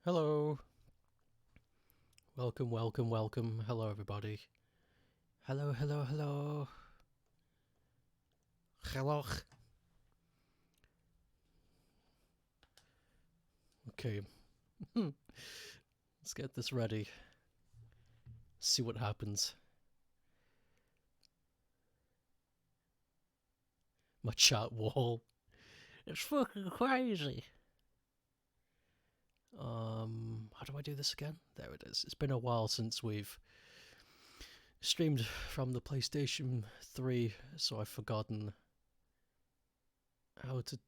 Hello. Welcome, welcome, welcome. Hello, everybody. Hello, hello, hello. Hello. Okay. Let's get this ready. See what happens. My chat wall. It's fucking crazy. How do I do this again? There it is. It's been a while since we've streamed from the PlayStation 3, so I've forgotten how to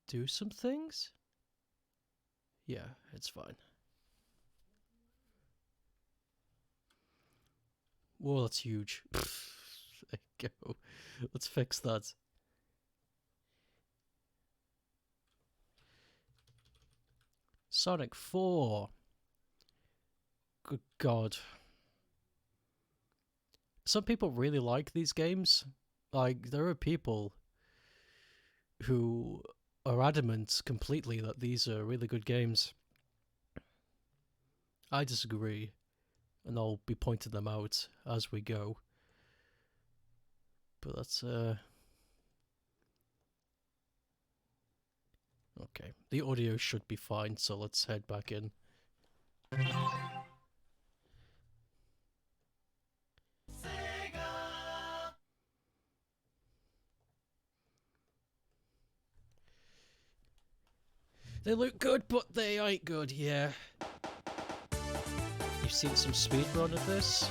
do some things. Yeah, it's fine. Whoa, that's huge. There you go. Let's fix that. Sonic 4. Good God. Some people really like these games. Like, there are people who are adamant completely that these are really good games. I disagree, and I'll be pointing them out as we go. But that's, okay, the audio should be fine, so let's head back in. Sega! They look good, but they ain't good, yeah. You've seen some speedrun of this?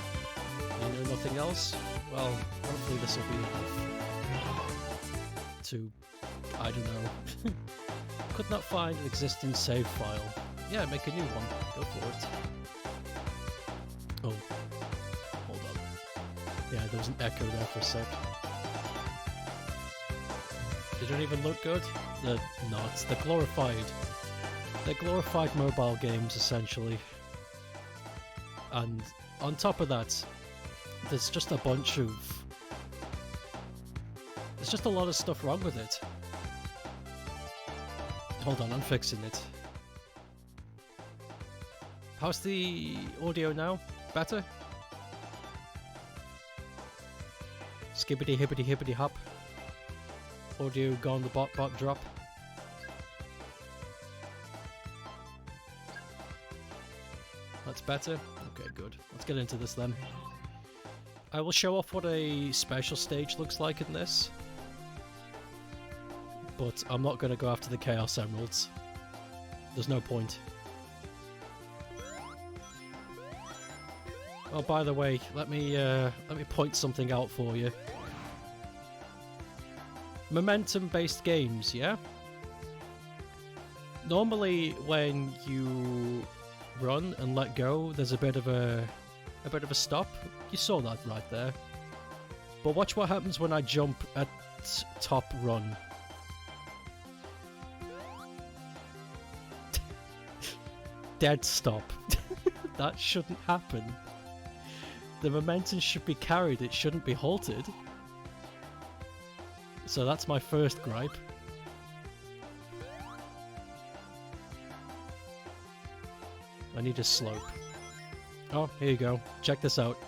You know nothing else? Well, hopefully this will be enough to, I don't know. Could not find an existing save file. Yeah, make a new one. Go for it. Oh. Hold on. Yeah, there was an echo there for a sec. They don't even look good? They're not. They're glorified. They're glorified mobile games, essentially. And on top of that, there's just a bunch of... There's just a lot of stuff wrong with it. Hold on, I'm fixing it. How's the audio now? Better? Skibbity hibbity hibbity hop. Audio gone the bot drop. That's better? Okay, good. Let's get into this then. I will show off what a special stage looks like in this. But I'm not going to go after the Chaos Emeralds. There's no point. Oh, by the way, let me point something out for you. Momentum-based games, yeah? Normally, when you run and let go, there's a bit of a stop. You saw that right there. But watch what happens when I jump at top run. Dead stop. That shouldn't happen. The momentum should be carried, it shouldn't be halted. So that's my first gripe. I need a slope. Oh, here you go. Check this out.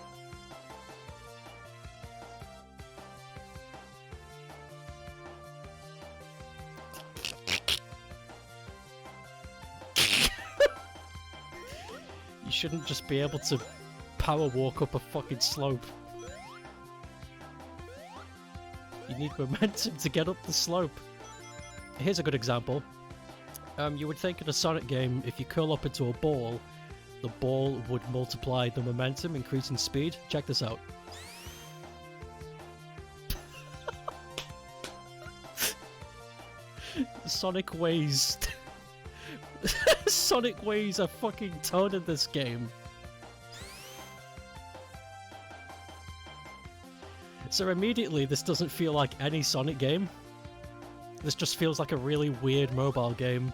You shouldn't just be able to power walk up a fucking slope. You need momentum to get up the slope. Here's a good example. You would think in a Sonic game, if you curl up into a ball, the ball would multiply the momentum, increasing speed. Check this out. Sonic weighs... Sonic weighs a fucking ton in this game. So immediately, this doesn't feel like any Sonic game. This just feels like a really weird mobile game.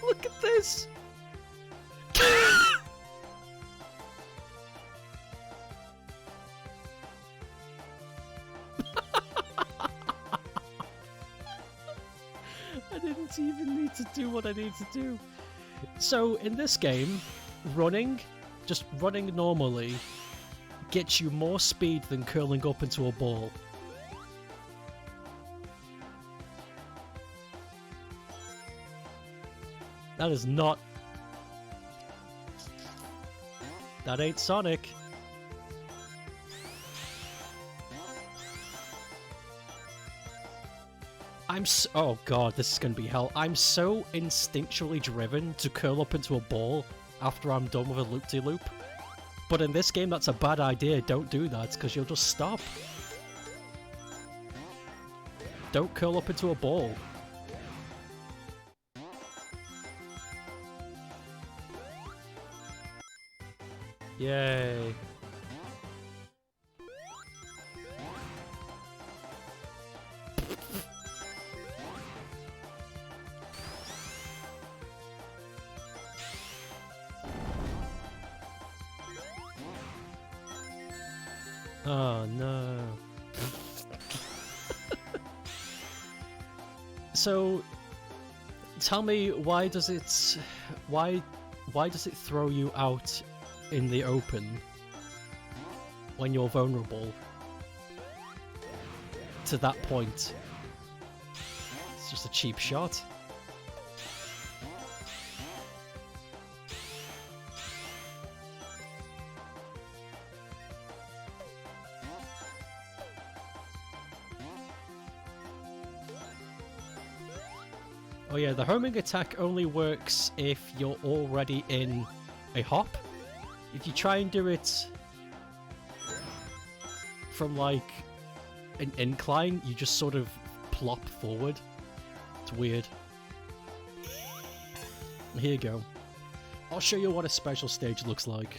Look at this! to do what I need to do. So in this game, just running normally, gets you more speed than curling up into a ball. That is not... That ain't Sonic. Oh god, this is gonna be hell. I'm so instinctually driven to curl up into a ball after I'm done with a loop-de-loop. But in this game, that's a bad idea. Don't do that, because you'll just stop. Don't curl up into a ball. Yay. Oh no. So tell me, why does it throw you out in the open when you're vulnerable to that point? It's just a cheap shot. Oh yeah, the homing attack only works if you're already in a hop. If you try and do it from like an incline, you just sort of plop forward. It's weird. Here you go. I'll show you what a special stage looks like.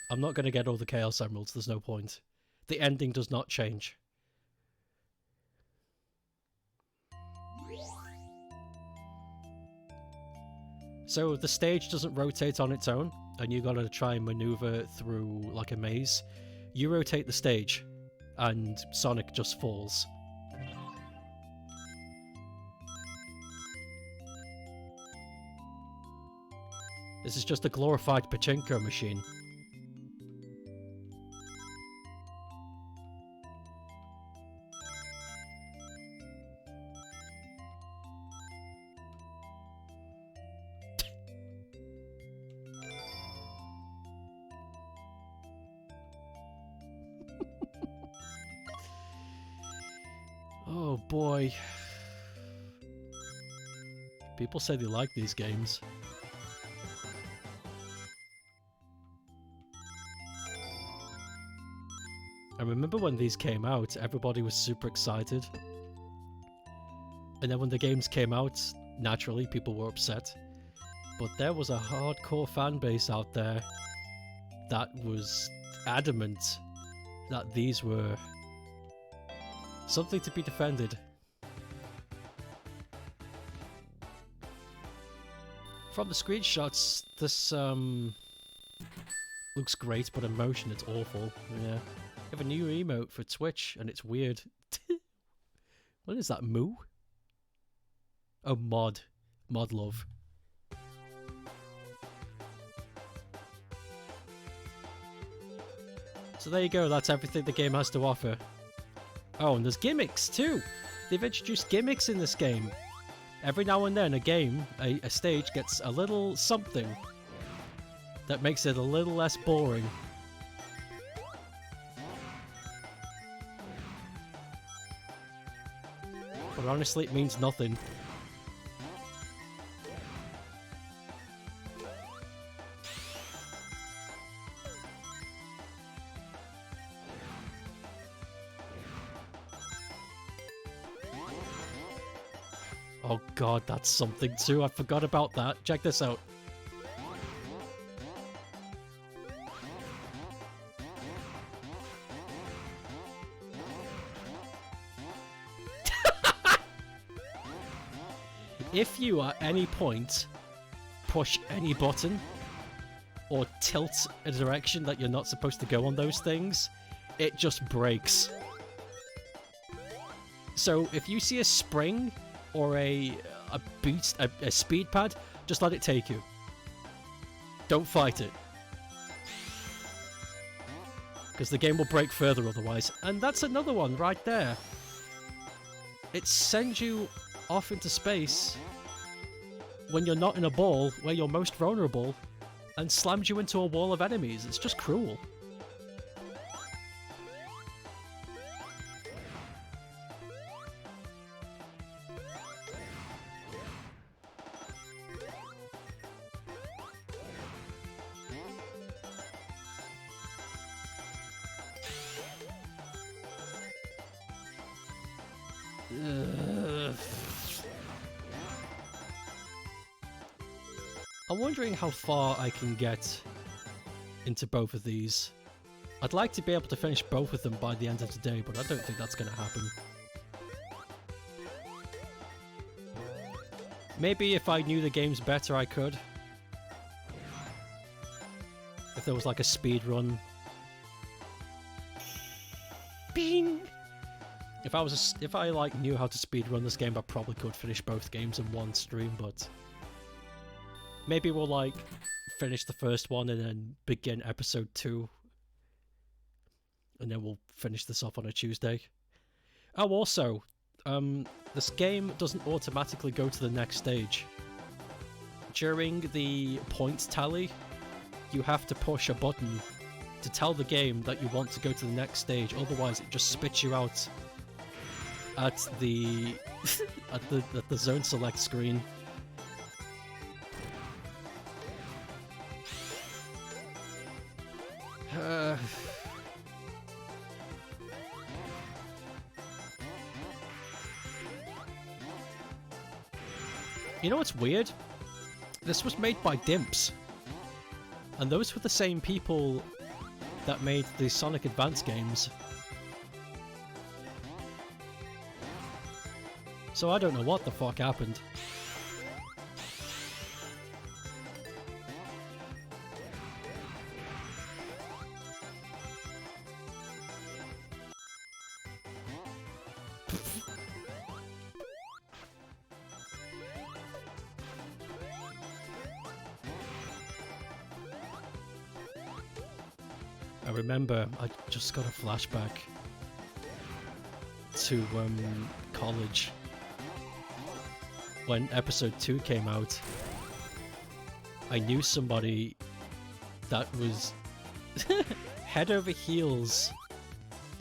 I'm not going to get all the Chaos Emeralds, there's no point. The ending does not change. So the stage doesn't rotate on its own, and you gotta try and maneuver through like a maze. You rotate the stage, and Sonic just falls. This is just a glorified pachinko machine. Oh boy. People say they like these games. I remember when these came out, everybody was super excited. And then when the games came out, naturally people were upset. But there was a hardcore fan base out there that was adamant that these were something to be defended. From the screenshots, this looks great, but in motion it's awful. Yeah. We have a new emote for Twitch, and it's weird. What is that, Moo? Oh, Mod. Mod love. So there you go, that's everything the game has to offer. Oh, and there's gimmicks too! They've introduced gimmicks in this game. Every now and then a stage gets a little something that makes it a little less boring. But honestly, it means nothing. Oh god, that's something too. I forgot about that. Check this out. If you at any point push any button or tilt a direction that you're not supposed to go on those things, it just breaks. So if you see a spring or a speed pad, just let it take you. Don't fight it. Because the game will break further otherwise. And that's another one right there. It sends you off into space when you're not in a ball, where you're most vulnerable, and slams you into a wall of enemies. It's just cruel. I'm wondering how far I can get into both of these. I'd like to be able to finish both of them by the end of the day, but I don't think that's going to happen. Maybe if I knew the games better, I could. If there was like a speed run. Bing! If I like knew how to speed run this game, I probably could finish both games in one stream, but maybe we'll like finish the first one and then begin episode 2. And then we'll finish this off on a Tuesday. Oh, also, this game doesn't automatically go to the next stage. During the points tally, you have to push a button to tell the game that you want to go to the next stage, otherwise it just spits you out at the at the zone select screen. You know what's weird? This was made by Dimps, and those were the same people that made the Sonic Advance games. So I don't know what the fuck happened. I remember I just got a flashback to college when episode 2 came out. I knew somebody that was head over heels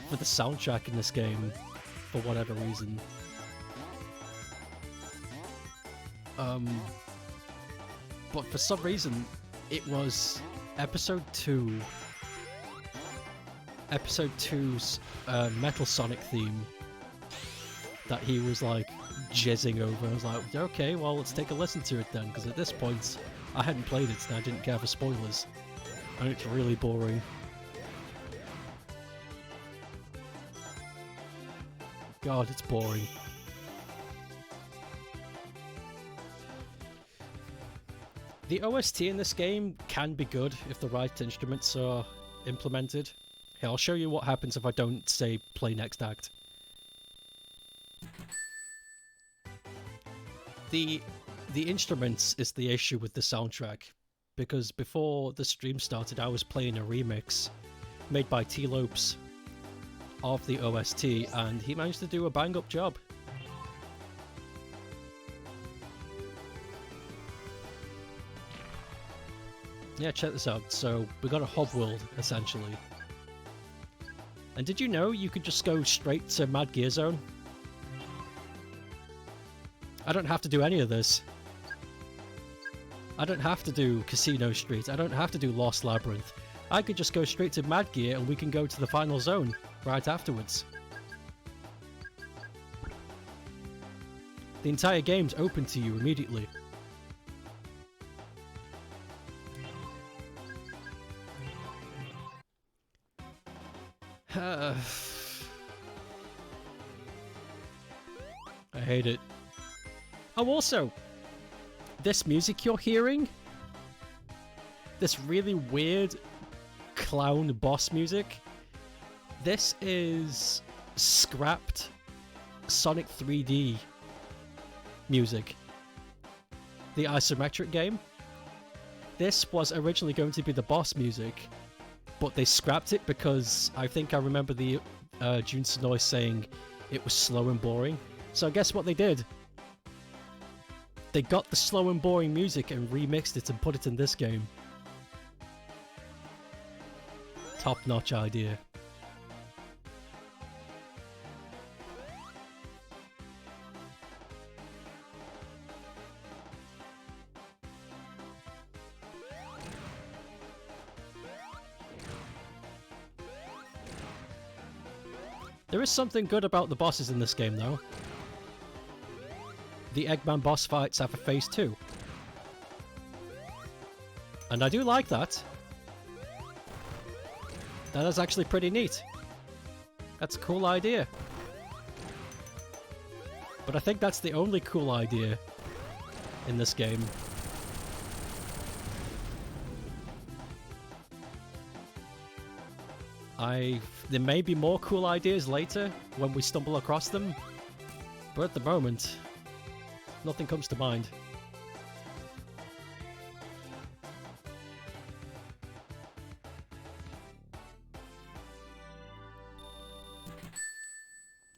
for the soundtrack in this game for whatever reason. But for some reason it was episode 2's Metal Sonic theme that he was like jizzing over. I was like, okay, well, let's take a listen to it then, because at this point I hadn't played it and I didn't care for spoilers, and it's really boring. God, it's boring. The OST in this game can be good if the right instruments are implemented. Here, I'll show you what happens if I don't say play next act. The instruments is the issue with the soundtrack, because before the stream started I was playing a remix made by T-Lopes of the OST, and he managed to do a bang-up job. Yeah, check this out. So, we got a hub world, essentially. And did you know you could just go straight to Mad Gear Zone? I don't have to do any of this. I don't have to do Casino Street. I don't have to do Lost Labyrinth. I could just go straight to Mad Gear and we can go to the final zone right afterwards. The entire game's open to you immediately. I hate it. Oh, also, this music you're hearing, this really weird clown boss music, this is scrapped Sonic 3D music, the isometric game. This was originally going to be the boss music, but they scrapped it because I think I remember the Jun Senoi saying it was slow and boring. So guess what they did? They got the slow and boring music and remixed it and put it in this game. Top-notch idea. There is something good about the bosses in this game, though. The Eggman boss fights have a phase 2. And I do like that. That is actually pretty neat. That's a cool idea. But I think that's the only cool idea in this game. There may be more cool ideas later when we stumble across them, but at the moment, nothing comes to mind.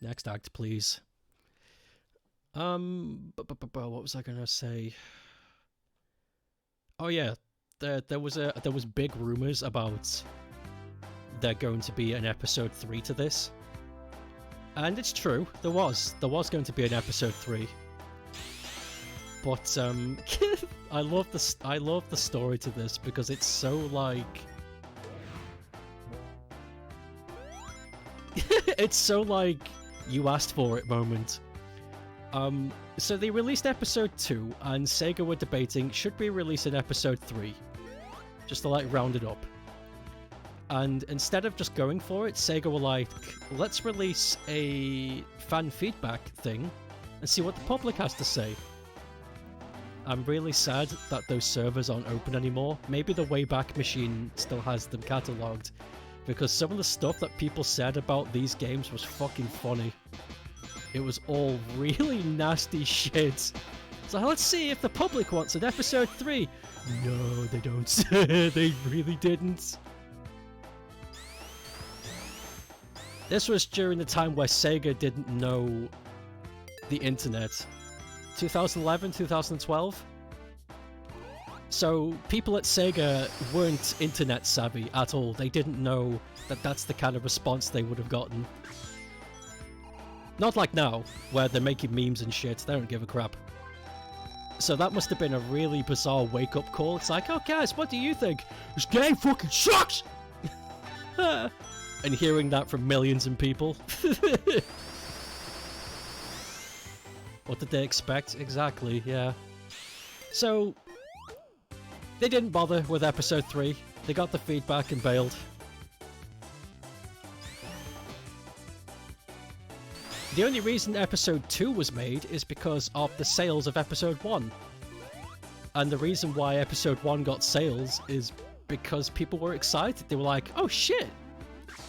Next act, please. What was I gonna say? Oh yeah, there was big rumors about there going to be an episode 3 to this. And it's true, there was going to be an episode 3. But I love the story to this because it's so like it's so like you asked for it moment. So they released episode 2 and Sega were debating should we release an episode 3 just to like round it up. And instead of just going for it, Sega were like, let's release a fan feedback thing and see what the public has to say. I'm really sad that those servers aren't open anymore. Maybe the Wayback Machine still has them catalogued, because some of the stuff that people said about these games was fucking funny. It was all really nasty shit. So let's see if the public wants an episode 3. No, they don't. They really didn't. This was during the time where Sega didn't know the internet. 2011, 2012? So people at Sega weren't internet savvy at all. They didn't know that that's the kind of response they would have gotten. Not like now, where they're making memes and shit. They don't give a crap. So that must have been a really bizarre wake-up call. It's like, oh guys, what do you think? This game fucking sucks! And hearing that from millions of people. What did they expect? Exactly, yeah. So, they didn't bother with episode 3. They got the feedback and bailed. The only reason episode 2 was made is because of the sales of episode 1. And the reason why episode 1 got sales is because people were excited. They were like, oh shit!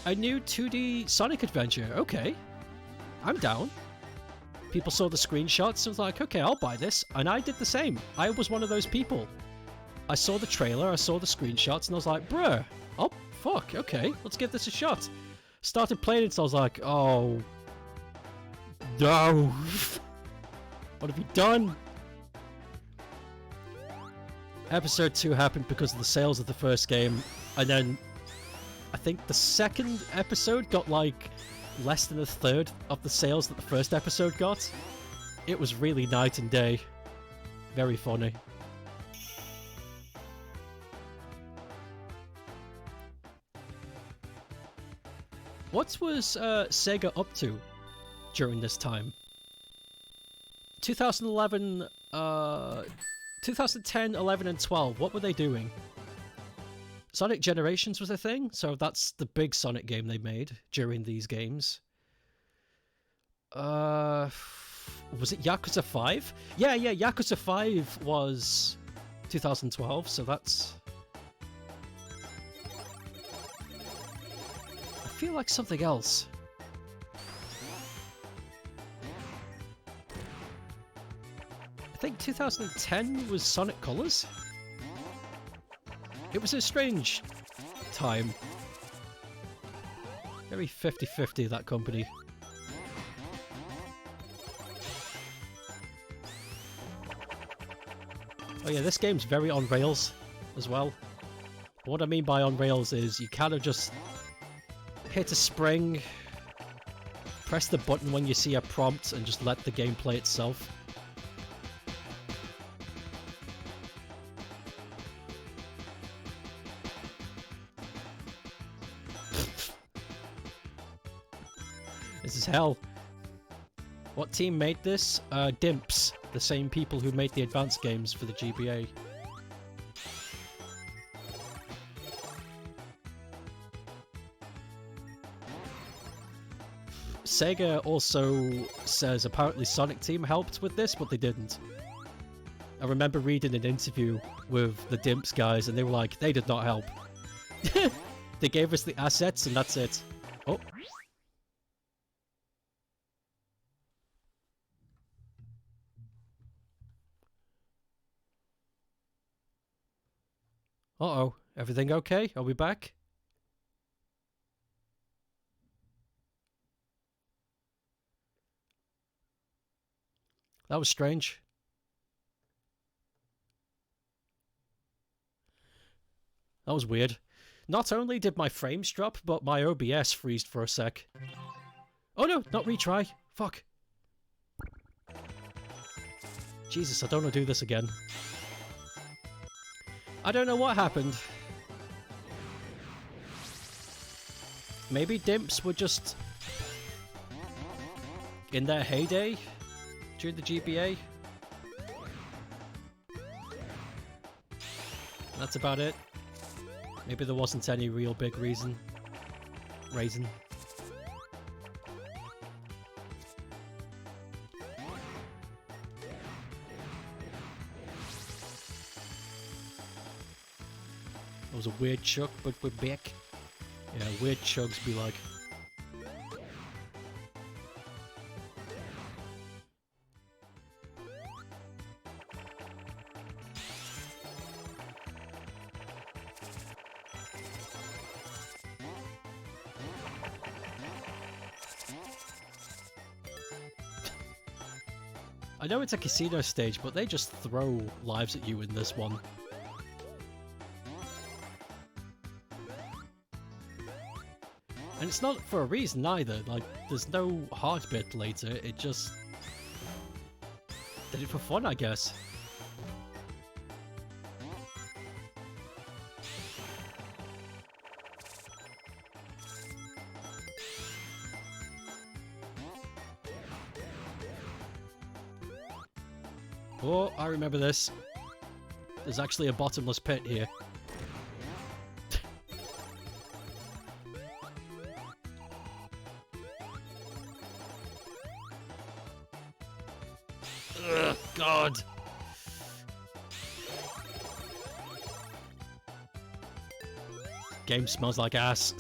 A new 2D Sonic adventure, okay. I'm down. People saw the screenshots and was like, okay, I'll buy this. And I did the same. I was one of those people. I saw the trailer, I saw the screenshots, and I was like, bruh, oh, fuck, okay, let's give this a shot. Started playing it, so I was like, oh, no. What have you done? Episode 2 happened because of the sales of the first game, and then I think the second episode got like less than a third of the sales that the first episode got. It was really night and day. Very funny. What was Sega up to during this time? 2011, 2010, 11, and 12, what were they doing? Sonic Generations was a thing, so that's the big Sonic game they made during these games. Was it Yakuza 5? Yeah, Yakuza 5 was 2012, so that's... I feel like something else. think 2010 was Sonic Colors. It was a strange time. Very 50-50, that company. Oh yeah, this game's very on rails as well. What I mean by on rails is you kind of just hit a spring, press the button when you see a prompt, and just let the game play itself. This is hell. What team made this? Dimps, the same people who made the advanced games for the GBA. Sega also says apparently Sonic Team helped with this, but they didn't. I remember reading an interview with the Dimps guys, and they were like, they did not help. They gave us the assets, and that's it. Oh. Uh-oh. Everything okay? Are we back? That was strange. That was weird. Not only did my frames drop, but my OBS freezed for a sec. Oh no, not retry. Fuck. Jesus, I don't want to do this again. I don't know what happened. Maybe Dimps were just in their heyday during the GBA. That's about it. Maybe there wasn't any real big reason. That was a weird chug, but we're back. Yeah, weird chugs be like. I know it's a casino stage, but they just throw lives at you in this one. And it's not for a reason either, like, there's no hard bit later, it just did it for fun, I guess. Oh, I remember this. There's actually a bottomless pit here. Ugh, God. Game smells like ass.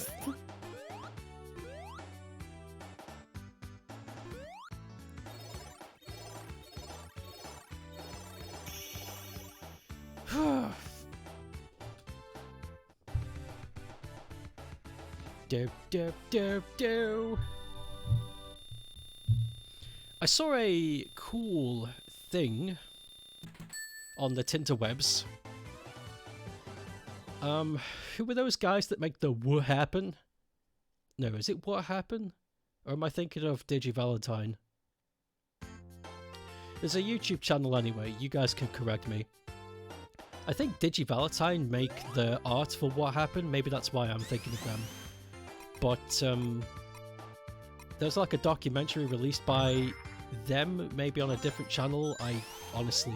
Do. I saw a cool thing on the Tinterwebs. Who were those guys that make the What Happen? No, is it What Happen? Or am I thinking of DigiValentine? There's a YouTube channel anyway, you guys can correct me. I think DigiValentine make the art for What Happened, maybe that's why I'm thinking of them. But there's like a documentary released by them, maybe on a different channel. Honestly,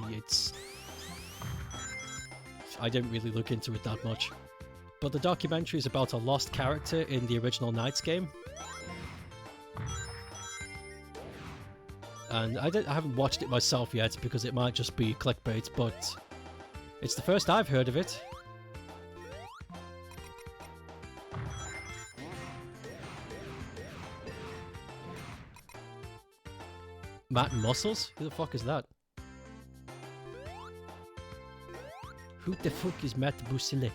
I didn't really look into it that much. But the documentary is about a lost character in the original Knights game. And I haven't watched it myself yet because it might just be clickbait, but it's the first I've heard of it. Matt and Muscles? Who the fuck is that? Who the fuck is Matt Busile?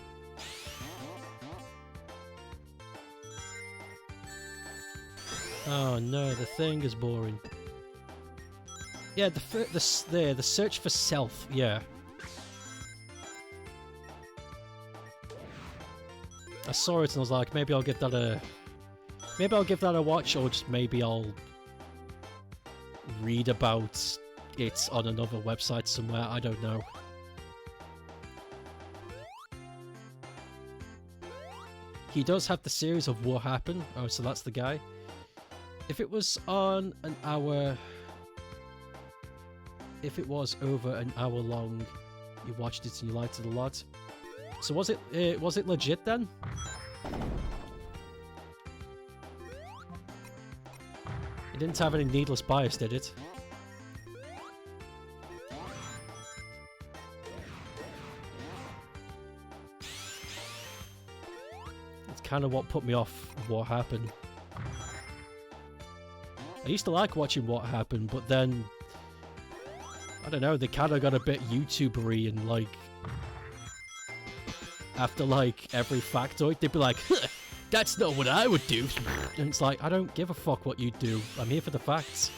Oh no, the thing is boring. Yeah, the search for self. Yeah. I saw it and I was like, maybe I'll give that a watch, or just maybe I'll read about it on another website somewhere. I don't know. He does have the series of What Happened. Oh, so that's the guy. If it was on an hour... If it was over an hour long, you watched it and you liked it a lot. So was it legit then? It didn't have any needless bias, did it? It's kind of what put me off What Happened. I used to like watching What Happened, but then... I don't know, they kind of got a bit YouTuber-y and like... After like every factoid, they'd be like, huh, that's not what I would do. And it's like, I don't give a fuck what you do. I'm here for the facts.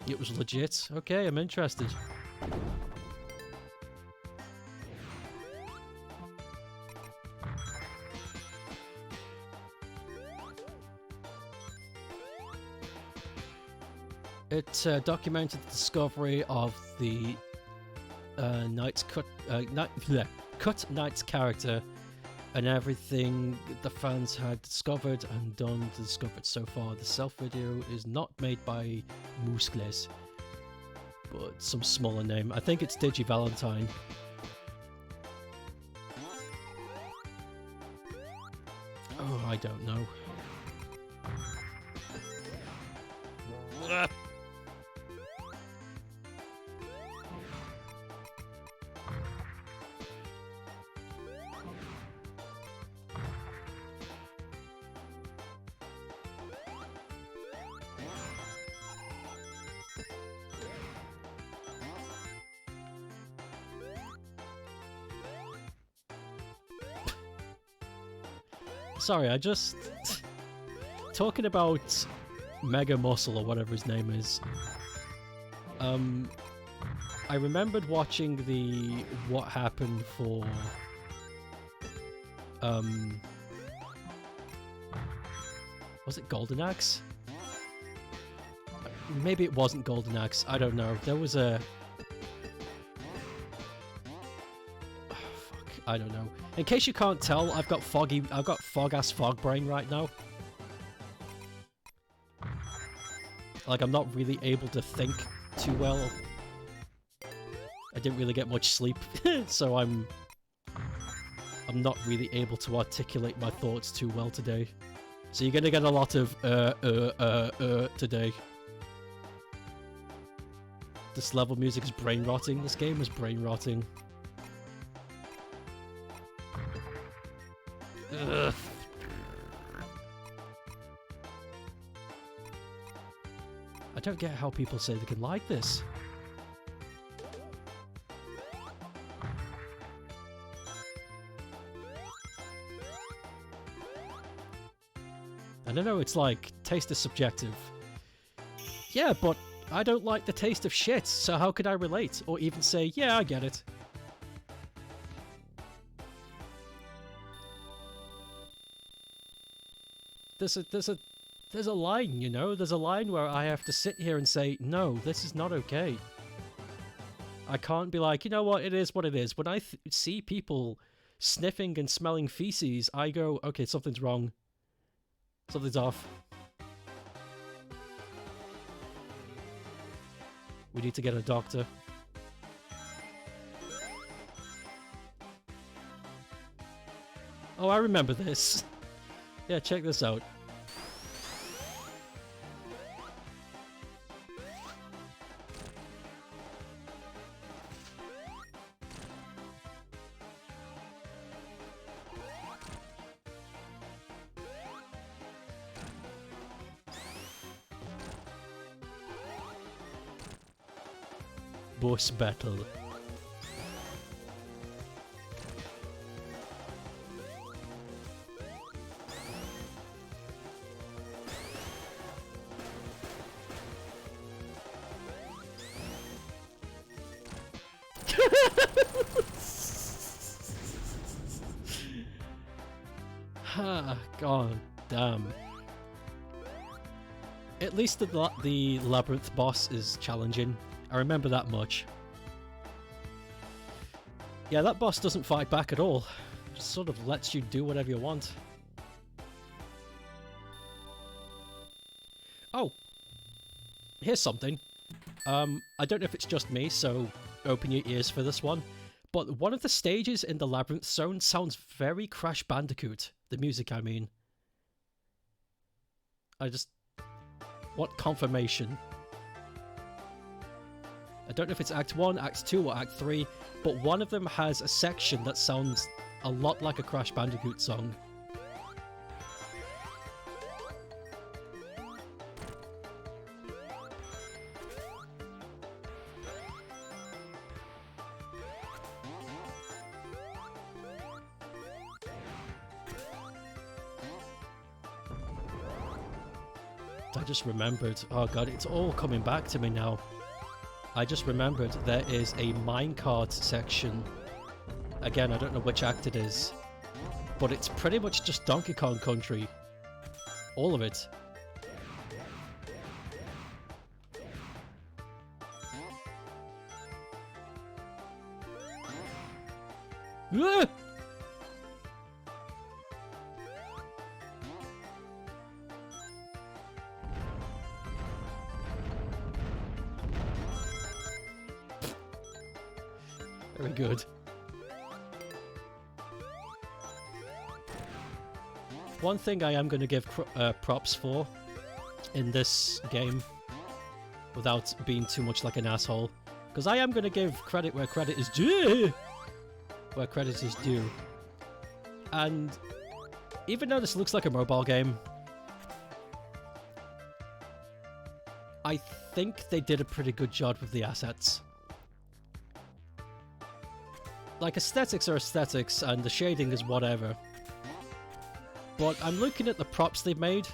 It was legit. Okay, I'm interested. It documented the discovery of the Cut Knight's character and everything the fans had discovered and done to discover it so far. The self video is not made by Muscles, but some smaller name. I think it's Digi Valentine. Oh, I don't know. Sorry, I just... Talking about Mega Muscle or whatever his name is. I remembered watching the What Happened for... Was it Golden Axe? Maybe it wasn't Golden Axe, I don't know. There was a... I don't know. In case you can't tell, I've got fog-ass fog brain right now. Like, I'm not really able to think too well. I didn't really get much sleep, so I'm not really able to articulate my thoughts too well today. So you're gonna get a lot of today. This level music is brain rotting. This game is brain rotting. Ugh. I don't get how people say they can like this. I don't know, it's like, taste is subjective. Yeah, but I don't like the taste of shit, so how could I relate? Or even say, yeah, I get it. There's a line, you know? There's a line where I have to sit here and say, no, this is not okay. I can't be like, you know what, it is what it is. When I see people sniffing and smelling feces, I go, okay, something's wrong. Something's off. We need to get a doctor. Oh, I remember this. Yeah, check this out. boss battle. God damn. At least the labyrinth boss is challenging. I remember that much. Yeah, that boss doesn't fight back at all. Just sort of lets you do whatever you want. Oh! Here's something. I don't know if it's just me, so open your ears for this one. But one of the stages in the Labyrinth Zone sounds very Crash Bandicoot. The music, I mean. What confirmation? I don't know if it's Act 1, Act 2, or Act 3, but one of them has a section that sounds a lot like a Crash Bandicoot song. I just remembered, oh god, it's all coming back to me now. I just remembered there is a minecart section. Again, I don't know which act it is, but it's pretty much just Donkey Kong Country. All of it. Ah! Very good. One thing I am going to give props for in this game, without being too much like an asshole, because I am going to give credit where credit is due! Where credit is due. And even though this looks like a mobile game, I think they did a pretty good job with the assets. Like, aesthetics are aesthetics, and the shading is whatever. But I'm looking at the props they've made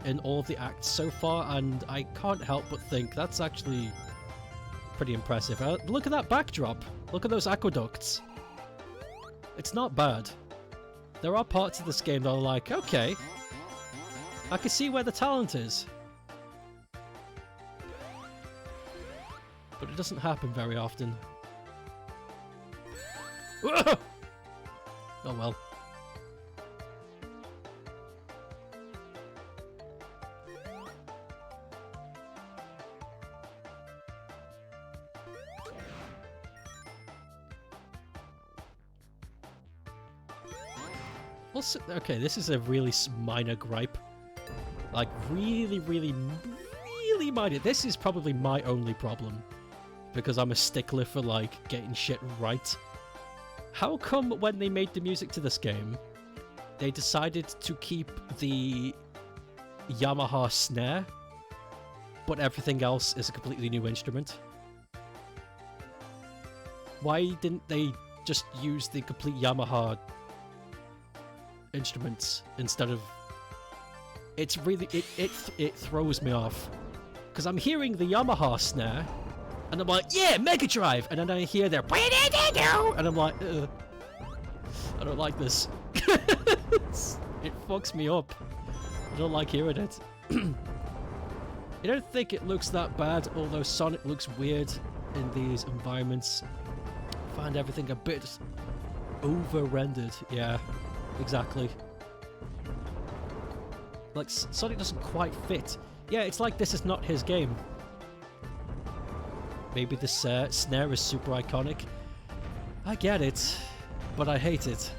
in all of the acts so far, and I can't help but think that's actually pretty impressive. Look at that backdrop! Look at those aqueducts! It's not bad. There are parts of this game that are like, okay, I can see where the talent is. But it doesn't happen very often. Oh well. Also, okay, this is a really minor gripe. Like, really minor. This is probably my only problem. Because I'm a stickler for, like, getting shit right. How come when they made the music to this game, they decided to keep the Yamaha snare, but everything else is a completely new instrument? Why didn't they just use the complete Yamaha instruments instead of... It's really... It throws me off. Because I'm hearing the Yamaha snare, and I'm like, yeah, Mega Drive! And then I hear their... And I'm like, ugh. I don't like this. It fucks me up. I don't like hearing it. I don't think it looks that bad, although Sonic looks weird in these environments. I find everything a bit over-rendered. Yeah, exactly. Like, Sonic doesn't quite fit. Yeah, it's like this is not his game. Maybe the snare is super iconic. I get it, but I hate it.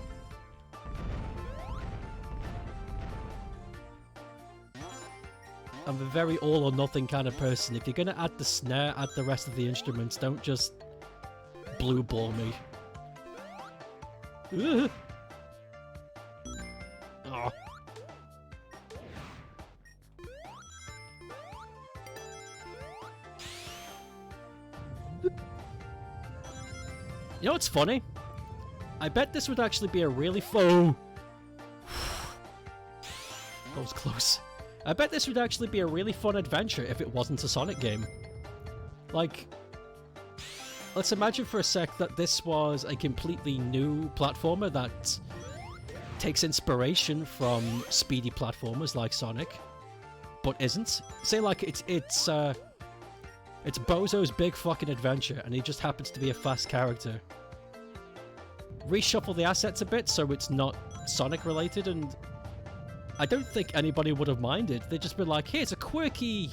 I'm a very all or nothing kind of person. If you're gonna add the snare, add the rest of the instruments. Don't just blue ball me. Ugh. Oh. You know what's funny? I bet this would actually be a really fun... That was close. I bet this would actually be a really fun adventure if it wasn't a Sonic game. Like, let's imagine for a sec that this was a completely new platformer that takes inspiration from speedy platformers like Sonic, but isn't. Say like it's Bozo's big fucking adventure, and he just happens to be a fast character. Reshuffle the assets a bit so it's not Sonic related, and I don't think anybody would have minded. They'd just been like, hey, there's a quirky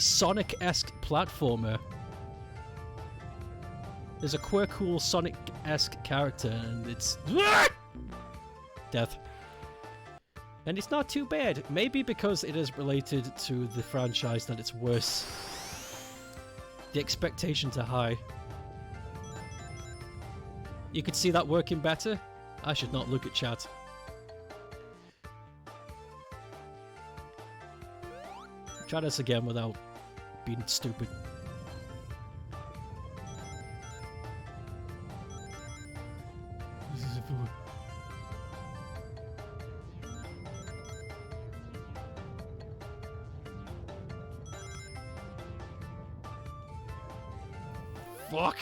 Sonic-esque platformer. There's a cool Sonic-esque character, and it's... Death. And it's not too bad. Maybe because it is related to the franchise that it's worse. The expectations are high. You could see that working better? I should not look at chat. Try this again without being stupid. Fuck!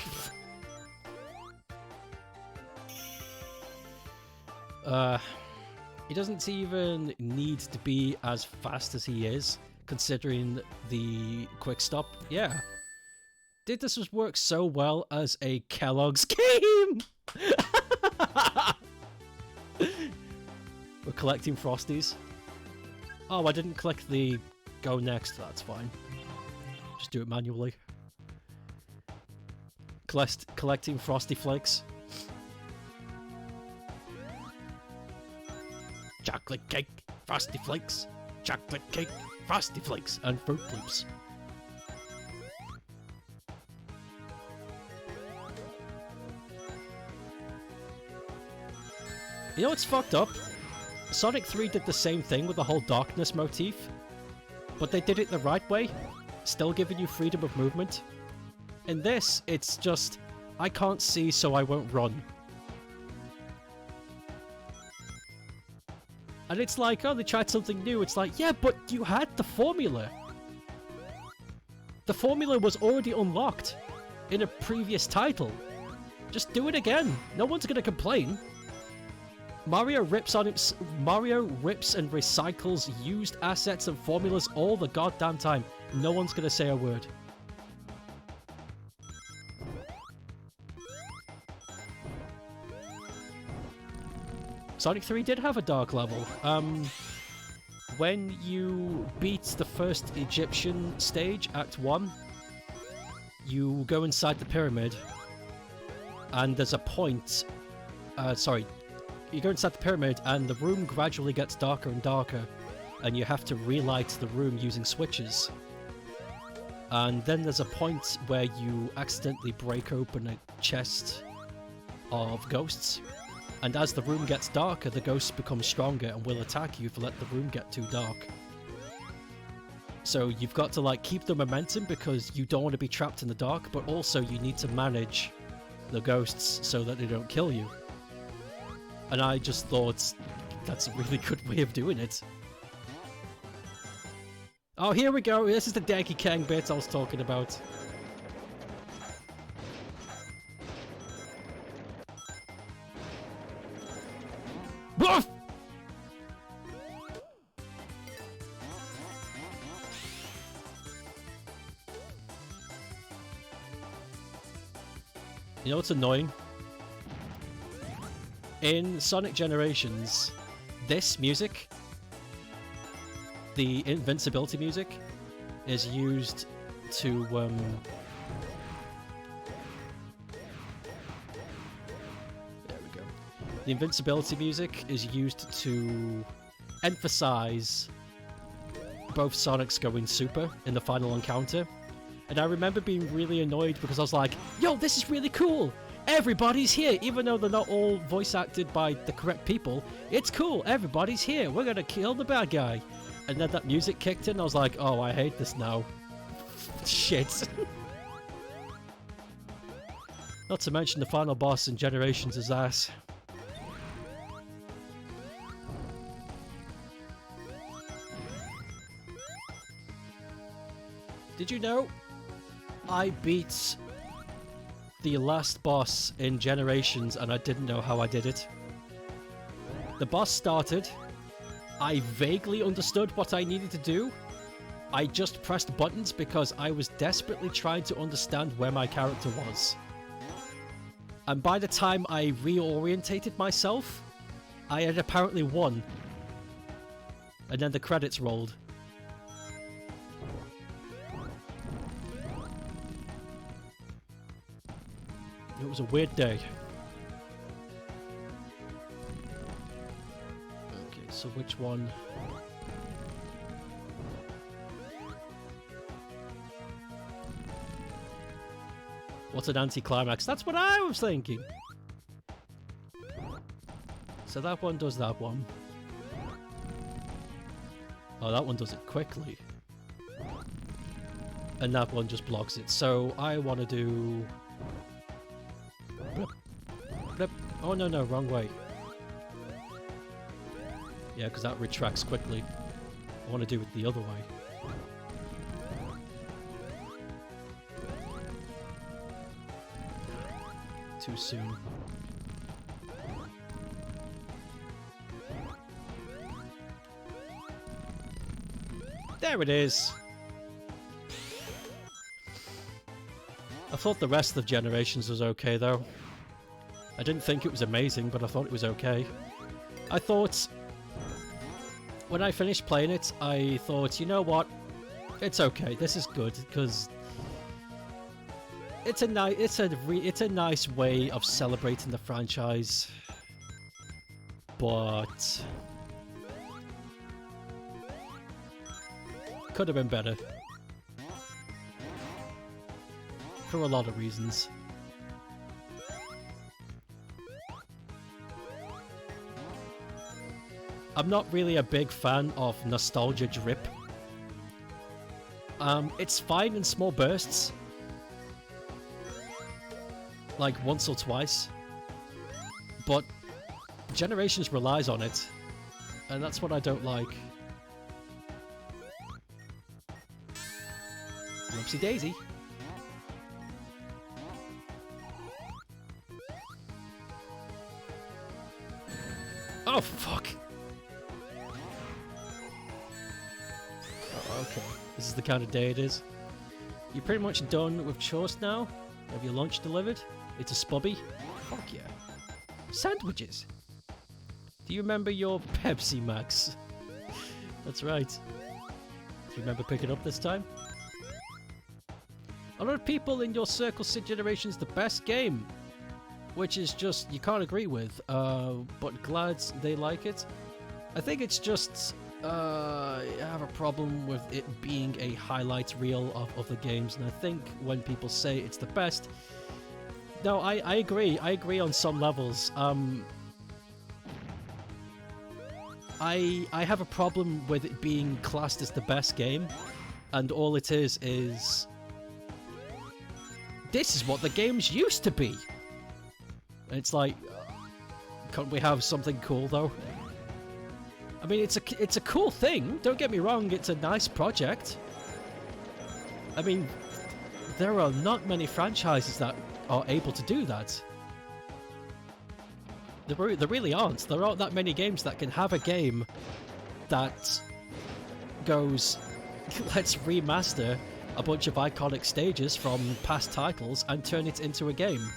He doesn't even need to be as fast as he is, considering the quick stop. Yeah. Did this work so well as a Kellogg's game? We're collecting Frosties. Oh, I didn't click the go next. That's fine. Just do it manually. Collecting Frosty Flakes. Chocolate cake, Frosty Flakes, chocolate cake, Frosty Flakes, and Fruit Loops. You know what's fucked up? Sonic 3 did the same thing with the whole darkness motif, but they did it the right way, still giving you freedom of movement. In this, it's just, I can't see so I won't run. And it's like, oh, they tried something new. It's like, yeah, but you had the formula. The formula was already unlocked in a previous title. Just do it again. No one's gonna complain. Mario rips and recycles used assets and formulas all the goddamn time. No one's gonna say a word. Sonic 3 did have a dark level. When you beat the first Egyptian stage, Act 1, you go inside the pyramid, and there's a point... you go inside the pyramid, and the room gradually gets darker and darker, and you have to relight the room using switches. And then there's a point where you accidentally break open a chest of ghosts. And as the room gets darker, the ghosts become stronger and will attack you if you let the room get too dark. So you've got to like keep the momentum because you don't want to be trapped in the dark, but also you need to manage the ghosts so that they don't kill you. And I just thought that's a really good way of doing it. Oh, here we go. This is the Donkey Kong bit I was talking about. Woof! You know what's annoying? In Sonic Generations, this music, the invincibility music, is used to, there we go. The invincibility music is used to emphasize both Sonics going super in the final encounter. And I remember being really annoyed because I was like, yo, this is really cool! Everybody's here, even though they're not all voice acted by the correct people. It's cool, everybody's here, we're gonna kill the bad guy. And then that music kicked in, I was like, oh, I hate this now. Shit. Not to mention the final boss in Generations is ass. Did you know I beat the last boss in Generations and I didn't know how I did it? The boss started, I vaguely understood what I needed to do. I just pressed buttons because I was desperately trying to understand where my character was. And by the time I reorientated myself, I had apparently won. And then the credits rolled. It was a weird day. Okay, so which one? What's an anticlimax? That's what I was thinking! So that one does that one. Oh, that one does it quickly. And that one just blocks it. So I want to do... Blip. Blip. Oh, no, no, wrong way. Yeah, because that retracts quickly. I want to do it the other way. Too soon. There it is! I thought the rest of Generations was okay, though. I didn't think it was amazing, but I thought it was okay. I thought... When I finished playing it, I thought, you know what? It's okay, this is good, because... It's a nice way of celebrating the franchise, but could have been better for a lot of reasons. I'm not really a big fan of nostalgia drip. It's fine in small bursts. Like once or twice, but Generations relies on it, and that's what I don't like. Whoopsie daisy. Oh fuck! Oh, okay, this is the kind of day it is. You're pretty much done with chores now? Have your lunch delivered? It's a spubby? Fuck yeah. Sandwiches! Do you remember your Pepsi Max? That's right. Do you remember picking up this time? A lot of people in your circle say Generations the best game, which is just, you can't agree with, but glad they like it. I think it's just, I have a problem with it being a highlight reel of other games, and I think when people say it's the best, no, I agree. I agree on some levels. I have a problem with it being classed as the best game, and all it is this is what the games used to be. And it's like, can't we have something cool though? I mean, it's a cool thing. Don't get me wrong. It's a nice project. I mean, there are not many franchises that are able to do that. There really aren't. There aren't that many games that can have a game that goes, let's remaster a bunch of iconic stages from past titles and turn it into a game.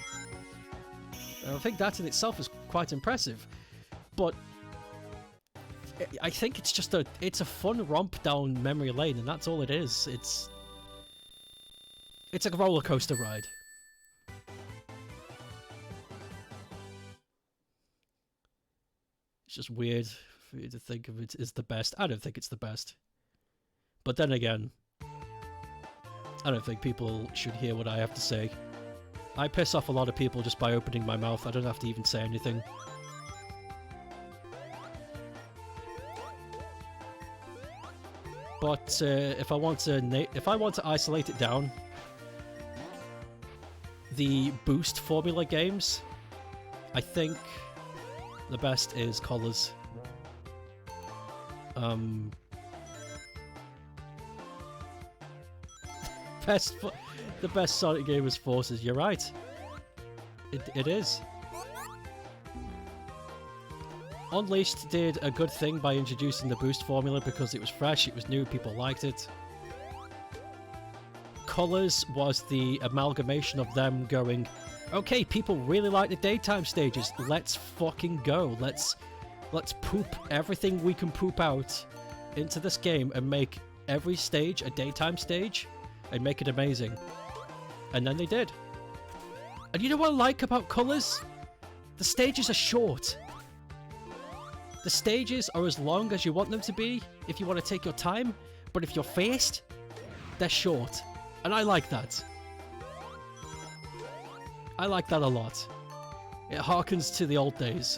And I think that in itself is quite impressive. But I think it's just it's a fun romp down memory lane, and that's all it is. It's a roller coaster ride. It's just weird for you to think of it as the best. I don't think it's the best. But then again, I don't think people should hear what I have to say. I piss off a lot of people just by opening my mouth. I don't have to even say anything. But if I want to isolate it down, the boost formula games, I think the best is Colors. The best Sonic game is Forces. You're right. It is. Unleashed did a good thing by introducing the boost formula because it was fresh, it was new, people liked it. Colors was the amalgamation of them going, okay, people really like the daytime stages, let's fucking go. Let's poop everything we can poop out into this game and make every stage a daytime stage and make it amazing. And then they did. And you know what I like about Colors? The stages are short. The stages are as long as you want them to be if you want to take your time, but if you're faced, they're short. And I like that. I like that a lot. It harkens to the old days.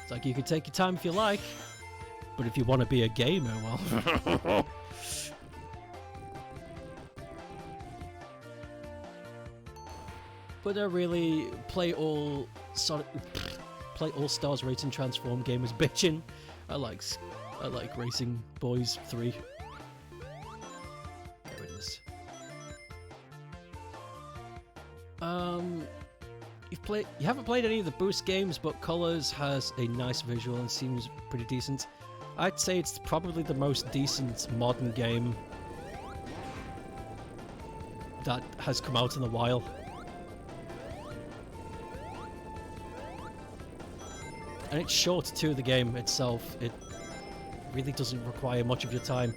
It's like you can take your time if you like, but if you want to be a gamer, well... But I really play all Stars Racing Transform gamers bitching. I like Racing Boys 3. There it is. You haven't played any of the Boost games, but Colors has a nice visual and seems pretty decent. I'd say it's probably the most decent modern game that has come out in a while. And it's short too, the game itself. It really doesn't require much of your time.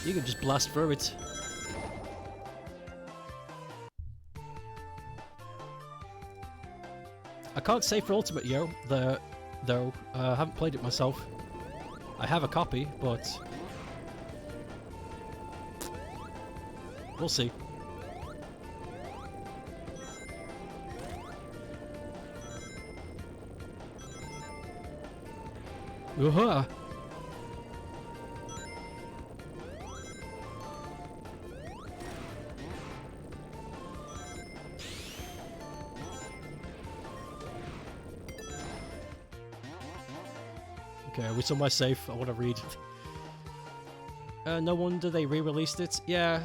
You can just blast through it. I can't say for Ultimate Yo, though. I haven't played it myself. I have a copy, but... we'll see. Uh-huh. Okay, are we somewhere safe? I want to read. No wonder they re-released it. Yeah,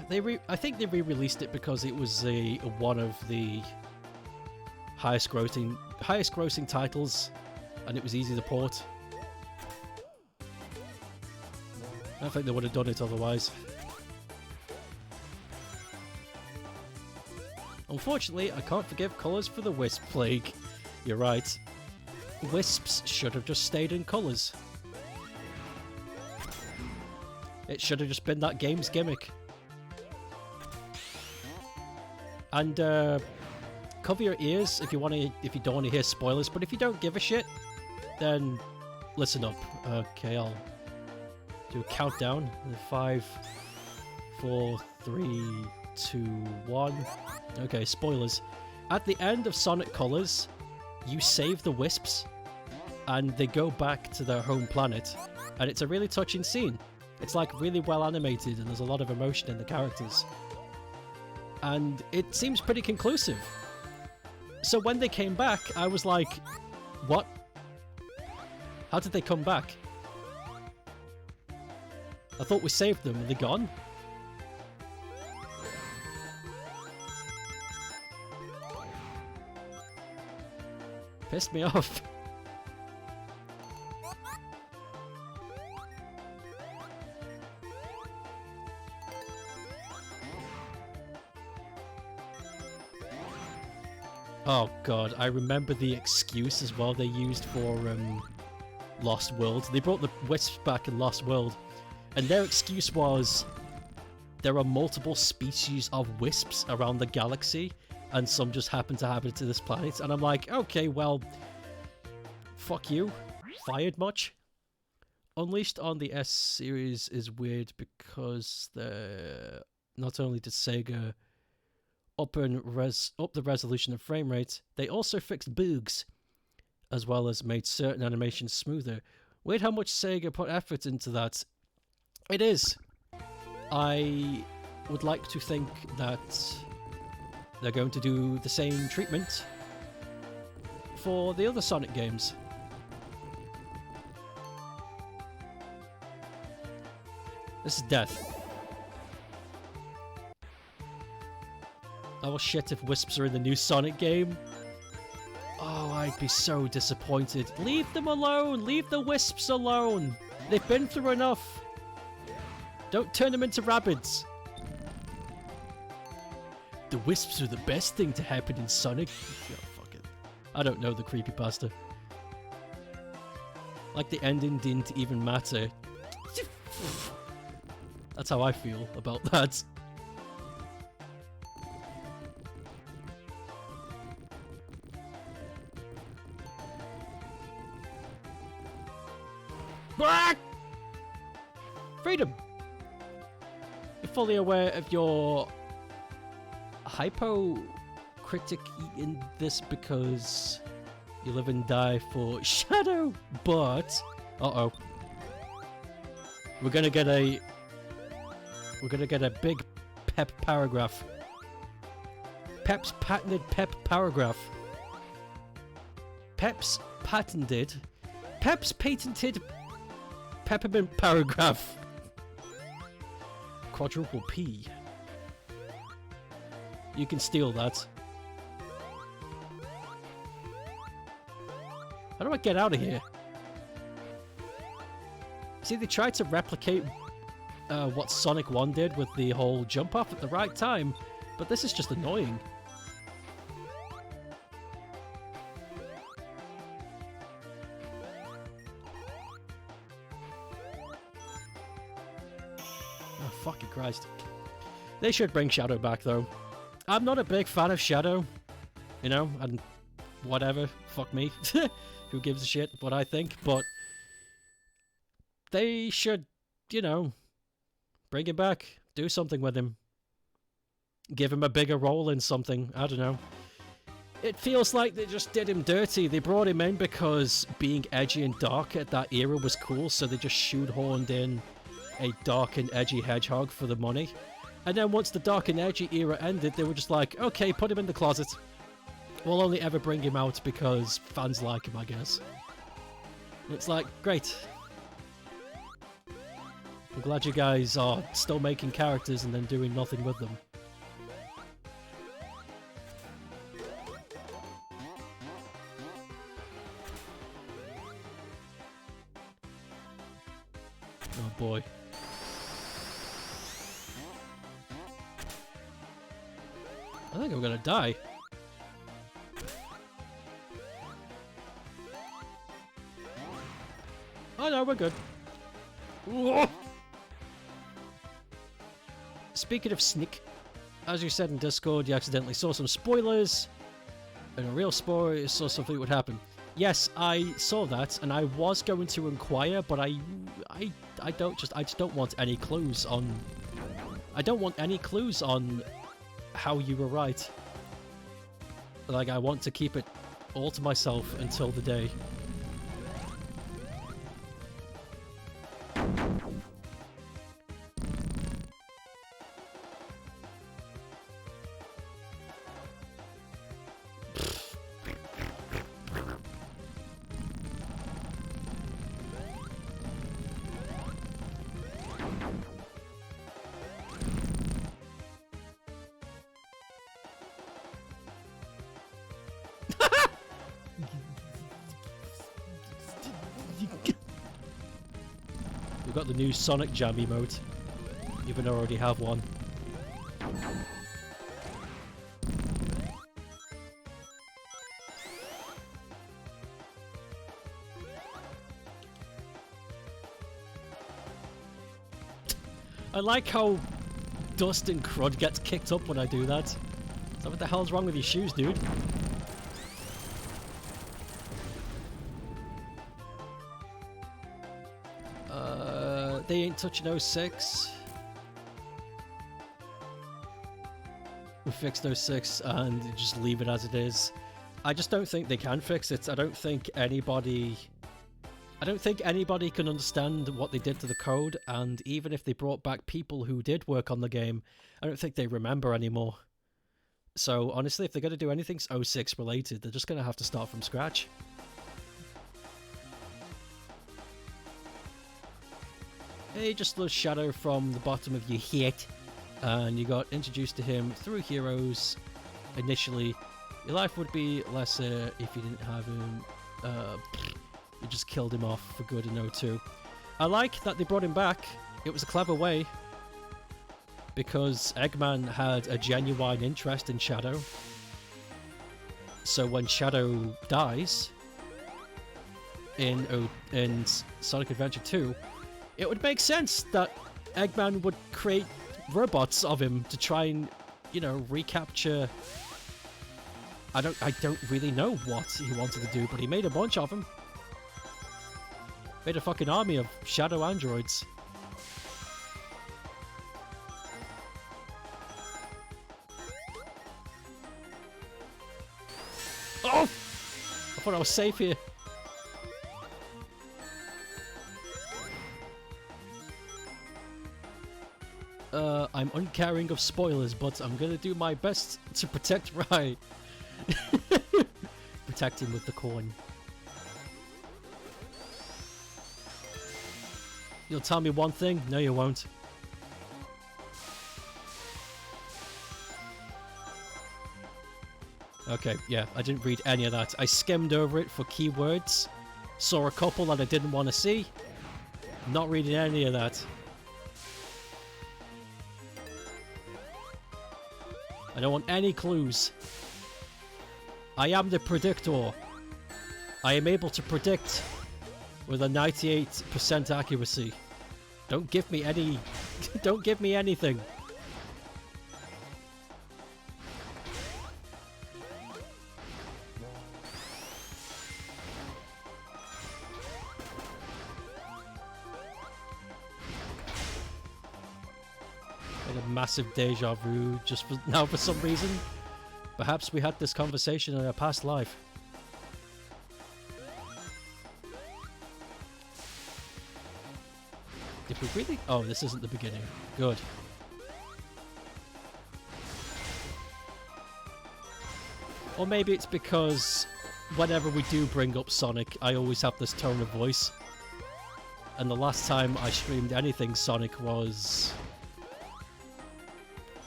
I think they re-released it because it was one of the highest grossing titles, and it was easy to port. I think they would have done it otherwise. Unfortunately, I can't forgive Colors for the Wisp Plague. You're right. Wisps should have just stayed in Colors. It should have just been that game's gimmick. And cover your ears if you don't want to hear spoilers. But if you don't give a shit, then listen up. Okay, I'll do a countdown. 5, 4, 3, 2, 1. Okay, spoilers. At the end of Sonic Colors, you save the Wisps, and they go back to their home planet. And it's a really touching scene. It's like really well animated, and there's a lot of emotion in the characters. And it seems pretty conclusive. So when they came back, I was like, what? How did they come back? I thought we saved them. Are they gone? Pissed me off. Oh god, I remember the excuse as well they used for Lost World. They brought the Wisps back in Lost World, and their excuse was there are multiple species of wisps around the galaxy, and some just happen to happen to this planet. And I'm like, okay, well, fuck you. Fired much? Unleashed on the S series is weird because not only did Sega up the resolution and frame rate, they also fixed bugs, as well as made certain animations smoother. Weird how much Sega put effort into that. It is. I would like to think that they're going to do the same treatment for the other Sonic games. This is death. Oh shit, if Wisps are in the new Sonic game. Oh, I'd be so disappointed. Leave them alone! Leave the Wisps alone! They've been through enough! Don't turn them into rabbits! The Wisps are the best thing to happen in Sonic. Oh, fuck it. I don't know the creepypasta. Like the ending didn't even matter. That's how I feel about that. Freedom! You're fully aware of your hypocritic in this because you live and die for Shadow, but... Uh-oh. We're gonna get a big pep paragraph. Pep's patented pep paragraph. Pep's patented peppermint paragraph. Quadruple P. You can steal that. How do I get out of here? See, they tried to replicate what Sonic 1 did with the whole jump off at the right time, but this is just annoying. Oh, fucking Christ. They should bring Shadow back, though. I'm not a big fan of Shadow, you know, and whatever, fuck me. Who gives a shit what I think, but they should, you know, bring him back, do something with him. Give him a bigger role in something, I don't know. It feels like they just did him dirty. They brought him in because being edgy and dark at that era was cool, so they just shoehorned in a dark and edgy hedgehog for the money. And then once the dark and edgy era ended, they were just like, okay, put him in the closet. We'll only ever bring him out because fans like him, I guess. It's like, great. I'm glad you guys are still making characters and then doing nothing with them. Oh boy. I think I'm gonna die. Oh no, we're good. Whoa. Speaking of sneak, as you said in Discord, you accidentally saw some spoilers. And a real spoiler saw something would happen. Yes, I saw that, and I was going to inquire, but I just don't want any clues on. I don't want any clues on how you were right. Like, I want to keep it all to myself until the day. We've got the new Sonic Jam emote, even though I already have one. I like how dust and crud gets kicked up when I do that. So what the hell's wrong with your shoes, dude? They ain't touching 06. We fixed 06 and just leave it as it is. I just don't think they can fix it. I don't think anybody I don't think anybody can understand what they did to the code, and even if they brought back people who did work on the game, I don't think they remember anymore. So honestly, if they're going to do anything 06 related, they're just going to have to start from scratch. Hey, just a shadow from the bottom of your head, and you got introduced to him through heroes. Initially, your life would be lesser if you didn't have him. You just killed him off for good in O2. I like that they brought him back. It was a clever way, because Eggman had a genuine interest in Shadow. So when Shadow dies in Sonic Adventure 2, it would make sense that Eggman would create robots of him to try and, you know, recapture. I don't really know what he wanted to do, but he made a bunch of them. Made a fucking army of Shadow androids. Oh! I thought I was safe here. I'm uncaring of spoilers, but I'm gonna do my best to protect Rai. Protect him with the coin. You'll tell me one thing? No, you won't. Okay, yeah, I didn't read any of that. I skimmed over it for keywords, saw a couple that I didn't want to see. Not reading any of that. I don't want any clues. I am the predictor. I am able to predict with a 98% accuracy. Don't give me any... Don't give me anything. A massive deja vu just for now for some reason. Perhaps we had this conversation in a past life. Did we really? Oh, this isn't the beginning. Good. Or maybe it's because whenever we do bring up Sonic, I always have this tone of voice. And the last time I streamed anything Sonic was...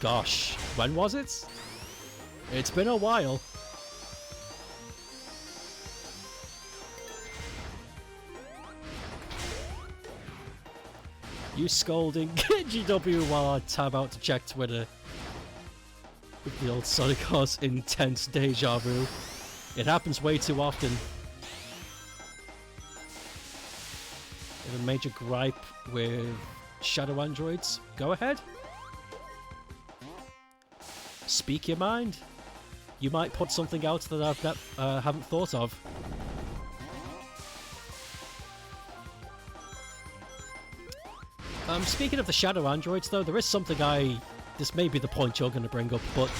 Gosh, when was it? It's been a while. You scolding GW while I tab out to check Twitter. With the old Sonic Horse intense deja vu. It happens way too often. You have a major gripe with Shadow Androids? Go ahead. Speak your mind. You might put something out that I haven't thought of. Speaking of the Shadow Androids, though, there is something this may be the point you're going to bring up, but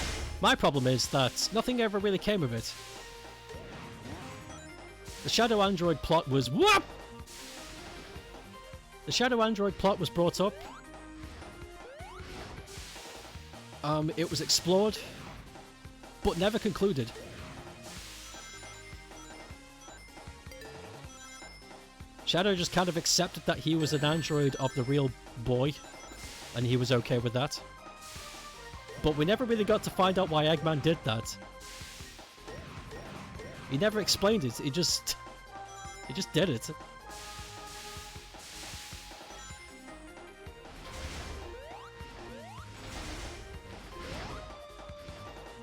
my problem is that nothing ever really came of it. The Shadow Android plot was... Whoop! The Shadow Android plot was brought up. It was explored, but never concluded. Shadow just kind of accepted that he was an android of the real boy, and he was okay with that. But we never really got to find out why Eggman did that. He never explained it, he just did it.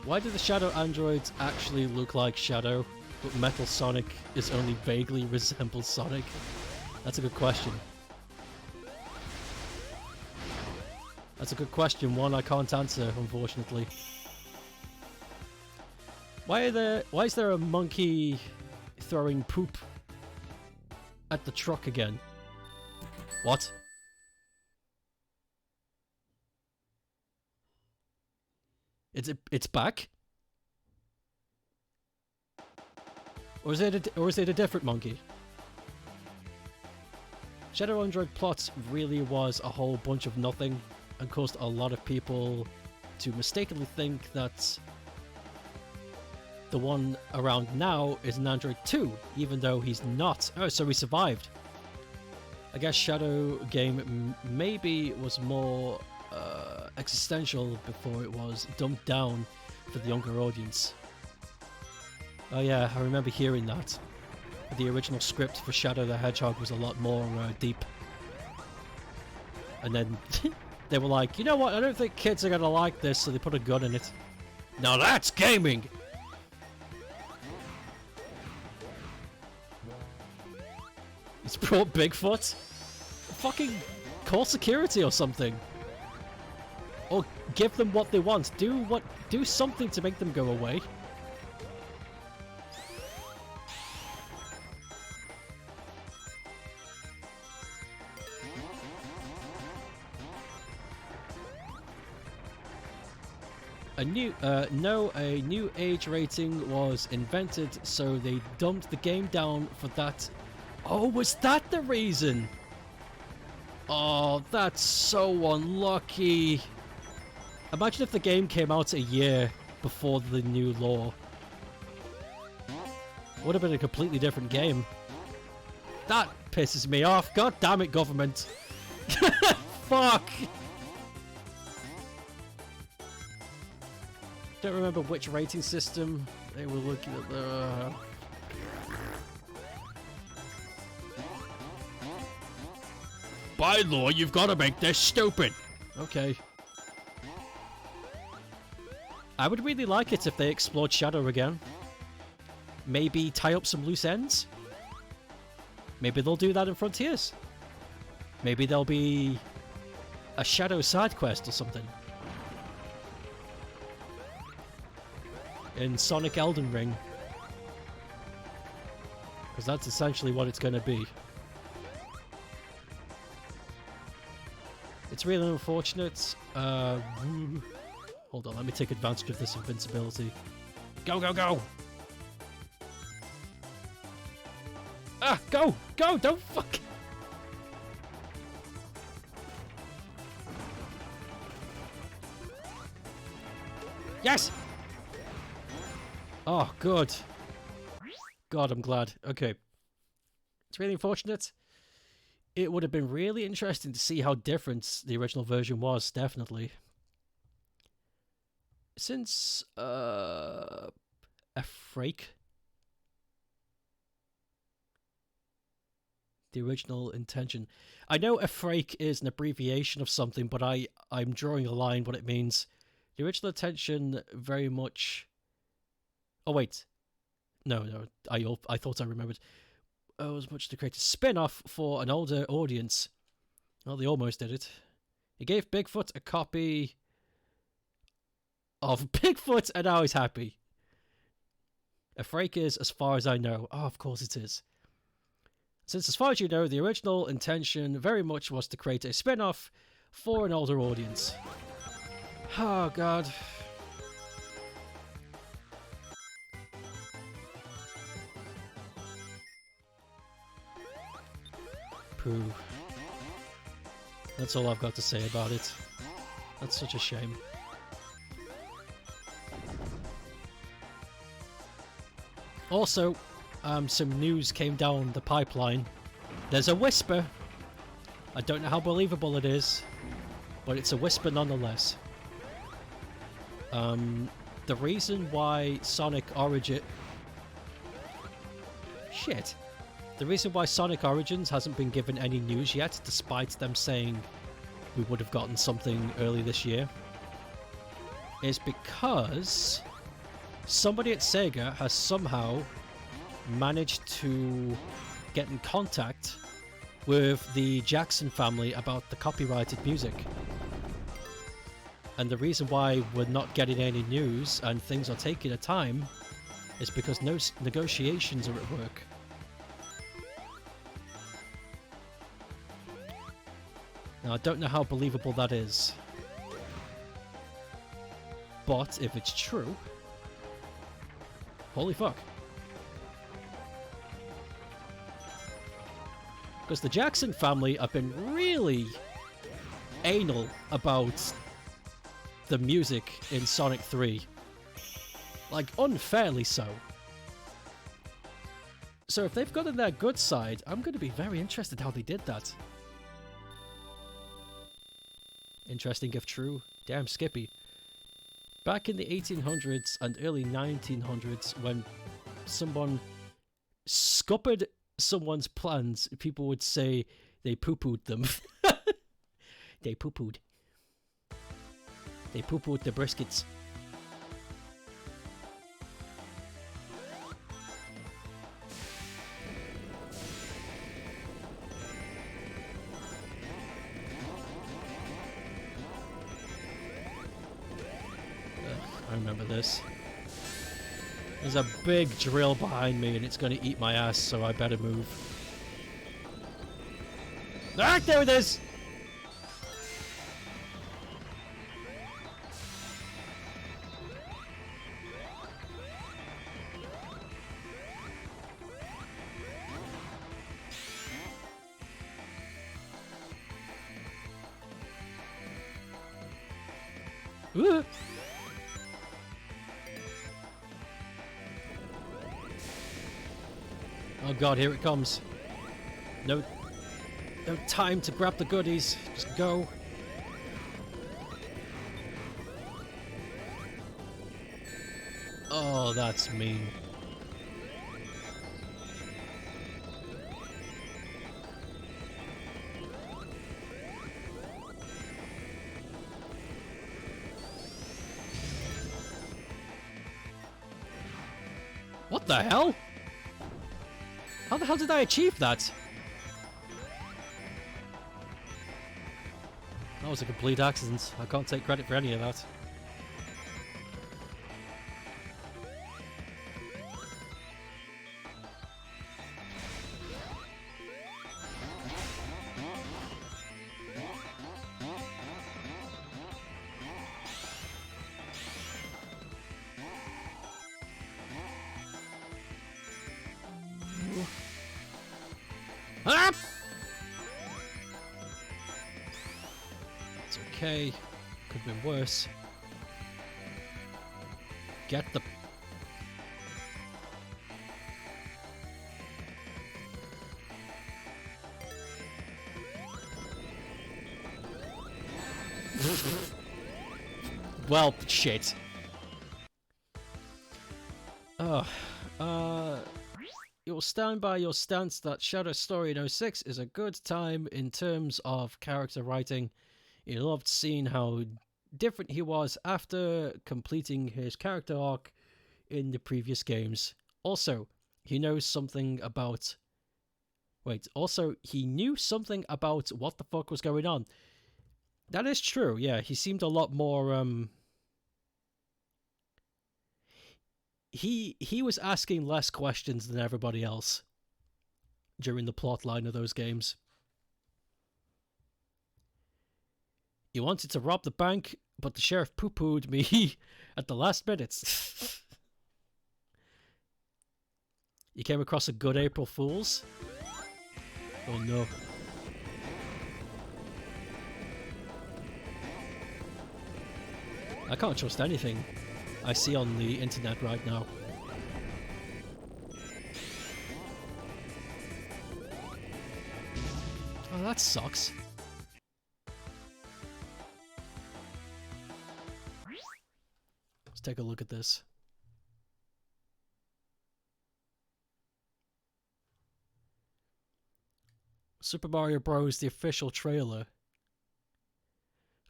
Why do the Shadow androids actually look like Shadow, but Metal Sonic is only vaguely resembles Sonic? That's a good question. That's a good question, one I can't answer, unfortunately. Why is there a monkey throwing poop at the truck again? What? It's back? Or is it a different monkey? Shadow Android Plot really was a whole bunch of nothing and caused a lot of people to mistakenly think that the one around now is an Android 2, even though he's not. Oh, so he survived. I guess Shadow game maybe was more existential before it was dumbed down for the younger audience. Oh yeah, I remember hearing that. The original script for Shadow the Hedgehog was a lot more deep. And then they were like, you know what, I don't think kids are gonna like this, so they put a gun in it. Now that's gaming! He's brought Bigfoot? Fucking call security or something. Or give them what they want. Do something to make them go away. A new age rating was invented, so they dumped the game down for that. Oh, was that the reason? Oh, that's so unlucky. Imagine if the game came out a year before the new law. Would have been a completely different game. That pisses me off. God damn it, government. Fuck. Don't remember which rating system they were looking at. By law, you've got to make this stupid. Okay. I would really like it if they explored Shadow again. Maybe tie up some loose ends. Maybe they'll do that in Frontiers. Maybe there'll be a Shadow side quest or something. In Sonic Elden Ring. Because that's essentially what it's going to be. It's really unfortunate. Hold on, let me take advantage of this invincibility. Go, go, go! Ah, go! Go! Don't fuck! Yes! Oh, good. God, I'm glad. Okay. It's really unfortunate. It would have been really interesting to see how different the original version was, definitely. Since, a Frake, the original intention. I know a Frake is an abbreviation of something, but I'm drawing a line what it means. The original intention very much... Oh, wait. No, I thought I remembered. Oh, as much to create a spin-off for an older audience. Well, they almost did it. He gave Bigfoot a copy of Bigfoot, and now he's happy. A Frake is, as far as I know. Oh, of course it is. Since, as far as you know, the original intention very much was to create a spin-off for an older audience. Oh, God. Pooh. That's all I've got to say about it. That's such a shame. Also, some news came down the pipeline. There's a whisper. I don't know how believable it is, but it's a whisper nonetheless. The reason why Sonic Origin... Shit. The reason why Sonic Origins hasn't been given any news yet, despite them saying we would have gotten something early this year, is because somebody at Sega has somehow managed to get in contact with the Jackson family about the copyrighted music. And the reason why we're not getting any news and things are taking a time is because no negotiations are at work. Now, I don't know how believable that is. But if it's true... Holy fuck. Because the Jackson family have been really anal about the music in Sonic 3. Like, unfairly so. So if they've gotten their good side, I'm going to be very interested how they did that. Interesting if true. Damn Skippy. Back in the 1800s and early 1900s, when someone scuppered someone's plans, people would say they poo-pooed them. They poo-pooed. They poo-pooed the briskets. I remember this. There's a big drill behind me and it's going to eat my ass, so I better move. Ah, there it is! Ooh. Oh god, here it comes. No time to grab the goodies. Just go. Oh, that's mean. What the hell? How the hell did I achieve that? That was a complete accident. I can't take credit for any of that. Ah! It's okay. Could have been worse. Get the... Well, shit. You'll stand by your stance that Shadow Story in 06 is a good time in terms of character writing. You loved seeing how different he was after completing his character arc in the previous games. Also, he knows something about... Wait, also, he knew something about what the fuck was going on. That is true, yeah. He seemed a lot more, He was asking less questions than everybody else during the plot line of those games. He wanted to rob the bank, but the sheriff poo-pooed me at the last minutes. You came across a good April Fool's? Oh no. I can't trust anything I see on the internet right now. Oh, that sucks. Let's take a look at this. Super Mario Bros. The official trailer.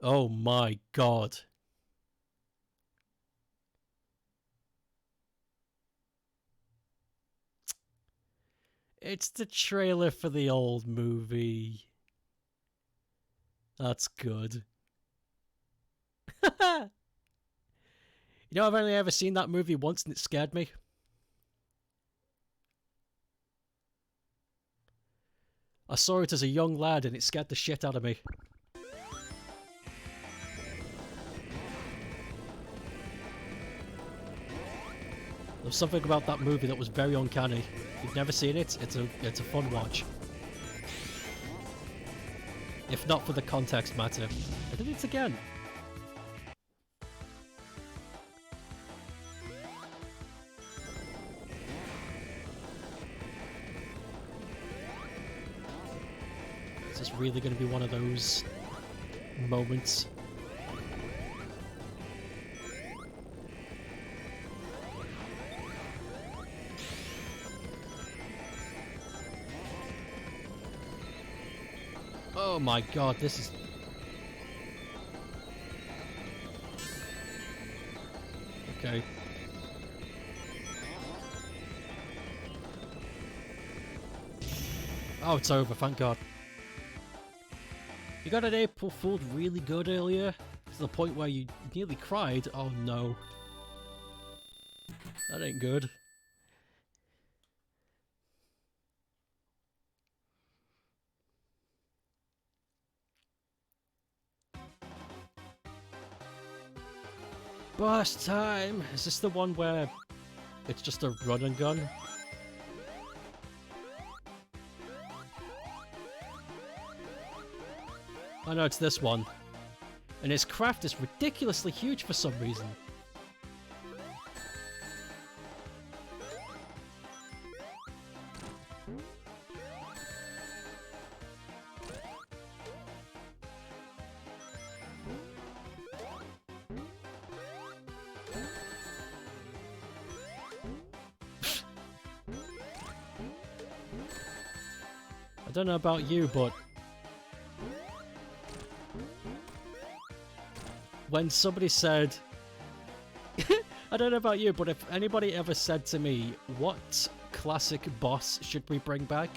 Oh my god. It's the trailer for the old movie. That's good. You know, I've only ever seen that movie once and it scared me. I saw it as a young lad and it scared the shit out of me. There's something about that movie that was very uncanny. If you've never seen it, it's a fun watch. if not for the context matter. I did it again. Is this really going to be one of those moments? Oh my god, this is... Okay. Oh, it's over, thank god. You got an April Fool really good earlier, to the point where you nearly cried. Oh no. That ain't good. Boss time! Is this the one where it's just a run and gun? Oh no, it's this one. And its craft is ridiculously huge for some reason. I don't know about you, but when somebody said, I don't know about you, but if anybody ever said to me, what classic boss should we bring back?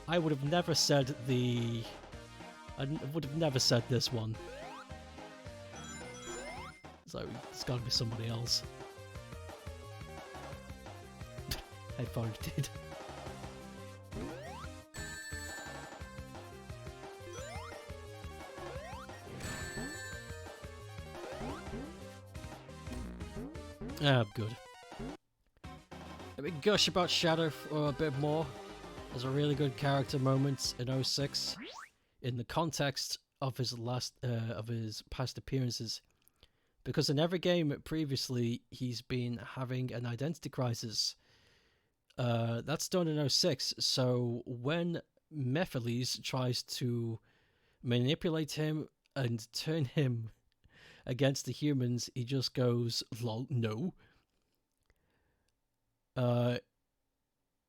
I would have never said I would have never said this one. So it's gotta be somebody else. I thought it did. Ah, good. Let me gush about Shadow for a bit more. There's a really good character moment in 06 in the context of his past appearances, because in every game previously he's been having an identity crisis. That's done in 06, so when Mephiles tries to manipulate him and turn him against the humans, he just goes, lol, no.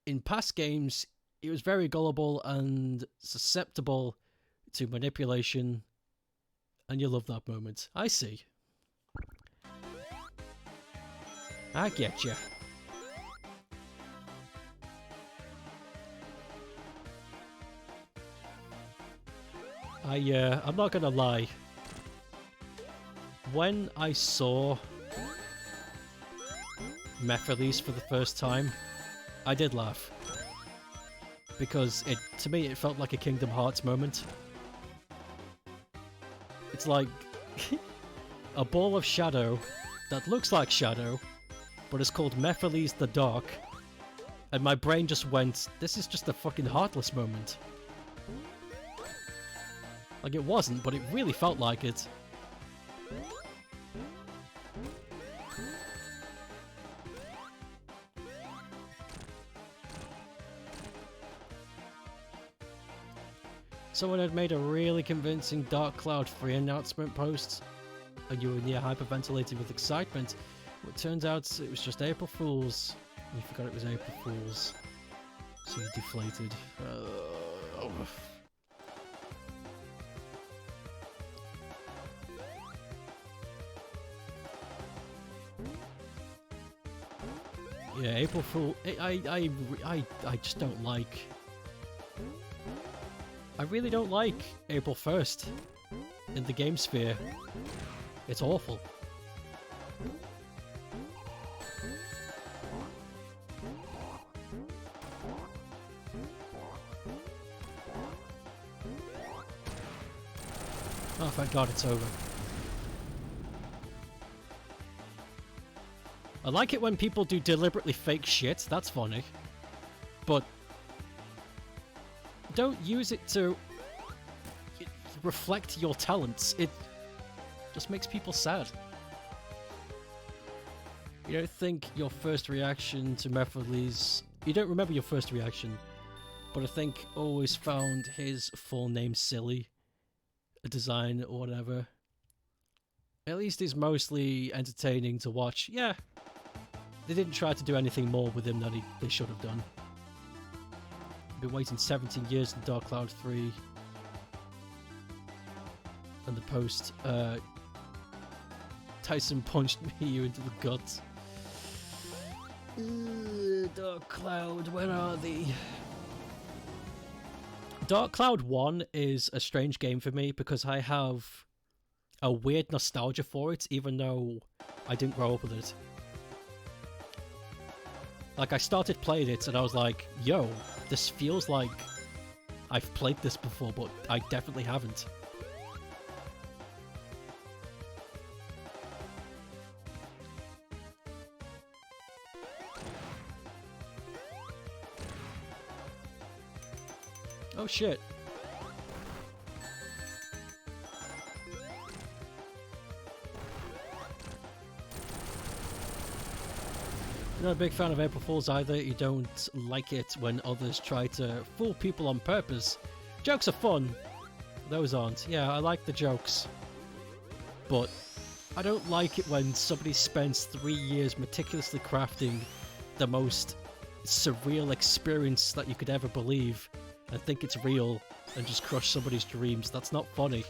In past games, he was very gullible and susceptible to manipulation, and you love that moment. I see. I get you. I'm not gonna lie. When I saw Mephiles for the first time, I did laugh. Because to me, it felt like a Kingdom Hearts moment. It's like a ball of shadow that looks like Shadow, but it's called Mephiles the Dark. And my brain just went, this is just a fucking Heartless moment. Like, it wasn't, but it really felt like it. Someone had made a really convincing Dark Cloud free announcement post, and you were near hyperventilating with excitement. Well, it turns out it was just April Fools. You forgot it was April Fools. So you deflated. Yeah, April Fool. I just don't like. I really don't like April 1st in the game sphere. It's awful. Oh, thank God it's over. I like it when people do deliberately fake shit, that's funny. But don't use it to... reflect your talents. It just makes people sad. You don't think your first reaction to Mephiles... You don't remember your first reaction, but I think always found his full name silly. A design or whatever. At least he's mostly entertaining to watch. Yeah, they didn't try to do anything more with him than they should have done. Been waiting 17 years in Dark Cloud 3. And the post, Tyson punched me into the gut. Dark Cloud, where are they? Dark Cloud 1 is a strange game for me because I have a weird nostalgia for it, even though I didn't grow up with it. Like, I started playing it and I was like, yo, this feels like I've played this before, but I definitely haven't. Oh shit. You're not a big fan of April Fools either. You don't like it when others try to fool people on purpose. Jokes are fun. Those aren't. Yeah, I like the jokes. But I don't like it when somebody spends 3 years meticulously crafting the most surreal experience that you could ever believe and think it's real and just crush somebody's dreams. That's not funny.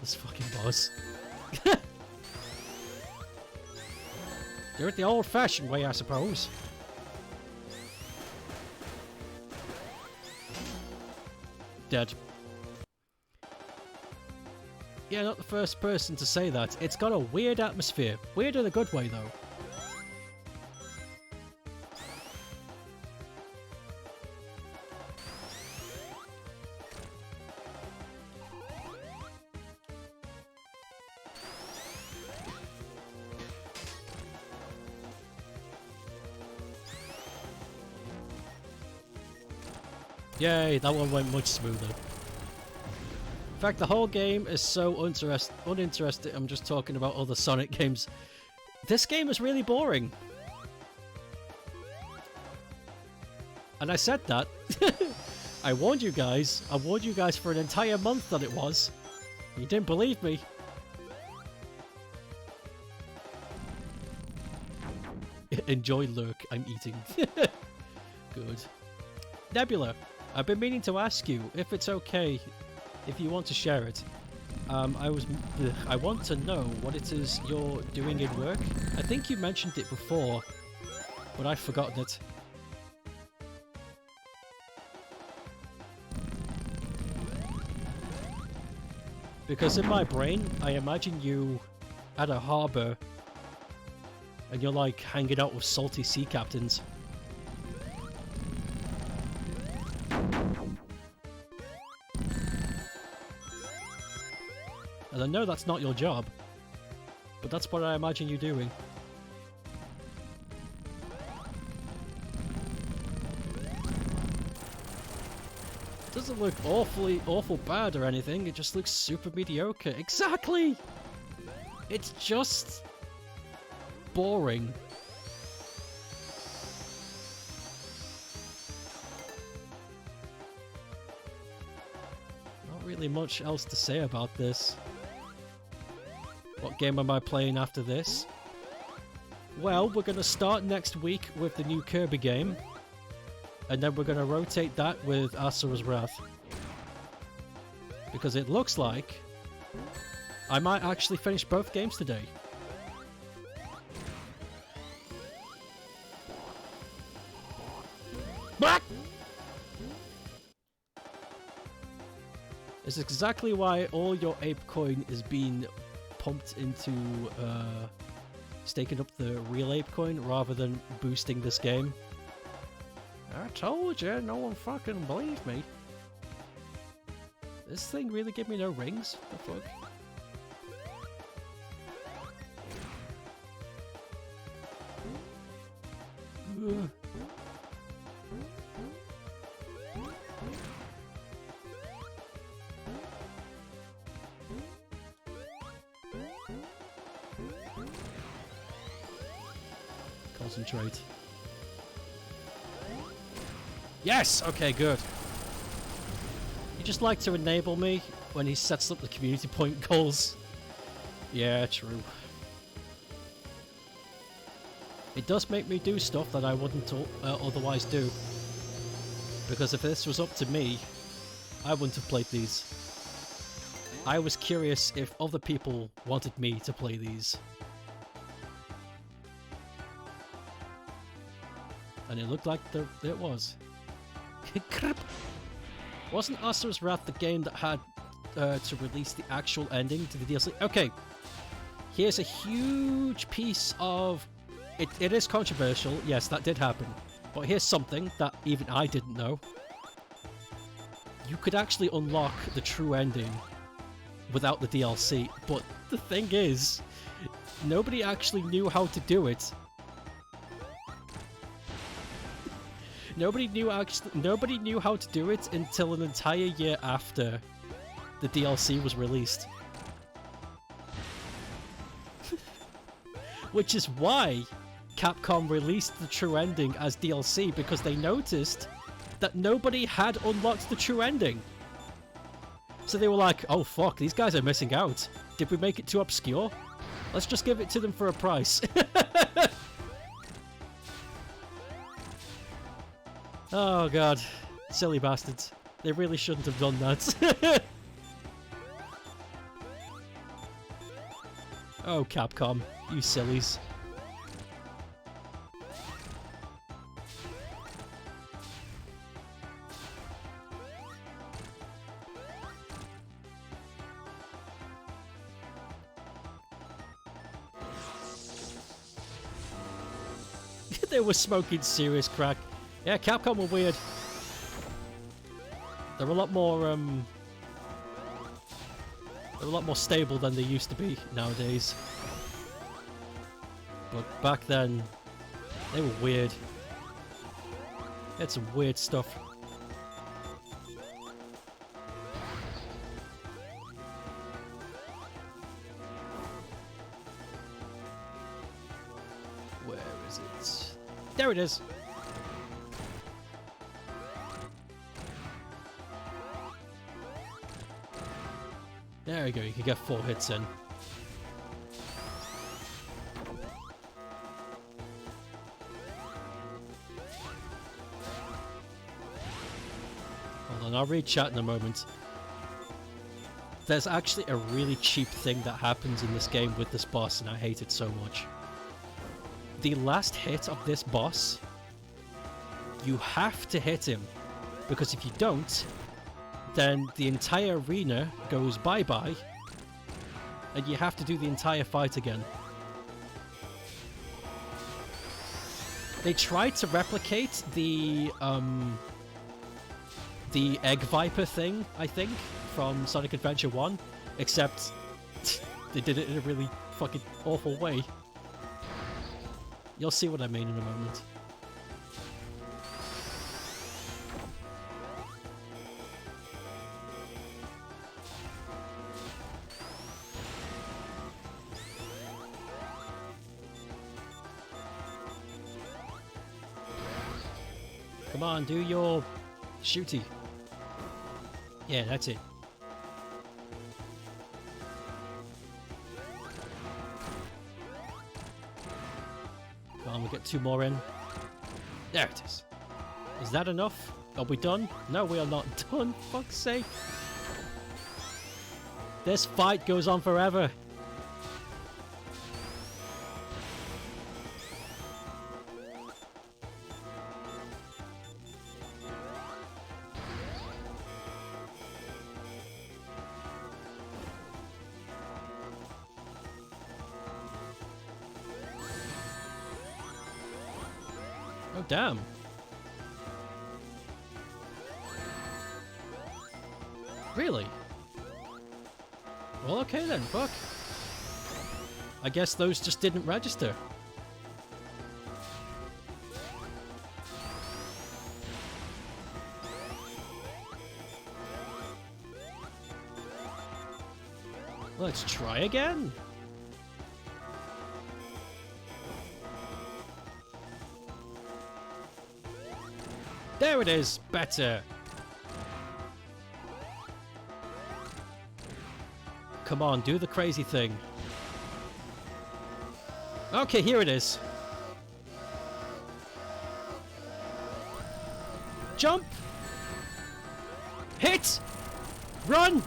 This fucking boss. Do it the old-fashioned way, I suppose. Dead. Yeah, not the first person to say that. It's got a weird atmosphere. Weird in a good way, though. Yay, that one went much smoother. In fact, the whole game is so uninteresting. I'm just talking about other Sonic games. This game is really boring. And I said that. I warned you guys. I warned you guys for an entire month that it was. You didn't believe me. Enjoy Lurk. I'm eating. Good. Nebula. I've been meaning to ask you if it's okay if you want to share it. I want to know what it is you're doing in work. I think you mentioned it before, but I've forgotten it. Because in my brain, I imagine you at a harbour and you're like hanging out with salty sea captains. And I know that's not your job, but that's what I imagine you doing. It doesn't look awful bad or anything, it just looks super mediocre. Exactly! It's just boring. Not really much else to say about this. What game am I playing after this? Well, we're going to start next week with the new Kirby game. And then we're going to rotate that with Asura's Wrath. Because it looks like I might actually finish both games today. It's exactly why all your ape coin is being pumped into staking up the real ape coin rather than boosting this game. I told you, no one fucking believed me. This thing really give me no rings? The fuck? Ugh. Concentrate. Yes! Okay, good. He just like to enable me when he sets up the community point goals. Yeah, true. It does make me do stuff that I wouldn't otherwise do. Because if this was up to me, I wouldn't have played these. I was curious if other people wanted me to play these. And it looked like it was. Wasn't Asura's Wrath the game that had to release the actual ending to the DLC? Okay, here's a huge piece of... It is controversial, yes, that did happen. But here's something that even I didn't know. You could actually unlock the true ending without the DLC, but the thing is, nobody actually knew how to do it. Nobody knew how to do it until an entire year after the DLC was released. Which is why Capcom released the true ending as DLC, because they noticed that nobody had unlocked the true ending. So they were like, oh fuck, these guys are missing out. Did we make it too obscure? Let's just give it to them for a price. Oh god, silly bastards. They really shouldn't have done that. Oh Capcom, you sillies. They were smoking serious crack. Yeah, Capcom were weird. They're a lot more stable than they used to be nowadays. But back then, they were weird. They had some weird stuff. Where is it? There it is! There we go, you can get 4 hits in. Hold on, I'll read chat in a moment. There's actually a really cheap thing that happens in this game with this boss, and I hate it so much. The last hit of this boss, you have to hit him, because if you don't, then the entire arena goes bye-bye, and you have to do the entire fight again. They tried to replicate the Egg Viper thing, I think, from Sonic Adventure 1, except they did it in a really fucking awful way. You'll see what I mean in a moment. Come on, do your shooty. Yeah, that's it. Come on, we'll get 2 more in. There it is. Is that enough? Are we done? No, we are not done. Fuck's sake. This fight goes on forever. Oh, damn. Really? Well, okay then, fuck. I guess those just didn't register. Let's try again. There it is, better. Come on, do the crazy thing. Okay, here it is. Jump! Hit! Run!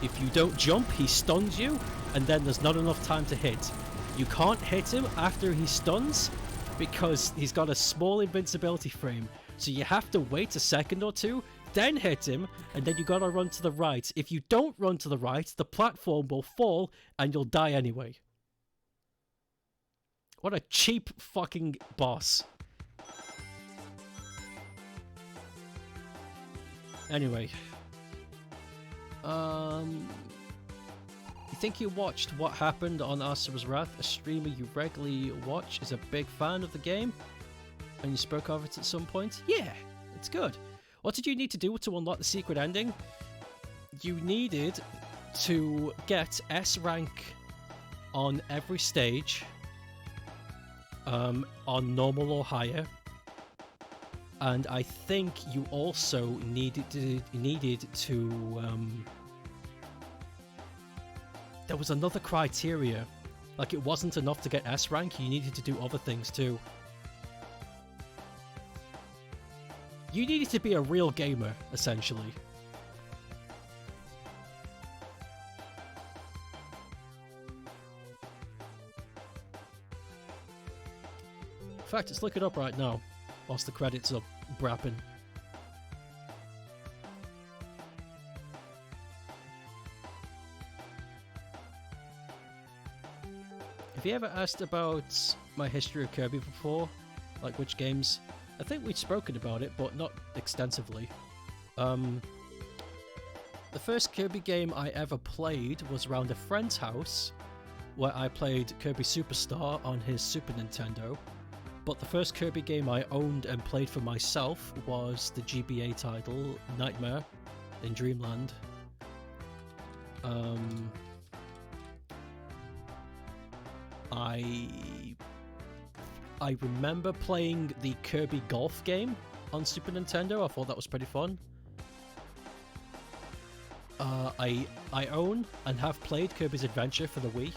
If you don't jump, he stuns you, and then there's not enough time to hit. You can't hit him after he stuns, because he's got a small invincibility frame. So you have to wait a second or two, then hit him, and then you gotta run to the right. If you don't run to the right, the platform will fall, and you'll die anyway. What a cheap fucking boss. Anyway. You think you watched what happened on Asura's Wrath? A streamer you regularly watch is a big fan of the game, and you spoke of it at some point? Yeah, it's good. What did you need to do to unlock the secret ending? You needed to get S rank on every stage, on normal or higher, and I think you also needed to there was another criteria. Like, it wasn't enough to get S rank, you needed to do other things too. You needed to be a real gamer, essentially. In fact, let's look it up right now, whilst the credits are brapping. Have you ever asked about my history of Kirby before? Like, which games? I think we've spoken about it, but not extensively. The first Kirby game I ever played was around a friend's house, where I played Kirby Superstar on his Super Nintendo. But the first Kirby game I owned and played for myself was the GBA title, Nightmare in Dreamland. I remember playing the Kirby Golf game on Super Nintendo. I thought that was pretty fun. I own and have played Kirby's Adventure for the Wii.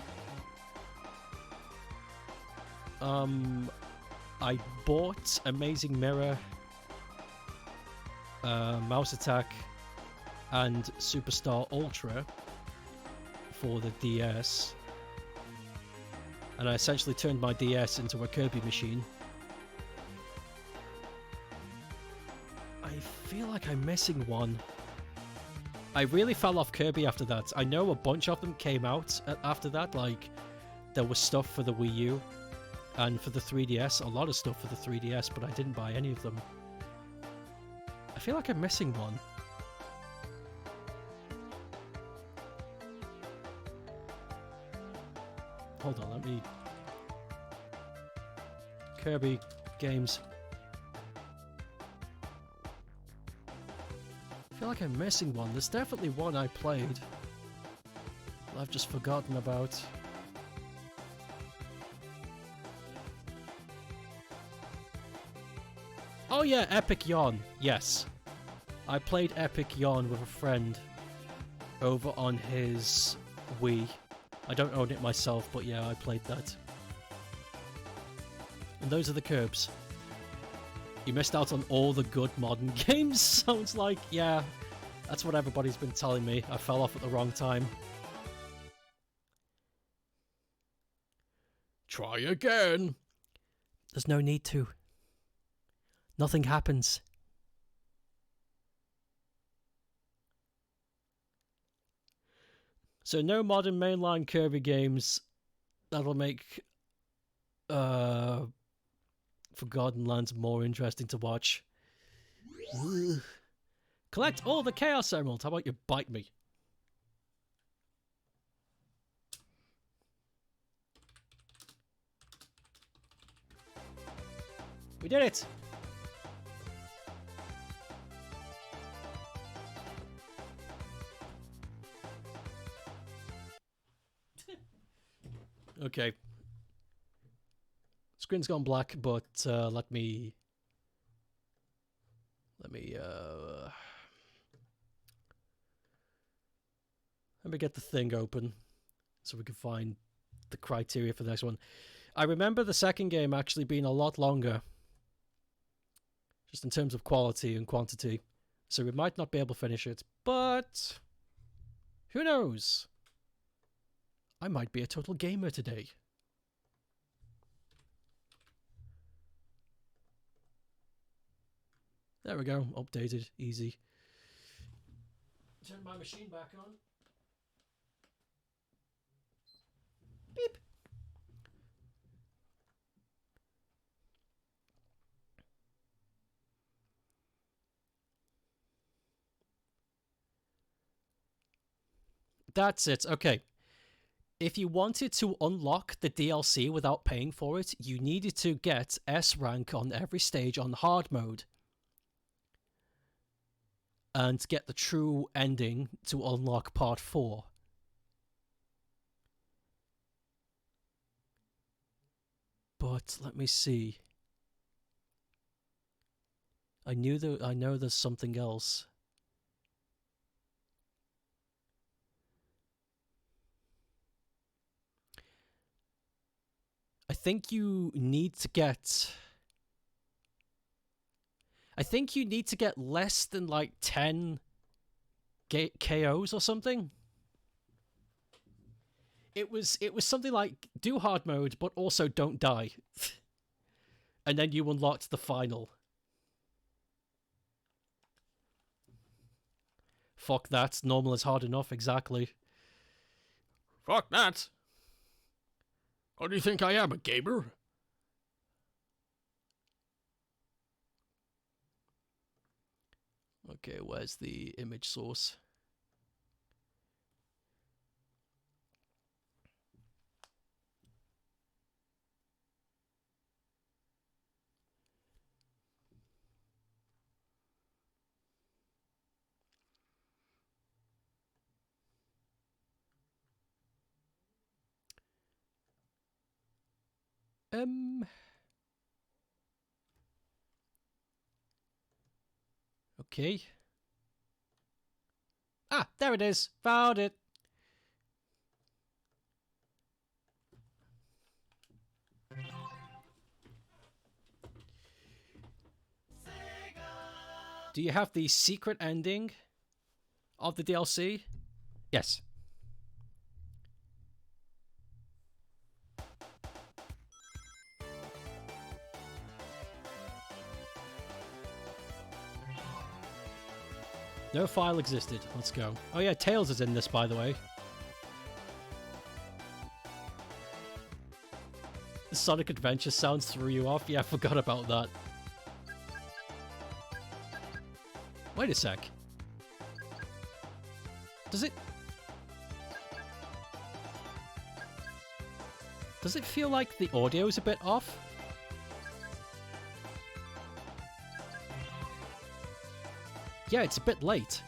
I bought Amazing Mirror, Mouse Attack, and Superstar Ultra for the DS. And I essentially turned my DS into a Kirby machine. I feel like I'm missing one. I really fell off Kirby after that. I know a bunch of them came out after that, like there was stuff for the Wii U and for the 3DS, a lot of stuff for the 3DS, but I didn't buy any of them. I feel like I'm missing one. Hold on, let me... Kirby games. I feel like I'm missing one. There's definitely one I played that I've just forgotten about. Oh yeah, Epic Yarn. Yes. I played Epic Yarn with a friend over on his Wii. I don't own it myself, but yeah, I played that. And those are the Kirbs. You missed out on all the good modern games, sounds like. Yeah, that's what everybody's been telling me. I fell off at the wrong time. Try again. There's no need to. Nothing happens. So no modern mainline Kirby games that'll make Uh, Forgotten Land's more interesting to watch. Ugh. Collect all the Chaos Emeralds. How about you bite me? We did it! Okay. Screen's gone black, but let me get the thing open so we can find the criteria for the next one. I remember the second game actually being a lot longer, just in terms of quality and quantity, so we might not be able to finish it, but who knows? I might be a total gamer today. There we go, updated, easy. Turn my machine back on. Beep. That's it, okay. If you wanted to unlock the DLC without paying for it, you needed to get S rank on every stage on hard mode. And get the true ending to unlock part 4. But let me see. I know there's something else. I think you need to get less than like 10 KOs or something. It was something like do hard mode but also don't die. And then you unlocked the final. Fuck that, normal is hard enough, exactly. Fuck that. What do you think I am, a gamer? Okay, where's the image source? Okay. Ah, there it is. Found it. Do you have the secret ending of the DLC? Yes. No file existed. Let's go. Oh yeah, Tails is in this, by the way. The Sonic Adventure sounds threw you off? Yeah, I forgot about that. Wait a sec. Does it feel like the audio's a bit off? Yeah, it's a bit late.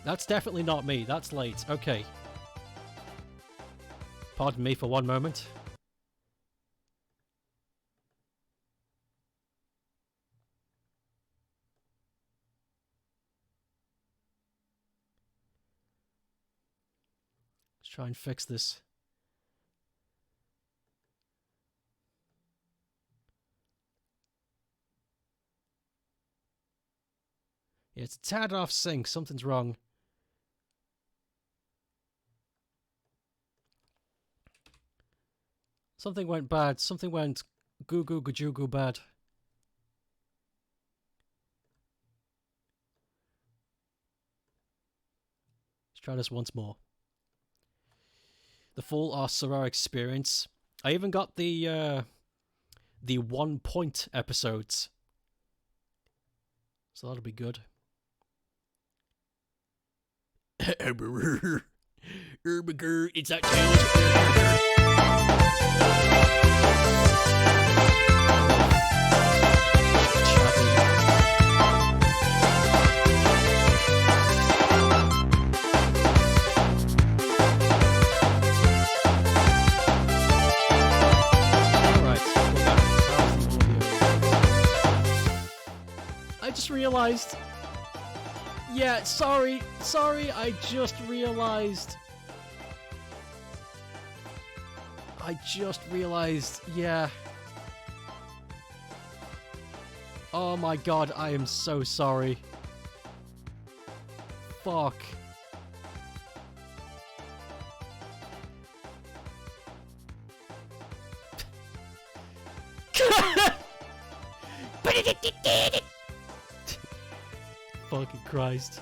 That's definitely not me. That's late. Okay. Pardon me for one moment. Let's try and fix this. Yeah, it's a tad off sync. Something's wrong. Something went bad. Something went goo goo goo goo bad. try this once more. The full Arcera experience. I even got the 1 point episodes. So that'll be good. It's that I just realized. Yeah, sorry, I just realized. Yeah. Oh my god, I am so sorry. Fuck. Fucking Christ.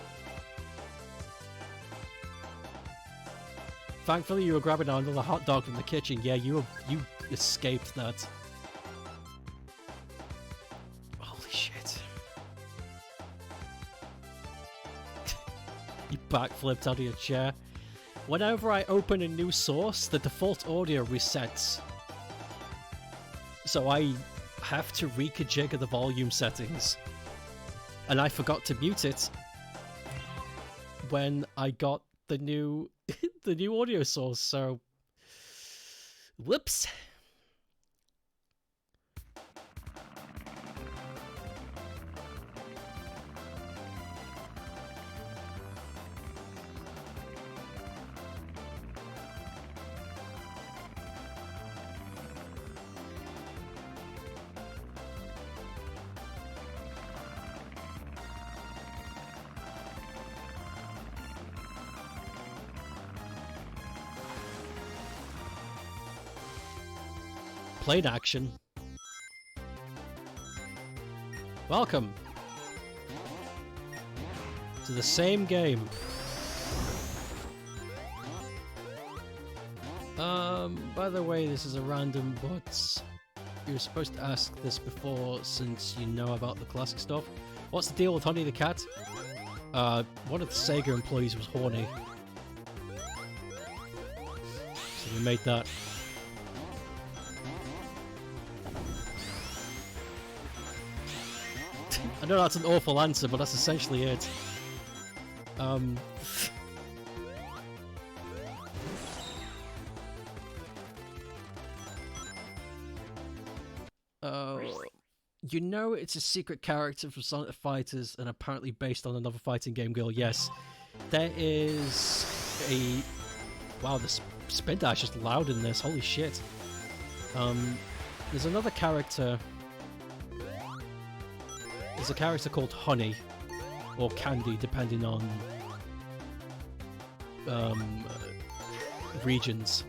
Thankfully you were grabbing another hot dog from the kitchen. Yeah, you escaped that. Holy shit. You backflipped out of your chair. Whenever I open a new source, the default audio resets. So I have to reconfigure the volume settings. And I forgot to mute it when I got the new the new audio source, so whoops. Played action. Welcome to the same game. By the way, this is a random, but you were supposed to ask this before since you know about the classic stuff. What's the deal with Honey the Cat? One of the Sega employees was horny. So we made that. I know that's an awful answer, but that's essentially it. You know it's a secret character from Sonic the Fighters and apparently based on another fighting game girl. Yes. There is a... Wow, the spin dash is loud in this. Holy shit. There's another character... There's a character called Honey, or Candy, depending on regions.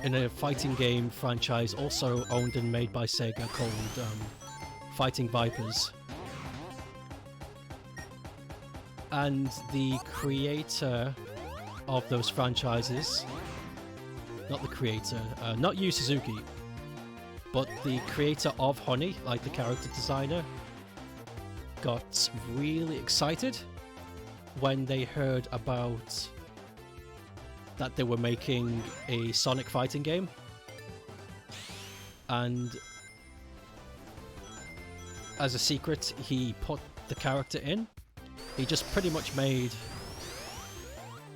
In a fighting game franchise also owned and made by Sega called Fighting Vipers. And the creator of those franchises, not the creator, not Yu Suzuki, but the creator of Honey, like the character designer, got really excited when they heard about that they were making a Sonic fighting game. And as a secret, he put the character in. He just pretty much made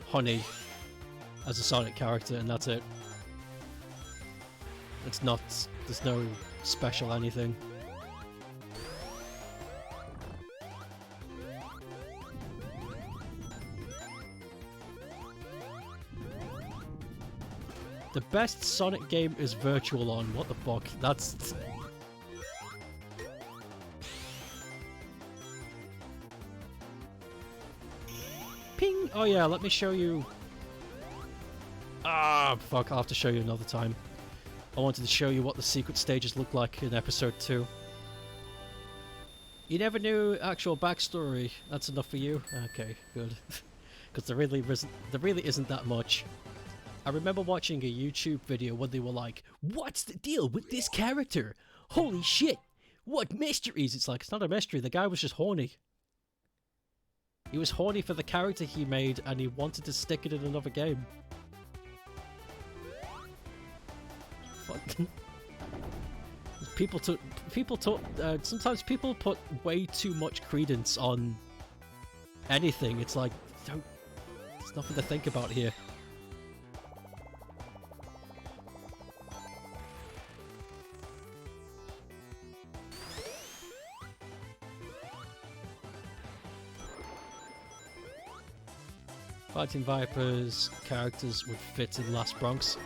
Honey as a Sonic character, and that's it. It's not... There's no special anything. The best Sonic game is Virtual On. What the fuck? That's... Ping! Oh yeah, let me show you... Ah, fuck, I'll have to show you another time. I wanted to show you what the secret stages look like in episode 2. You never knew actual backstory. That's enough for you? Okay, good. Because there really isn't that much. I remember watching a YouTube video where they were like, "What's the deal with this character? Holy shit! What mysteries?" It's like, it's not a mystery, the guy was just horny. He was horny for the character he made and he wanted to stick it in another game. Fuck. Sometimes people put way too much credence on anything. It's like, there's nothing to think about here. Fighting Vipers characters would fit in Last Bronx.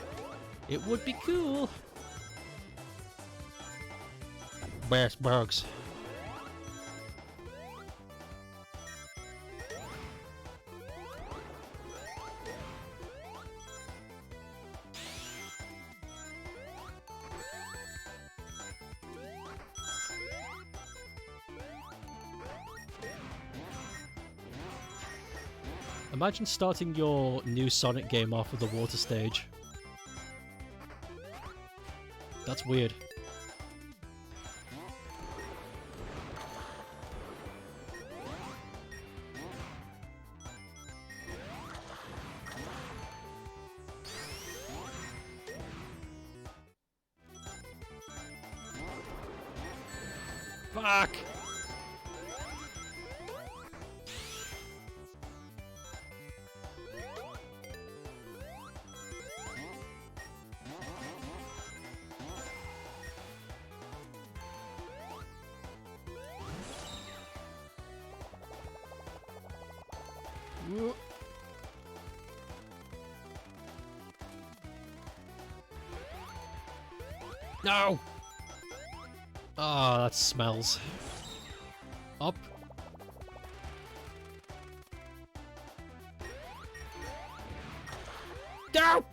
It would be cool. Best bugs. Imagine starting your new Sonic game off with the water stage. That's weird. Fuck! No! Oh, that smells. Up. Down!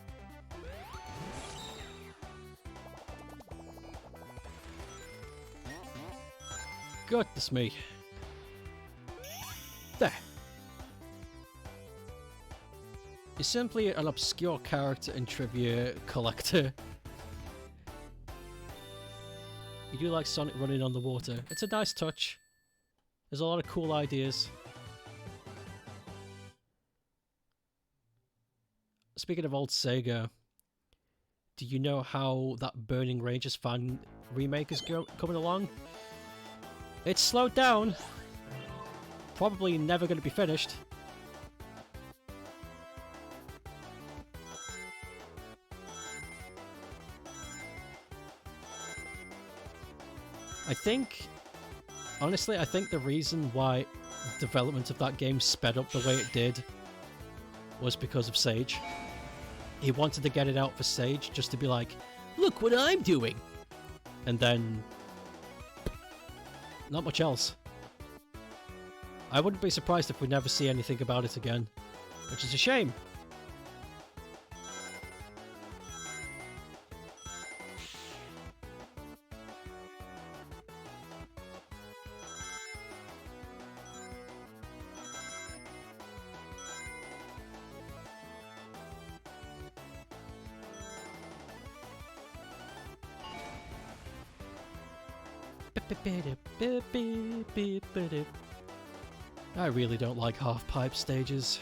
Goodness me. There. You're simply an obscure character and trivia collector. You do like Sonic running on the water. It's a nice touch. There's a lot of cool ideas. Speaking of old Sega, do you know how that Burning Rangers fan remake is coming along? It's slowed down. Probably never going to be finished. Honestly, I think the reason why development of that game sped up the way it did was because of Sage. He wanted to get it out for Sage just to be like, look what I'm doing! And then not much else. I wouldn't be surprised if we never see anything about it again, which is a shame. I really don't like half-pipe stages.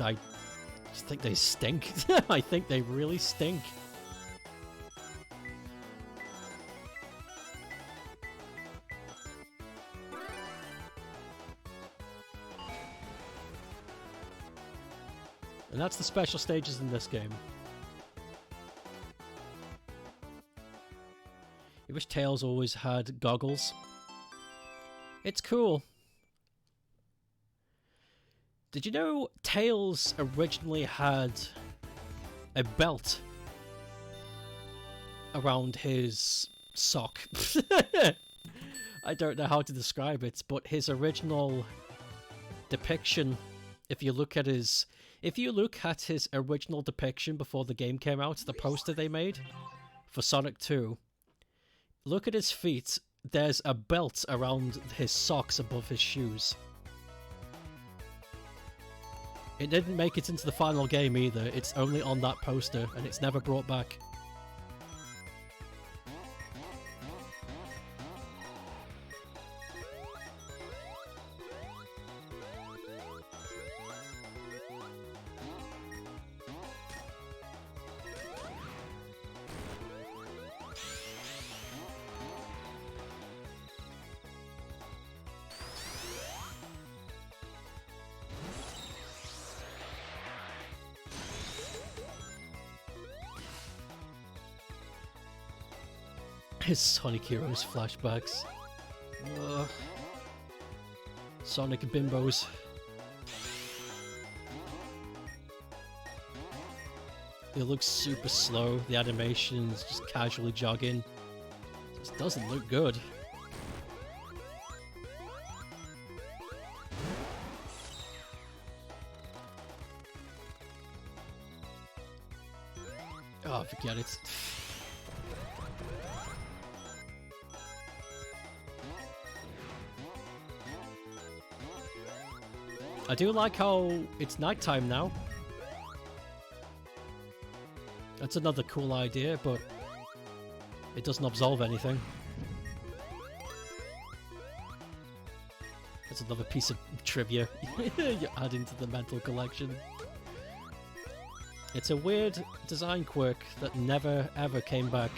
I just think they stink. I think they really stink. And that's the special stages in this game. I wish Tails always had goggles. It's cool. Did you know Tails originally had a belt around his sock? I don't know how to describe it, but his original depiction If you look at his original depiction before the game came out, the poster they made for Sonic 2, look at his feet. There's a belt around his socks above his shoes. It didn't make it into the final game either. It's only on that poster, and it's never brought back. His Sonic Heroes flashbacks. Ugh. Sonic bimbos. It looks super slow. The animation's just casually jogging. Just doesn't look good. Oh, forget it. I do like how it's nighttime now. That's another cool idea, but it doesn't absolve anything. That's another piece of trivia you add into the mental collection. It's a weird design quirk that never ever came back.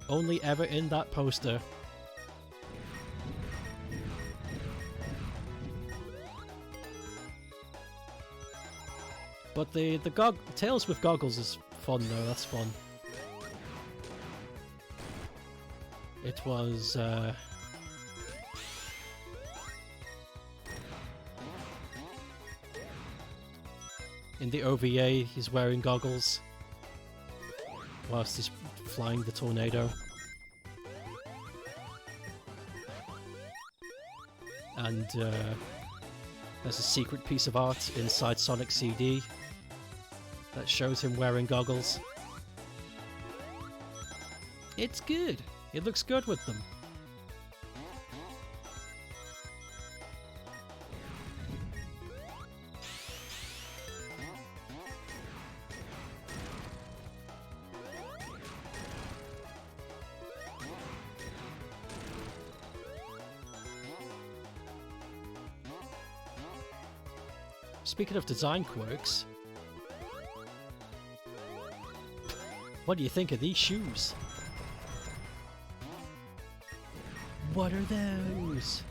Only ever in that poster. But the Tails with goggles is fun though, that's fun. It was in the OVA he's wearing goggles whilst he's flying the tornado. And there's a secret piece of art inside Sonic CD that shows him wearing goggles. It's good. It looks good with them. Speaking of design quirks, what do you think of these shoes? What are those?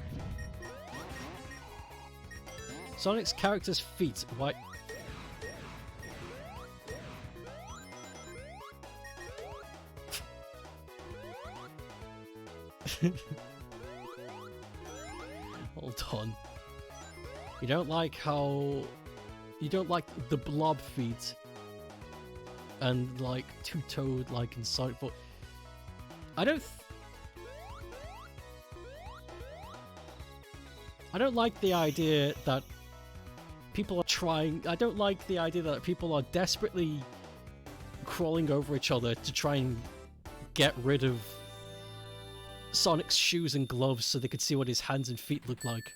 Sonic's character's feet, why? Hold on. You don't like how... You don't like the blob feet and like two-toed like in Sonic, but I don't like the idea that people are trying... I don't like the idea that people are desperately crawling over each other to try and get rid of Sonic's shoes and gloves so they could see what his hands and feet look like.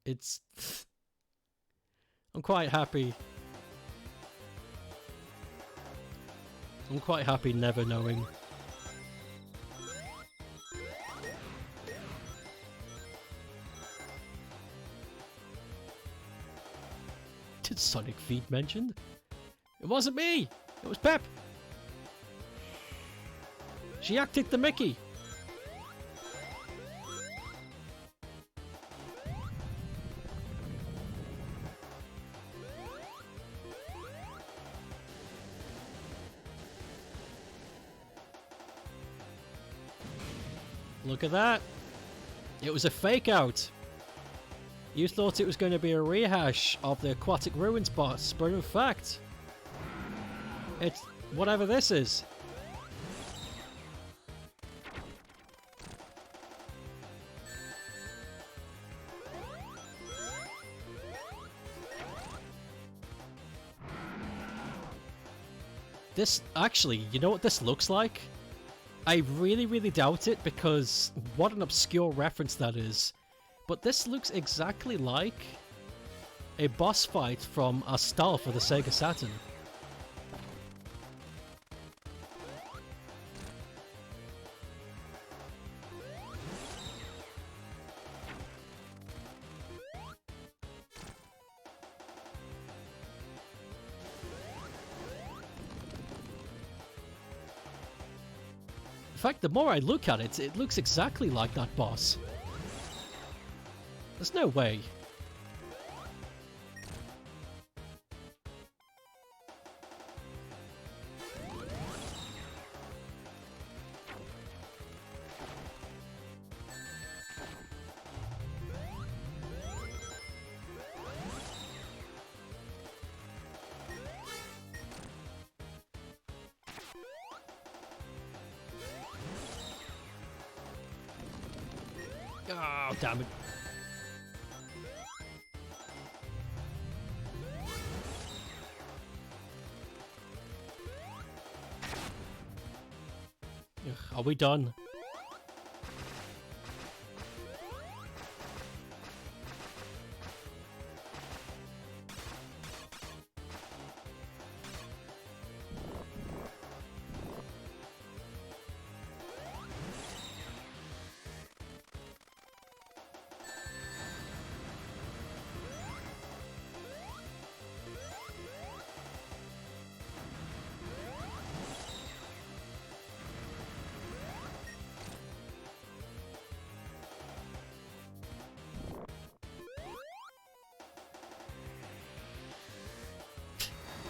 It's... I'm quite happy. I'm quite happy never knowing. Did Sonic Feet mentioned? It wasn't me! It was Pep! She acted the Mickey! Look at that! It was a fake out! You thought it was going to be a rehash of the Aquatic Ruins boss, but in fact, whatever this is. This, actually, you know what this looks like? I really, really doubt it because what an obscure reference that is. But this looks exactly like a boss fight from Astal for the Sega Saturn. In fact, the more I look at it, it looks exactly like that boss. There's no way. Oh, damn it. Ugh, are we done?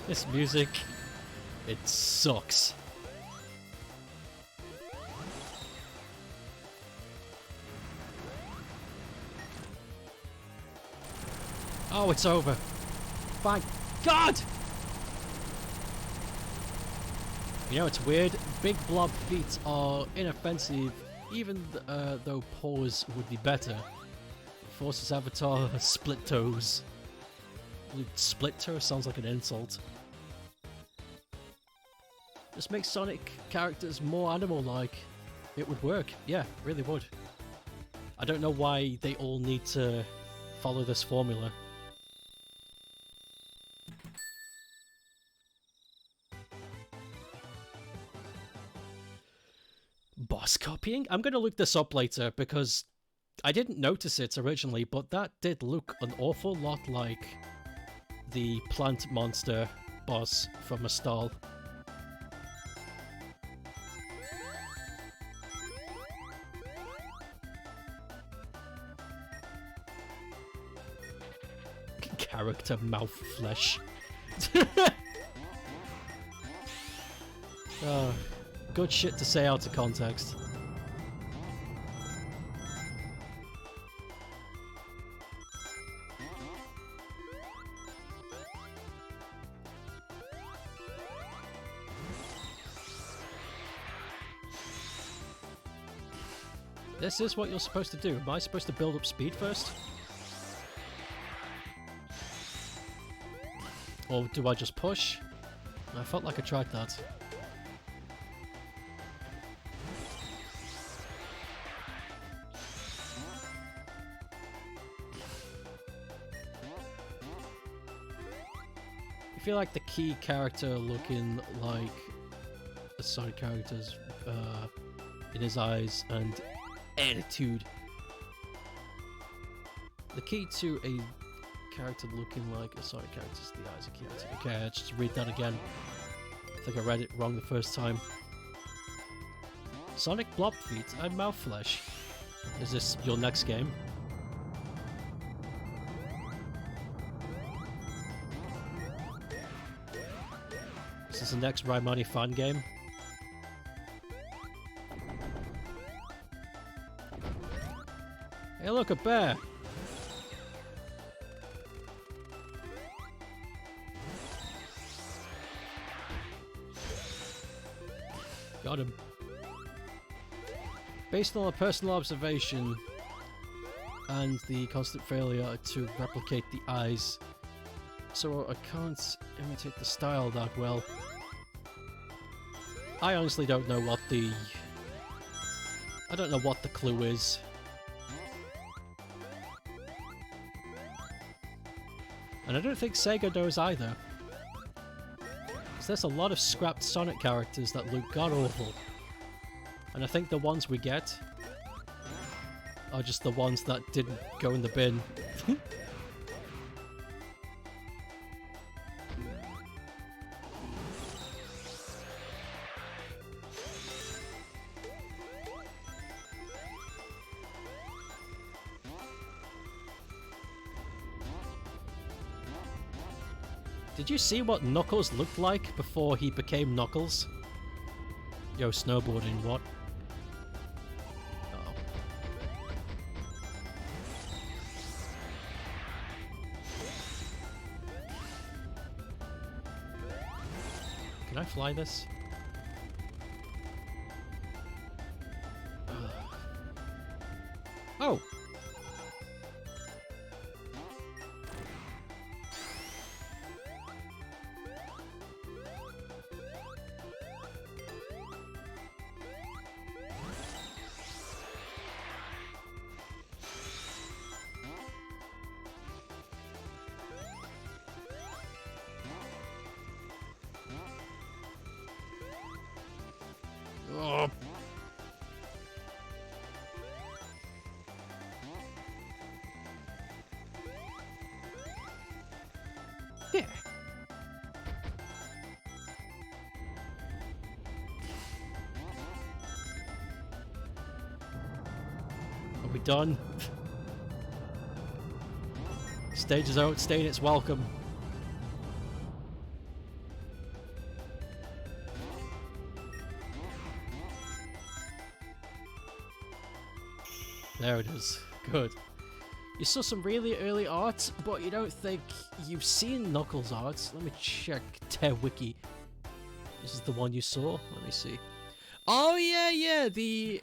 This music, it sucks. Oh, it's over. Thank God! You know, it's weird. Big blob feet are inoffensive, even though paws would be better. Forces avatar split toes. Split toe sounds like an insult. Just make Sonic characters more animal-like. It would work. Yeah, really would. I don't know why they all need to follow this formula. Boss copying? I'm gonna look this up later because I didn't notice it originally, but that did look an awful lot like the plant monster boss from Astal. Character mouth flesh. Oh, good shit to say out of context. This is what you're supposed to do. Am I supposed to build up speed first? Or do I just push? I felt like I tried that. I feel like the key character looking like the Sonic characters in his eyes and attitude. The key to a character looking like a Sonic character is the eyes of character. Okay, let's just read that again. I think I read it wrong the first time. Sonic blob feet and mouth flesh. Is this your next game? Is this the next Raimani fan game? Hey, look, a bear! Got him. Based on a personal observation and the constant failure to replicate the eyes, so I can't imitate the style that well. I honestly don't know what the... I don't know what the clue is. And I don't think Sega knows either. Because there's a lot of scrapped Sonic characters that look god-awful. And I think the ones we get are just the ones that didn't go in the bin. Did you see what Knuckles looked like before he became Knuckles? Yo, snowboarding, what? Uh-oh. Can I fly this? Oh! Oh. Yeah. Are we done? Stage is outstaying its welcome. There it is. Good. You saw some really early art, but you don't think you've seen Knuckles' art. Let me check TerWiki. This is the one you saw? Let me see. Oh yeah, the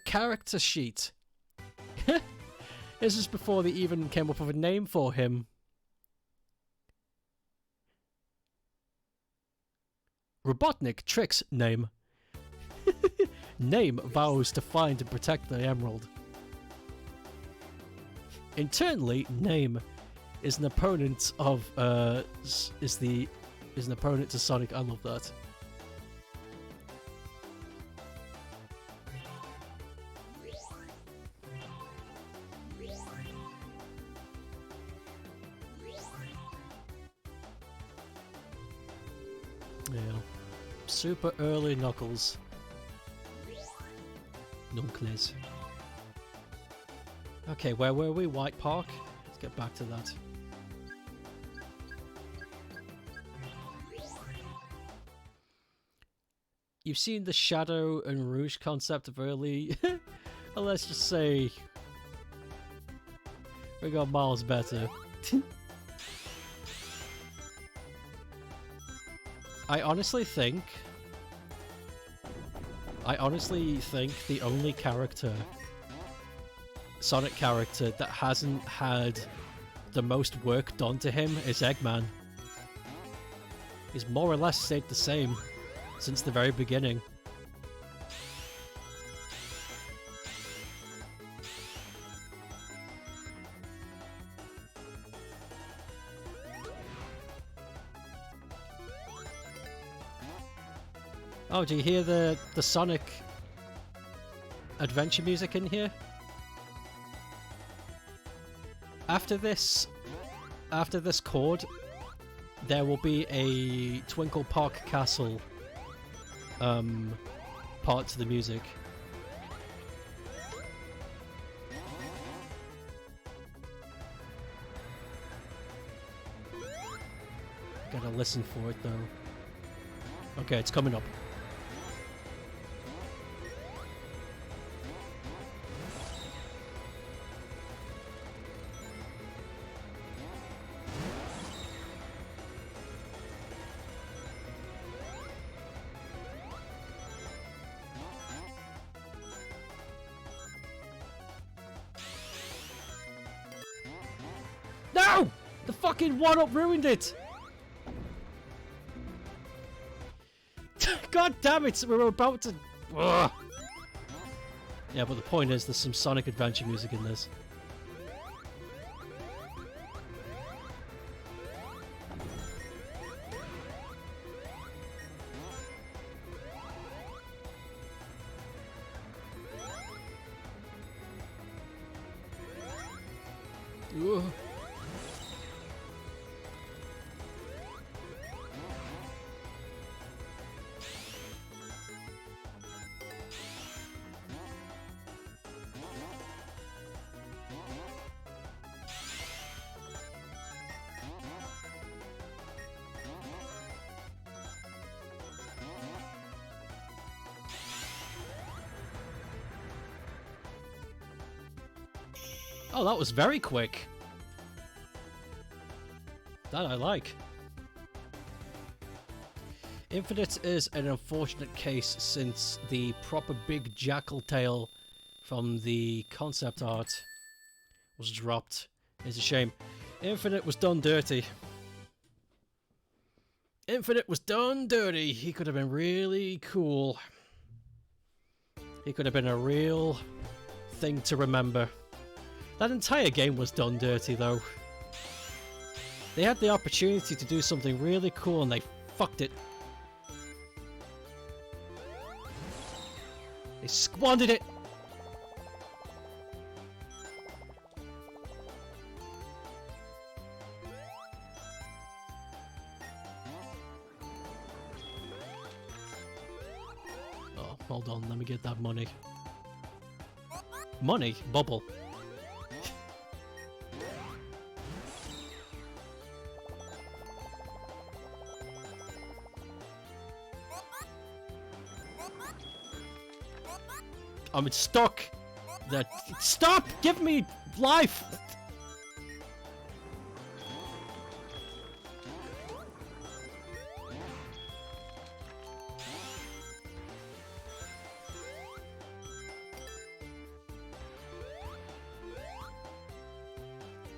character sheet. This is before they even came up with a name for him. Robotnik Tricks name. Name vows to find and protect the emerald. Internally, Name is an opponent of is an opponent to Sonic. I love that. Yeah. Super early Knuckles. Knuckles. Okay, where were we? White Park? Let's get back to that. You've seen the Shadow and Rouge concept of early... Let's just say... we got miles better. I honestly think the only character... Sonic character that hasn't had the most work done to him is Eggman. He's more or less stayed the same since the very beginning. Oh, do you hear the Sonic adventure music in here? After this chord, there will be a Twinkle Park Castle part to the music. Gotta listen for it though. Okay, it's coming up. fucking one-up ruined it! God damn it! We were about to... Ugh. Yeah, but the point is, there's some Sonic Adventure music in this. Ugh. Oh, that was very quick. That I like. Infinite is an unfortunate case since the proper big jackal tail from the concept art was dropped. It's a shame. Infinite was done dirty. Infinite was done dirty. He could have been really cool. He could have been a real thing to remember. That entire game was done dirty, though. They had the opportunity to do something really cool and they fucked it. They squandered it! Oh, hold on, let me get that money. Money? Bubble. I'm stuck. That stop! Give me life.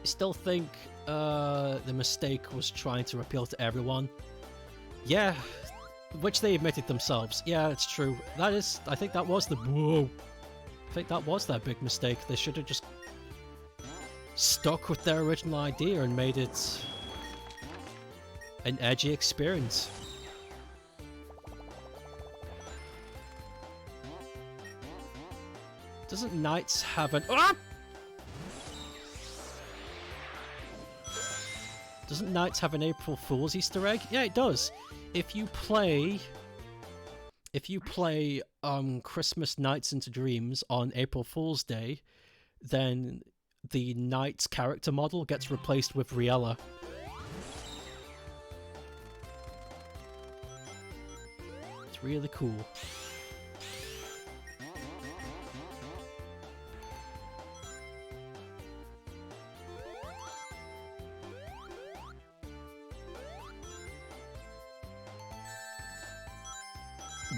I still think the mistake was trying to appeal to everyone. Yeah. Which they admitted themselves. Yeah, it's true. That is... I think that was the... Whoa. I think that was their big mistake. They should have just stuck with their original idea and made it an edgy experience. Doesn't Knights have an... Ah! Doesn't Knights have an April Fool's Easter egg? Yeah, it does. If you play Christmas Nights into Dreams on April Fool's Day, then the Knight's character model gets replaced with Riella. It's really cool.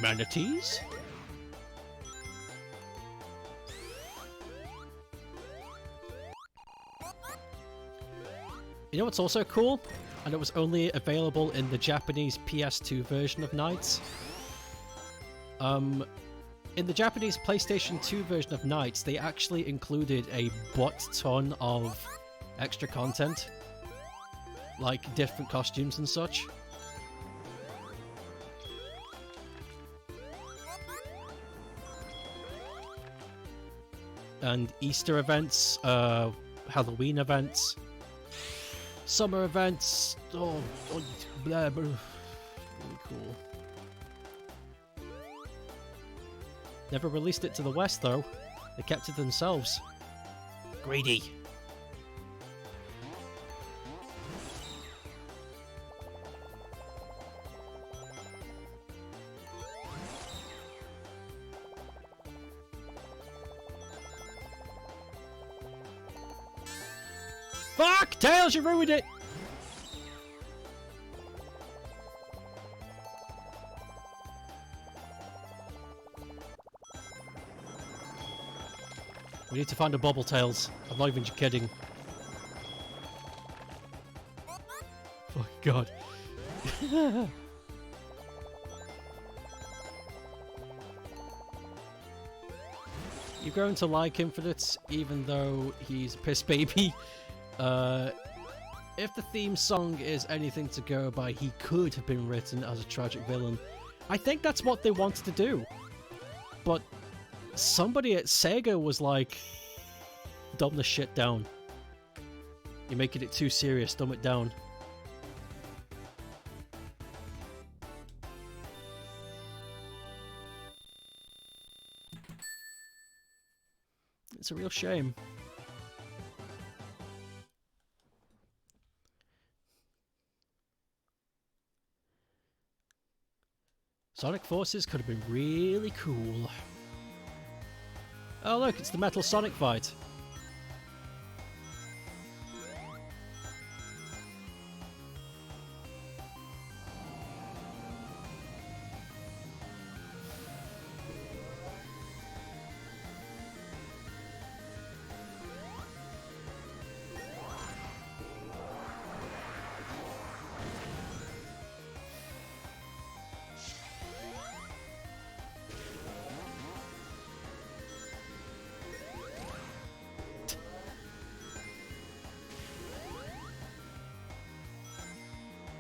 Manatees? You know what's also cool? And it was only available in the Japanese PS2 version of Knights. In the Japanese PlayStation 2 version of Knights, they actually included a butt-ton of extra content. Like different costumes and such. And Easter events, Halloween events, summer events. Oh blah, blah. Really cool. Never released it to the West though. They kept it themselves. Greedy. Fuck! Tails, you ruined it! We need to find a bubble, Tails. I'm not even kidding. God. You've grown to like Infinite, even though he's a piss baby. If the theme song is anything to go by, he could have been written as a tragic villain. I think that's what they wanted to do. But somebody at Sega was like, dumb this shit down. You're making it too serious, dumb it down. It's a real shame. Sonic Forces could have been really cool. Oh look, it's the Metal Sonic fight.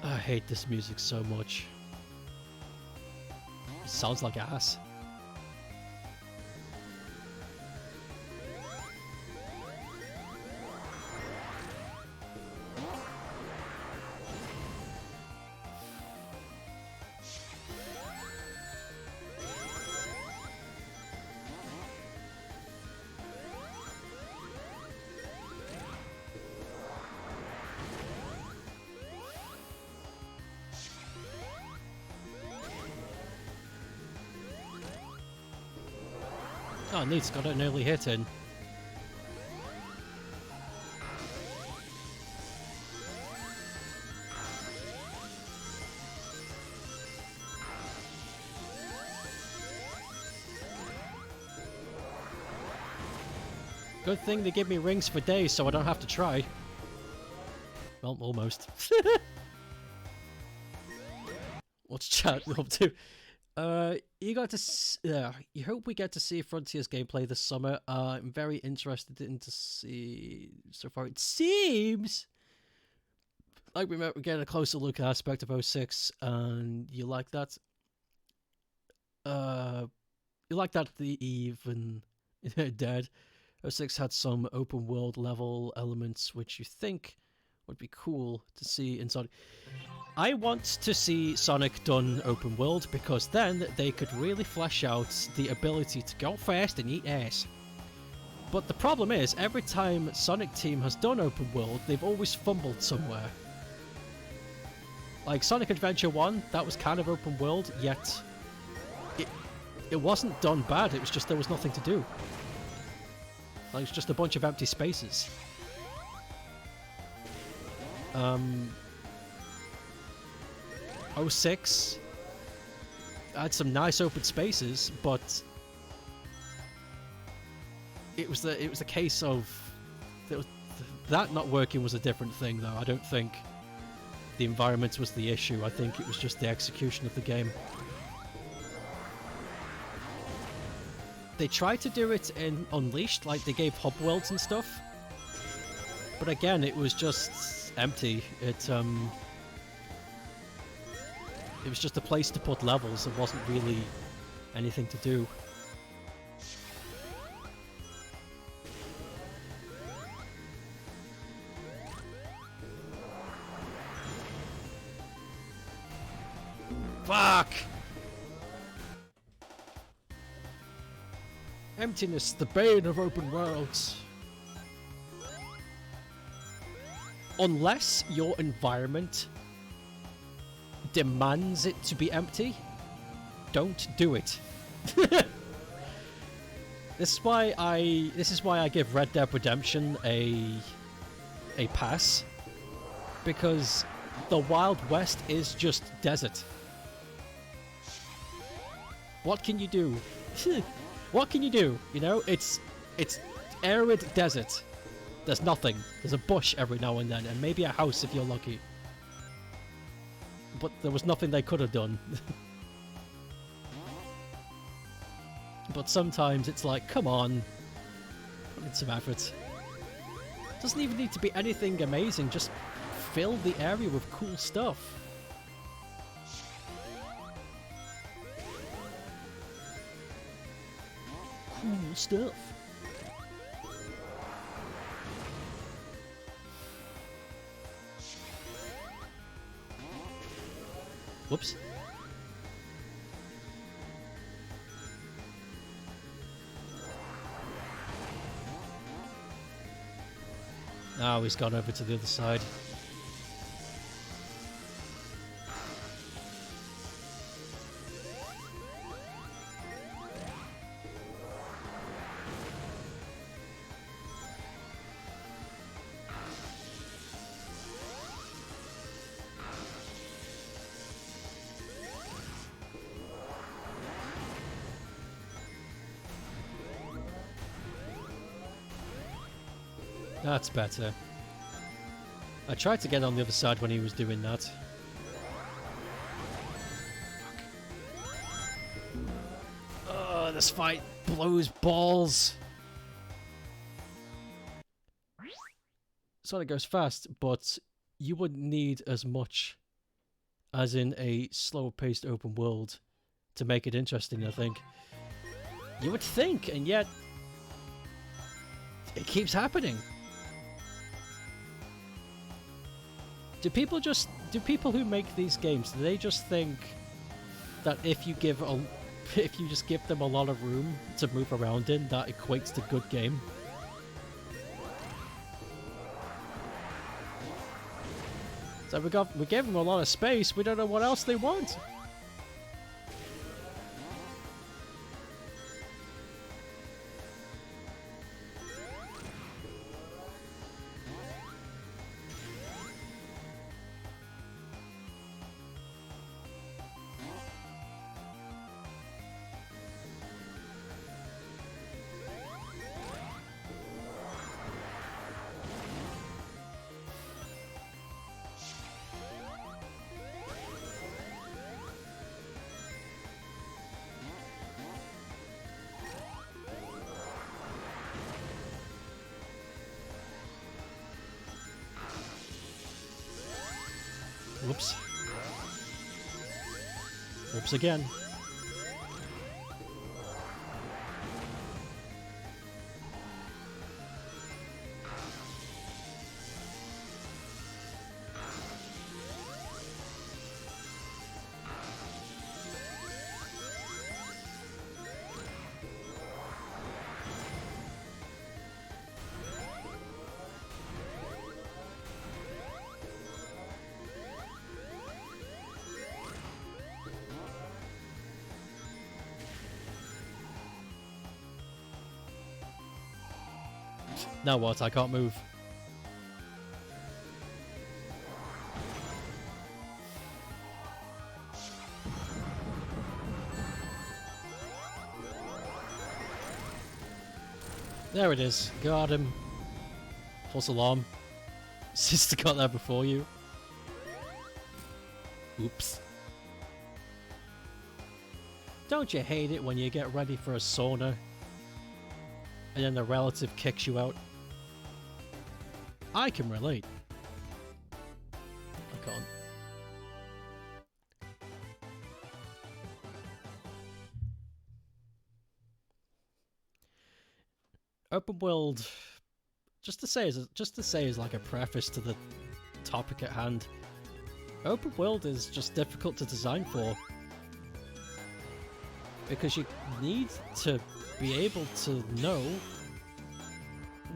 I hate this music so much. It sounds like ass. Oh, neat, it's got an early hit in. Good thing they give me rings for days so I don't have to try. Well, almost. What's chat up to? You got to. You hope we get to see Frontiers gameplay this summer. I'm very interested in to see. So far, it seems like we're getting a closer look at aspect of 06, and you like that. You like that the even dead. 06 had some open world level elements which you think would be cool to see in Sonic. I want to see Sonic done open world because then they could really flesh out the ability to go fast and eat ass. But the problem is, every time Sonic Team has done open world, they've always fumbled somewhere. Like Sonic Adventure 1, that was kind of open world, yet it wasn't done bad, it was just there was nothing to do. Like, it's just a bunch of empty spaces. 06 had some nice open spaces, but it was the case of that not working was a different thing, though. I don't think the environment was the issue. I think it was just the execution of the game. They tried to do it in Unleashed, like they gave hub worlds and stuff, but again, it was just empty. It was just a place to put levels. It wasn't really anything to do. Fuck! Emptiness, the bane of open worlds. Unless your environment demands it to be empty, don't do it. This is why I give Red Dead Redemption a pass, because the Wild West is just desert. What can you do? What can you do? You know, it's arid desert. There's nothing. There's a bush every now and then, and maybe a house if you're lucky. but there was nothing they could have done. But sometimes it's like, come on, put in some effort. Doesn't even need to be anything amazing, just fill the area with cool stuff. Cool stuff. Whoops. Oh, he's gone over to the other side. That's better. I tried to get on the other side when he was doing that. Oh, this fight blows balls. Sonic goes fast, but you wouldn't need as much as in a slower-paced open world to make it interesting, I think. You would think, and yet it keeps happening. Do people who make these games, do they just think that if you just give them a lot of room to move around in, that equates to good game? So we gave them a lot of space, we don't know what else they want. Whoops. Whoops again. Now what? I can't move. There it is. Got him. False alarm. Sister got there before you. Oops. Don't you hate it when you get ready for a sauna and then the relative kicks you out? I can relate. I can't. Open world, just to say as like a preface to the topic at hand, open world is just difficult to design for, because you need to be able to know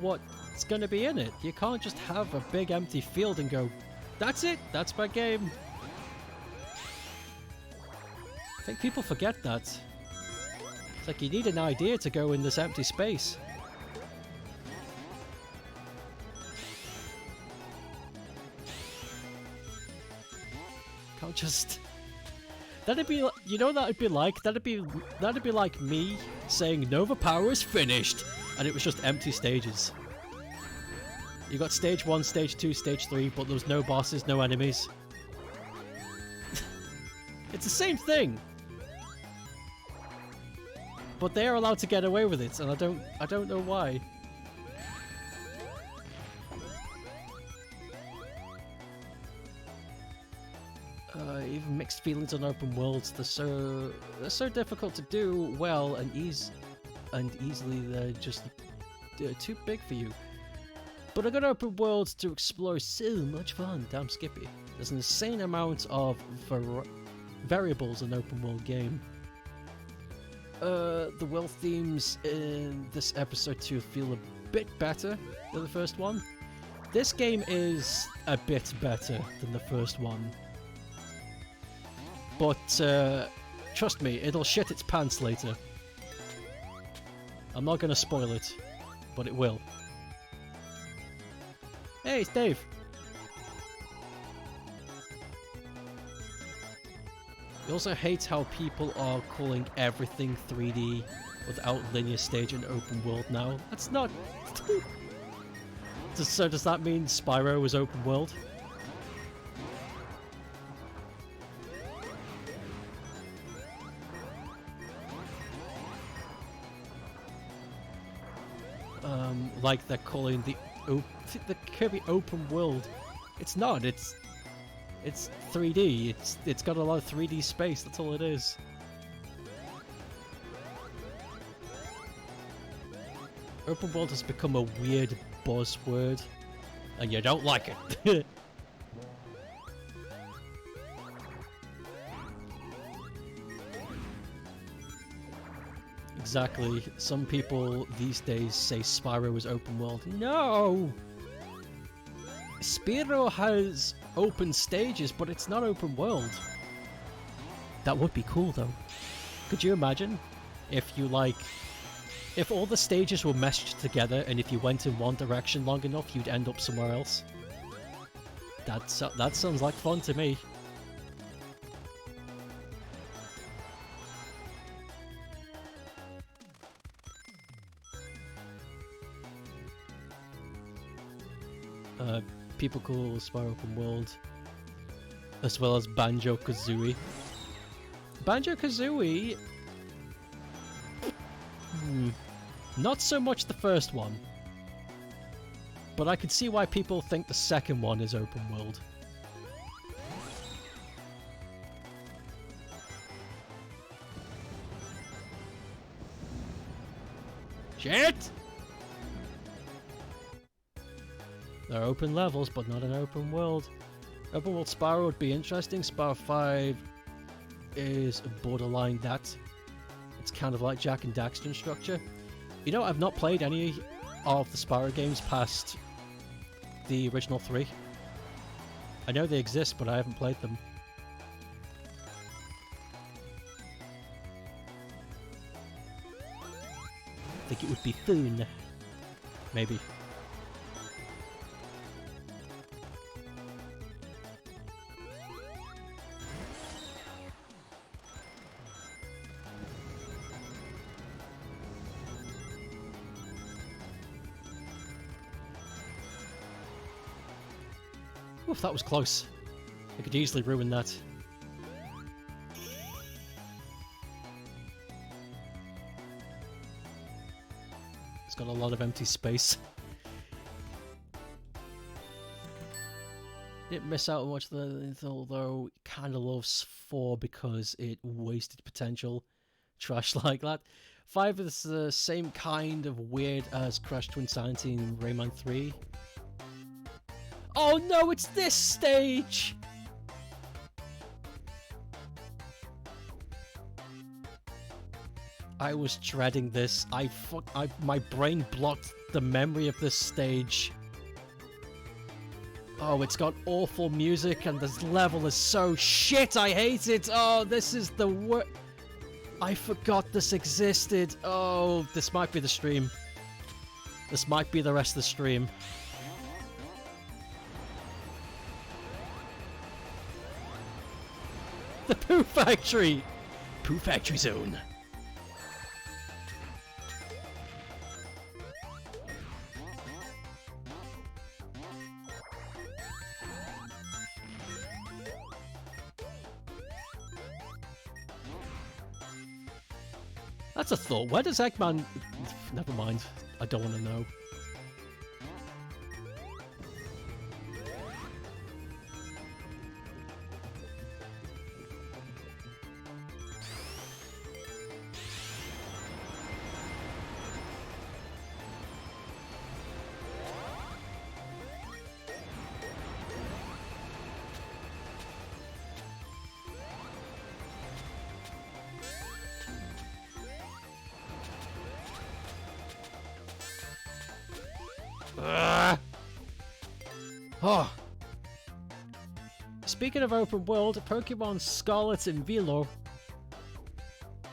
what's going to be in it. You can't just have a big empty field and go, that's it, that's my game. I think people forget that. It's like you need an idea to go in this empty space. Can't just... That'd be, you know, that'd be like me saying Nova Power is finished, and it was just empty stages. You got stage 1, stage 2, stage 3, but there was no bosses, no enemies. It's the same thing. But they are allowed to get away with it, and I don't know why. Even mixed feelings on open worlds. They're so difficult to do well and easily. They're just too big for you. But a good open world to explore is so much fun. Damn Skippy. There's an insane amount of variables in an open world game. The world themes in this episode 2 feel a bit better than the first one. This game is a bit better than the first one. But trust me, it'll shit its pants later. I'm not gonna spoil it, but it will. Hey, it's Dave! I also hate how people are calling everything 3D without linear stage an open world now. That's not... So does that mean Spyro is open world? Like they're calling the Kirby open world. It's not, it's 3D. It's got a lot of 3D space, that's all it is. Open world has become a weird buzzword, and you don't like it. Exactly. Some people these days say Spyro is open world. No! Spyro has open stages, but it's not open world. That would be cool, though. Could you imagine if if all the stages were meshed together, and if you went in one direction long enough, you'd end up somewhere else? That sounds like fun to me. People call Spyro open world, as well as Banjo-Kazooie. Banjo-Kazooie... not so much the first one. But I could see why people think the second one is open world. Shit! There are open levels, but not an open world. Open world Spyro would be interesting. Spyro 5 is borderline that. It's kind of like Jak and Daxter in structure. You know, I've not played any of the Spyro games past the original 3. I know they exist, but I haven't played them. I think it would be fun. Maybe. Oof, that was close. I could easily ruin that. It's got a lot of empty space. Didn't miss out on much of the, although kind of loves 4 because it wasted potential. Trash like that. 5 is the same kind of weird as Crash Twinsanity and Rayman 3. Oh no, it's this stage! I was dreading this. My brain blocked the memory of this stage. Oh, it's got awful music and this level is so shit, I hate it! Oh, this is the worst. I forgot this existed. Oh, this might be the stream. This might be the rest of the stream. The Poo Factory! Poo Factory Zone. That's a thought. Where does Eggman... Never mind. I don't want to know. Oh. Speaking of open world, Pokemon Scarlet and Velo.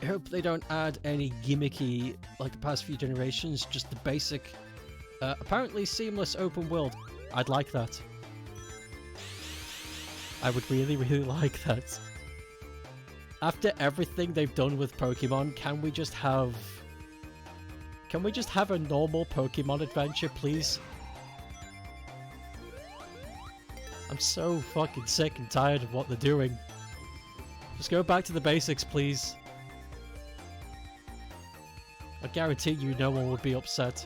I hope they don't add any gimmicky like the past few generations, just the basic, apparently seamless open world. I'd like that. I would really, really like that. After everything they've done with Pokemon, can we just have a normal Pokemon adventure, please? I'm so fucking sick and tired of what they're doing. Just go back to the basics, please. I guarantee you no one would be upset.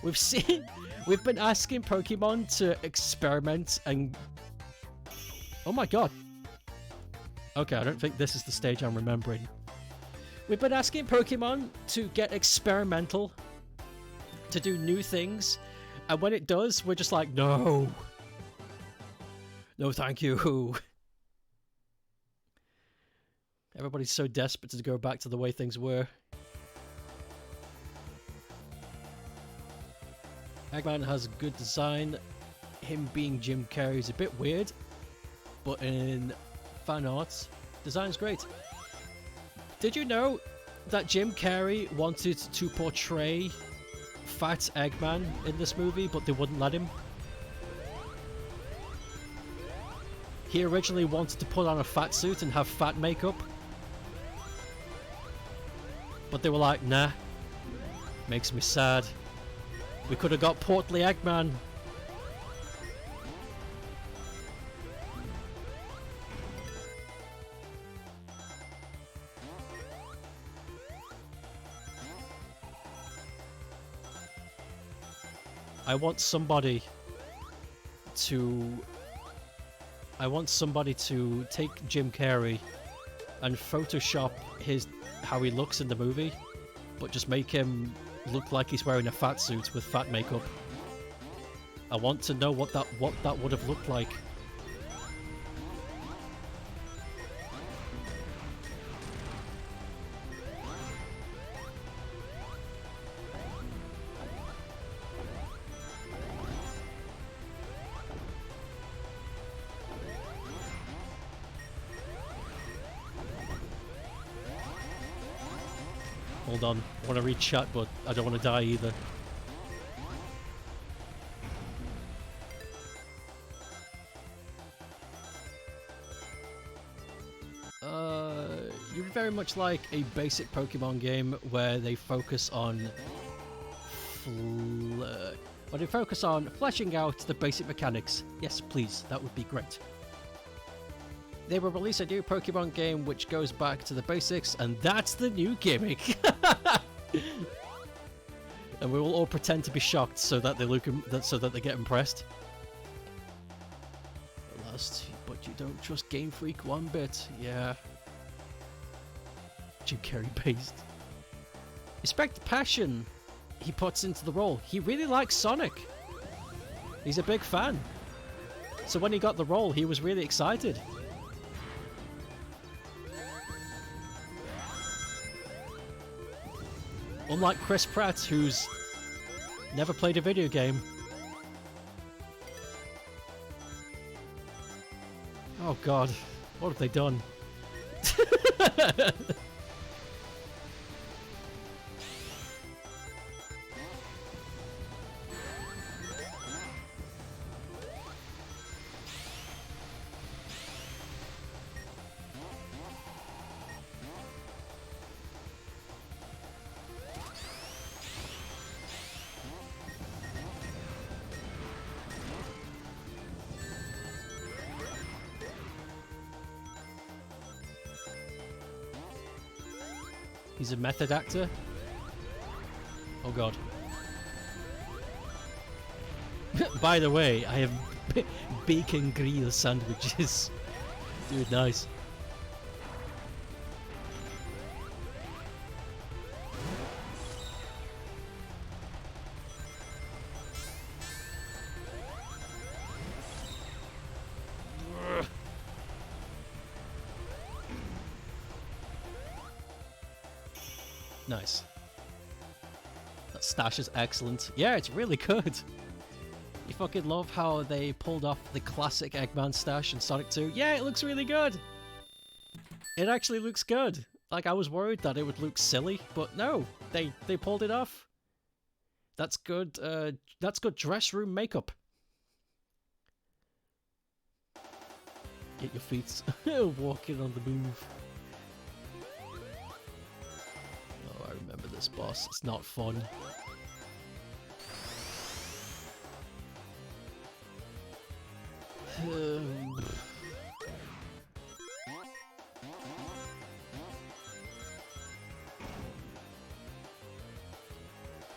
We've been asking Pokemon to experiment and... Oh my god. Okay, I don't think this is the stage I'm remembering. We've been asking Pokemon to get experimental, to do new things, and when it does, we're just like, no. No, thank you. Everybody's so desperate to go back to the way things were. Eggman has a good design. Him being Jim Carrey is a bit weird, but in fan art, design's great. Did you know that Jim Carrey wanted to portray Fat Eggman in this movie, but they wouldn't let him? He originally wanted to put on a fat suit and have fat makeup, but they were like, nah, makes me sad. We could have got portly Eggman. I want somebody to take Jim Carrey and Photoshop how he looks in the movie, but just make him look like he's wearing a fat suit with fat makeup. I want to know what that would have looked like. Hold on, I want to read chat, but I don't want to die either. You're very much like a basic Pokemon game where they focus on fleshing out the basic mechanics. Yes, please, that would be great. They will release a new Pokemon game which goes back to the basics, and that's the new gimmick. And we will all pretend to be shocked so that they get impressed. At last, but you don't trust Game Freak one bit. Yeah. Jim Carrey based. Respect the passion he puts into the role. He really likes Sonic. He's a big fan. So when he got the role, he was really excited. Unlike Chris Pratt, who's never played a video game. Oh god, what have they done? He's a method actor. Oh god. By the way, I have bacon grill sandwiches. Dude, nice. Nice. That stash is excellent. Yeah, it's really good. You fucking love how they pulled off the classic Eggman stash in Sonic 2. Yeah, it looks really good. It actually looks good. Like, I was worried that it would look silly, but no, they pulled it off. That's good dress room makeup. Get your feet walking on the move. Oh, I remember this boss. It's not fun.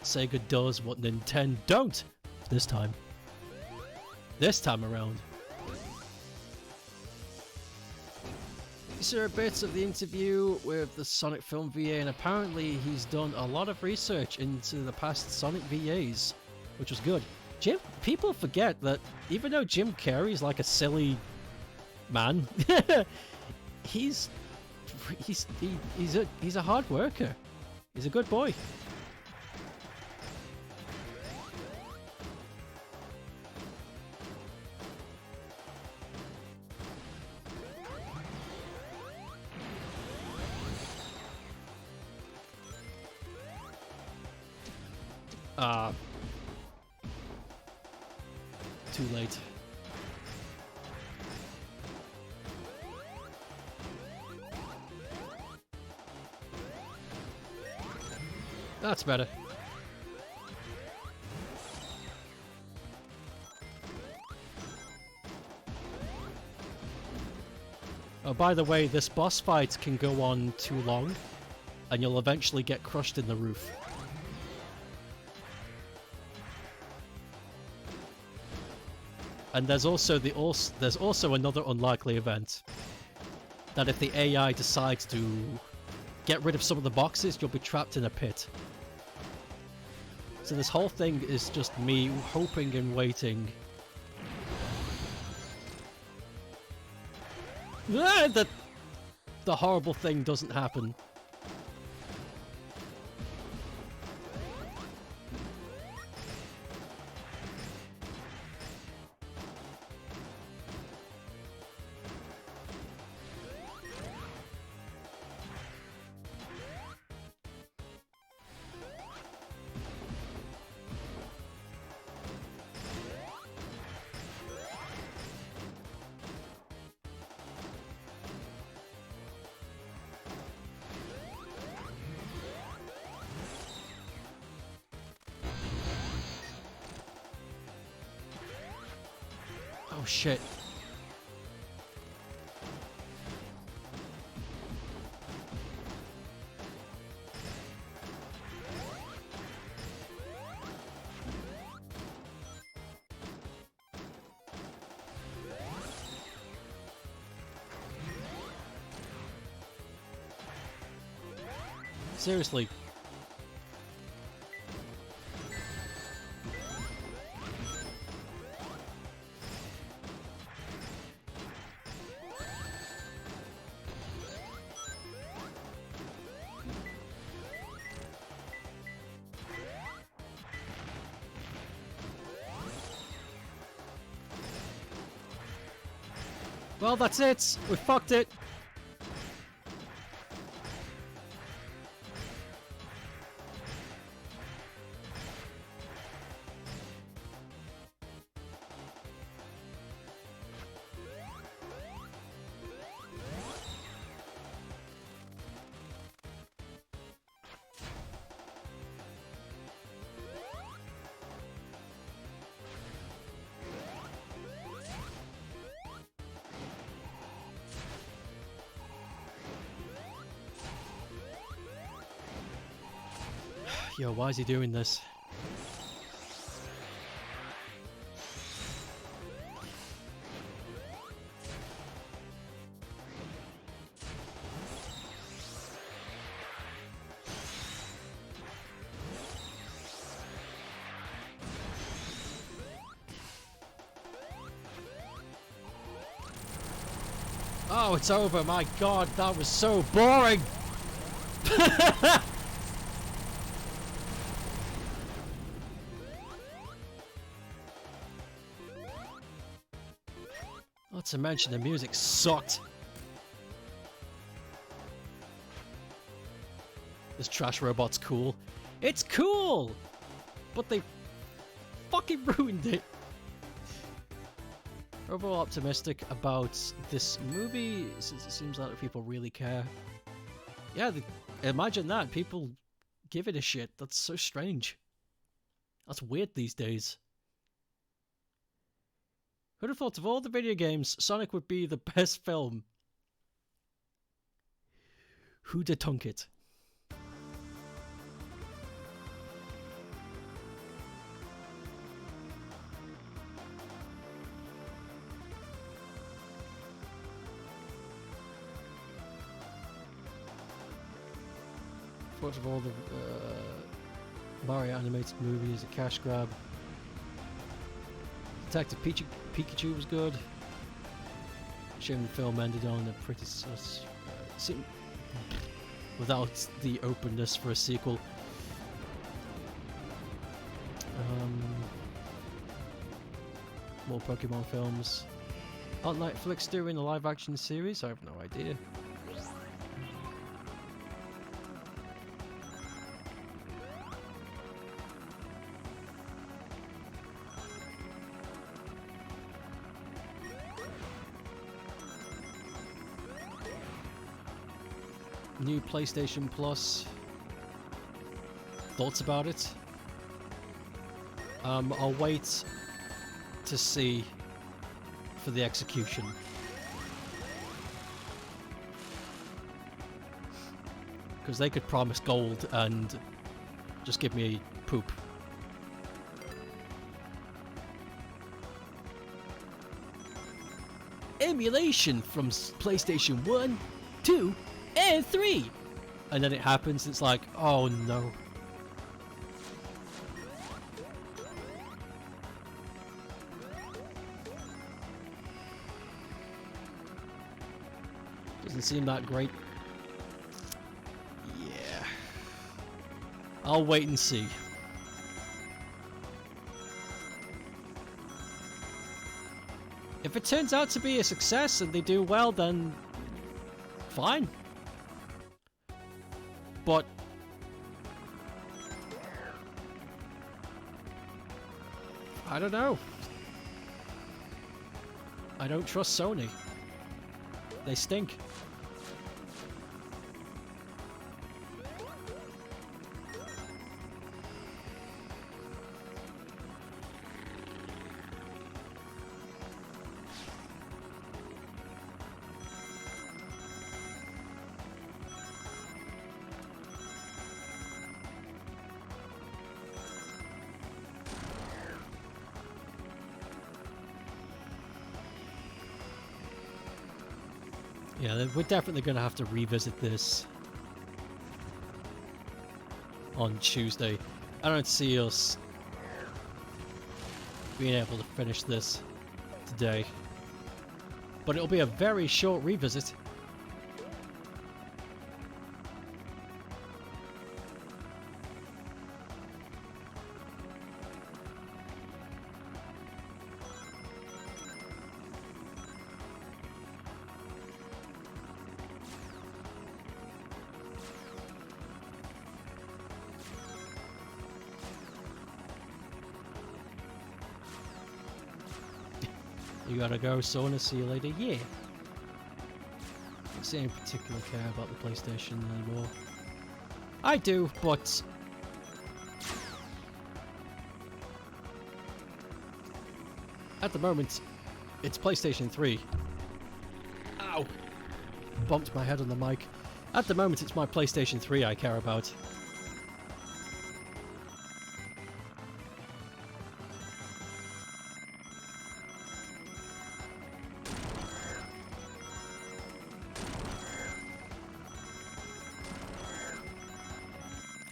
Sega does what Nintendo don't this time. This time around. These are bits of the interview with the Sonic Film VA, and apparently he's done a lot of research into the past Sonic VAs, which was good. People forget that even though Jim Carrey's like a silly man, he's a hard worker. He's a good boy. Too late. That's better. Oh, by the way, this boss fight can go on too long, and you'll eventually get crushed in the roof. And there's also another unlikely event that if the AI decides to get rid of some of the boxes, you'll be trapped in a pit. So this whole thing is just me hoping and waiting that the horrible thing doesn't happen. Oh shit. Seriously. Well, that's it. We fucked it. Yo, why is he doing this? Oh, it's over. My god, that was so boring. Not to mention the music sucked. This trash robot's cool. It's cool! But they fucking ruined it. Overall optimistic about this movie, since it seems like people really care. Yeah, imagine that. People give it a shit. That's so strange. That's weird these days. Who'd have thought of all the video games, Sonic would be the best film? Who'd have thunk it? Thought of all the Mario animated movies, a cash grab. Detective Pikachu was good. Shame the film ended on a pretty sus. Without the openness for a sequel. More Pokemon films. Aren't Netflix doing a live-action series? I have no idea. New PlayStation Plus. Thoughts about it? I'll wait to see for the execution. Because they could promise gold and just give me poop. Emulation from PlayStation 1, 2, and 3! And then it happens, it's like, oh no. Doesn't seem that great. Yeah. I'll wait and see. If it turns out to be a success and they do well, then fine. But I don't know. I don't trust Sony. They stink. Yeah, we're definitely going to have to revisit this on Tuesday. I don't see us being able to finish this today. But it'll be a very short revisit. You gotta go, Sona, see you later. Yeah. Don't see any particular care about the PlayStation anymore. I do, but at the moment, it's PlayStation 3. Ow! Bumped my head on the mic. At the moment, it's my PlayStation 3 I care about.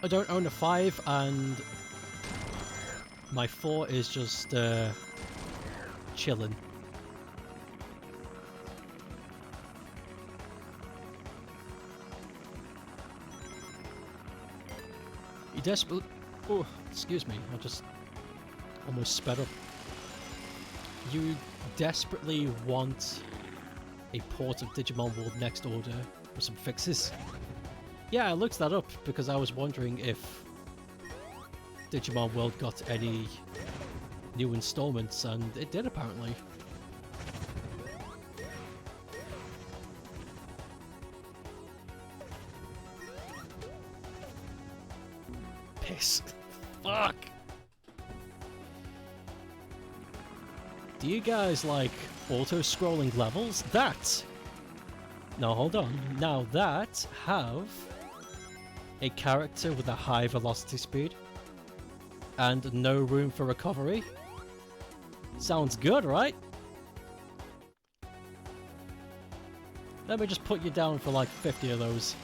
I don't own a 5, and my 4 is just chilling. You desperately... Oh, excuse me, I just almost sped up. You desperately want a port of Digimon World Next Order with some fixes. Yeah, I looked that up because I was wondering if Digimon World got any new installments, and it did apparently. Piss. Fuck! Do you guys like auto-scrolling levels? That! Now hold on. Now that have a character with a high velocity speed and no room for recovery. Sounds good, right? Let me just put you down for like 50 of those.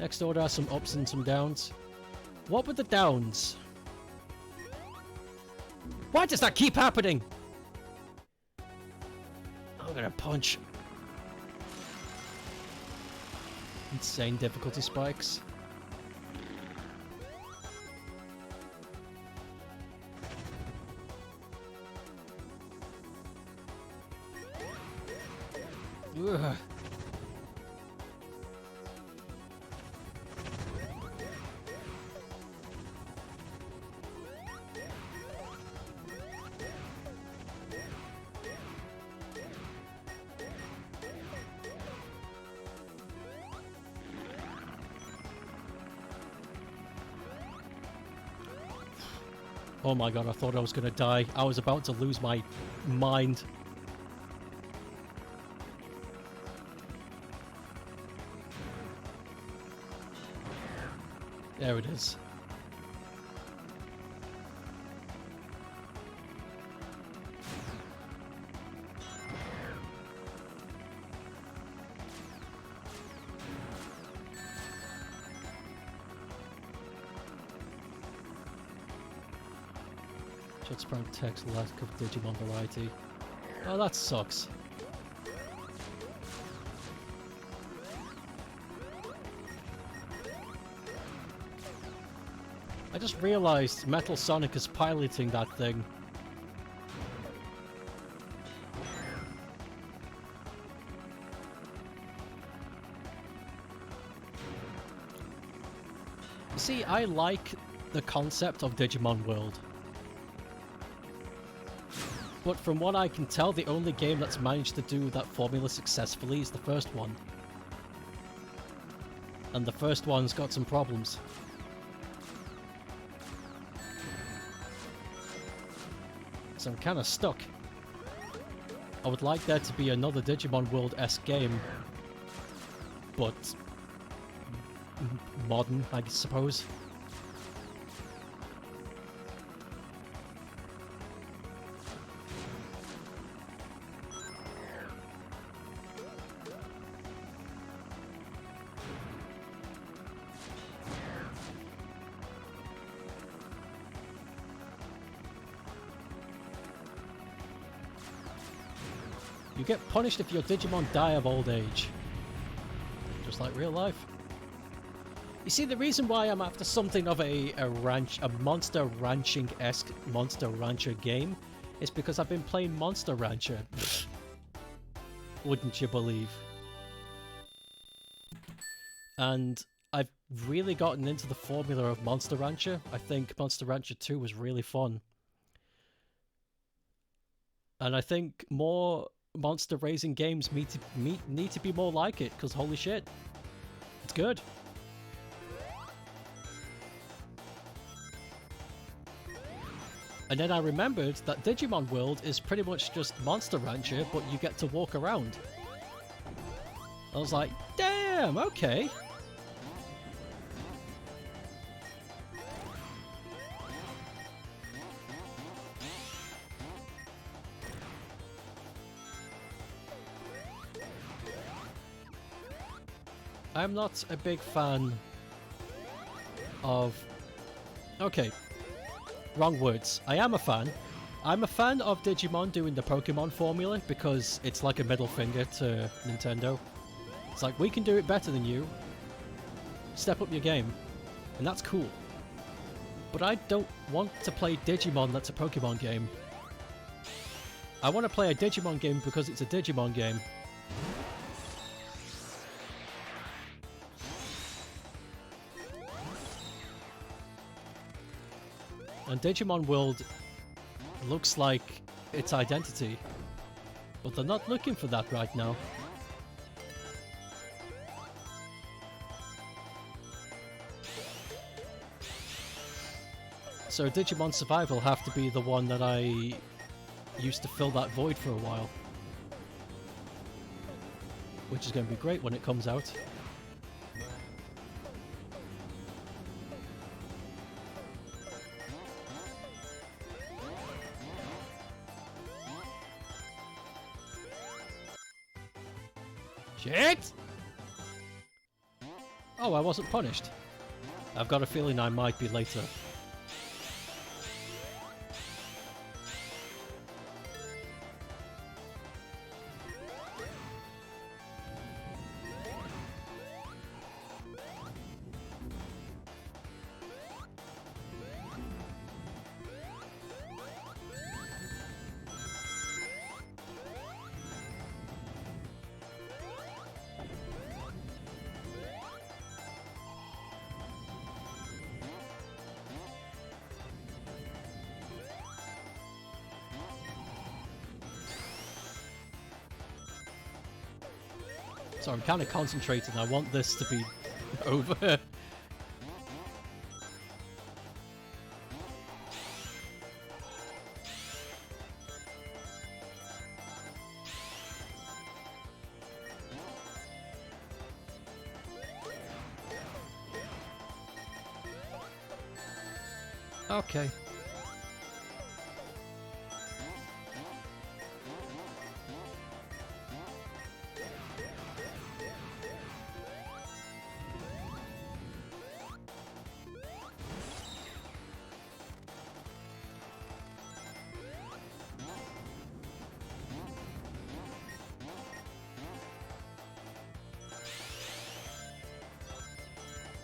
Next order has some ups and some downs. What with the downs? Why does that keep happening? I'm gonna punch. Insane difficulty spikes. Ugh. Oh my god, I thought I was gonna die. I was about to lose my mind. There it is. Should sprite text lack of Digimon variety. Oh, that sucks. I just realized Metal Sonic is piloting that thing. You see, I like the concept of Digimon World. But from what I can tell, the only game that's managed to do that formula successfully is the first one. And the first one's got some problems. So I'm kind of stuck. I would like there to be another Digimon World-esque game, but modern, I suppose. You get punished if your Digimon die of old age. Just like real life. You see, the reason why I'm after something of a Monster Ranching-esque Monster Rancher game is because I've been playing Monster Rancher. Wouldn't you believe? And I've really gotten into the formula of Monster Rancher. I think Monster Rancher 2 was really fun. And I think more monster raising games need to be more like it, because holy shit, it's good. And then I remembered that Digimon World is pretty much just Monster Rancher, but you get to walk around. I was like, damn, okay. I'm not a big fan of... Okay, wrong words. I am a fan. I'm a fan of Digimon doing the Pokemon formula because it's like a middle finger to Nintendo. It's like, we can do it better than you. Step up your game. And that's cool. But I don't want to play Digimon that's a Pokemon game. I want to play a Digimon game because it's a Digimon game. And Digimon World looks like its identity, but they're not looking for that right now. So Digimon Survival have to be the one that I used to fill that void for a while. Which is going to be great when it comes out. Shit! Oh, I wasn't punished. I've got a feeling I might be later. So I'm kind of concentrating. I want this to be over. Okay.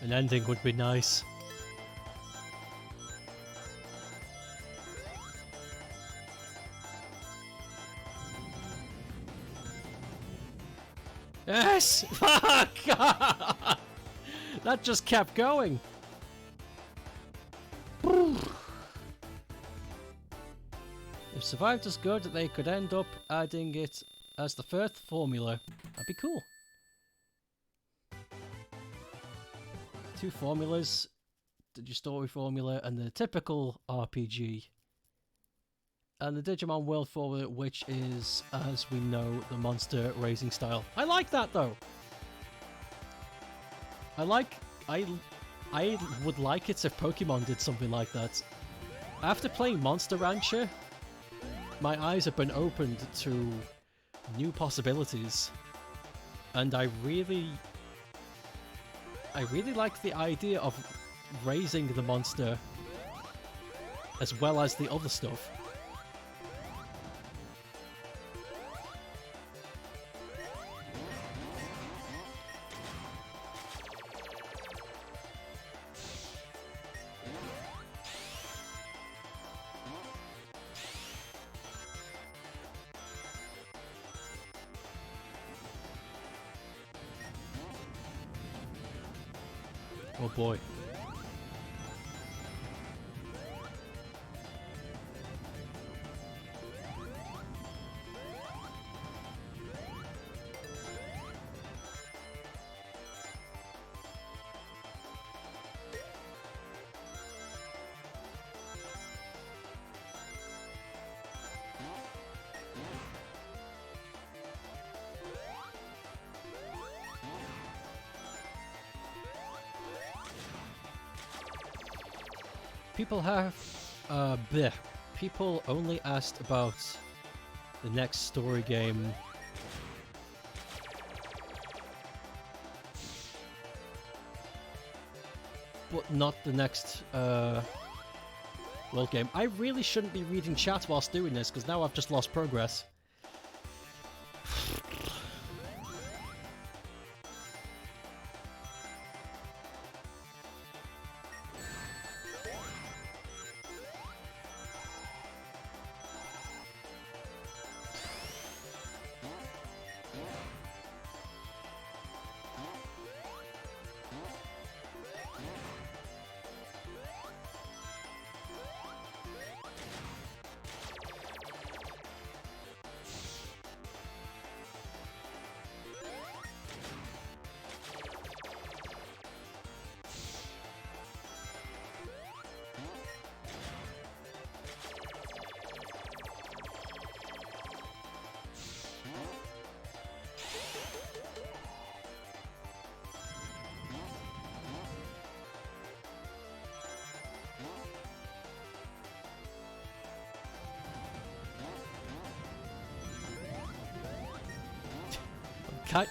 An ending would be nice. Yes! Fuck! That just kept going. If survived as good, they could end up adding it as the first formula. That'd be cool. 2 formulas, the story formula and the typical RPG. And the Digimon World formula, which is, as we know, the monster raising style. I like that though. I would like it if Pokemon did something like that. After playing Monster Rancher, my eyes have been opened to new possibilities. And I really like the idea of raising the monster as well as the other stuff. Oh boy. People have, people only asked about the next story game but not the next world game. I really shouldn't be reading chat whilst doing this, because now I've just lost progress.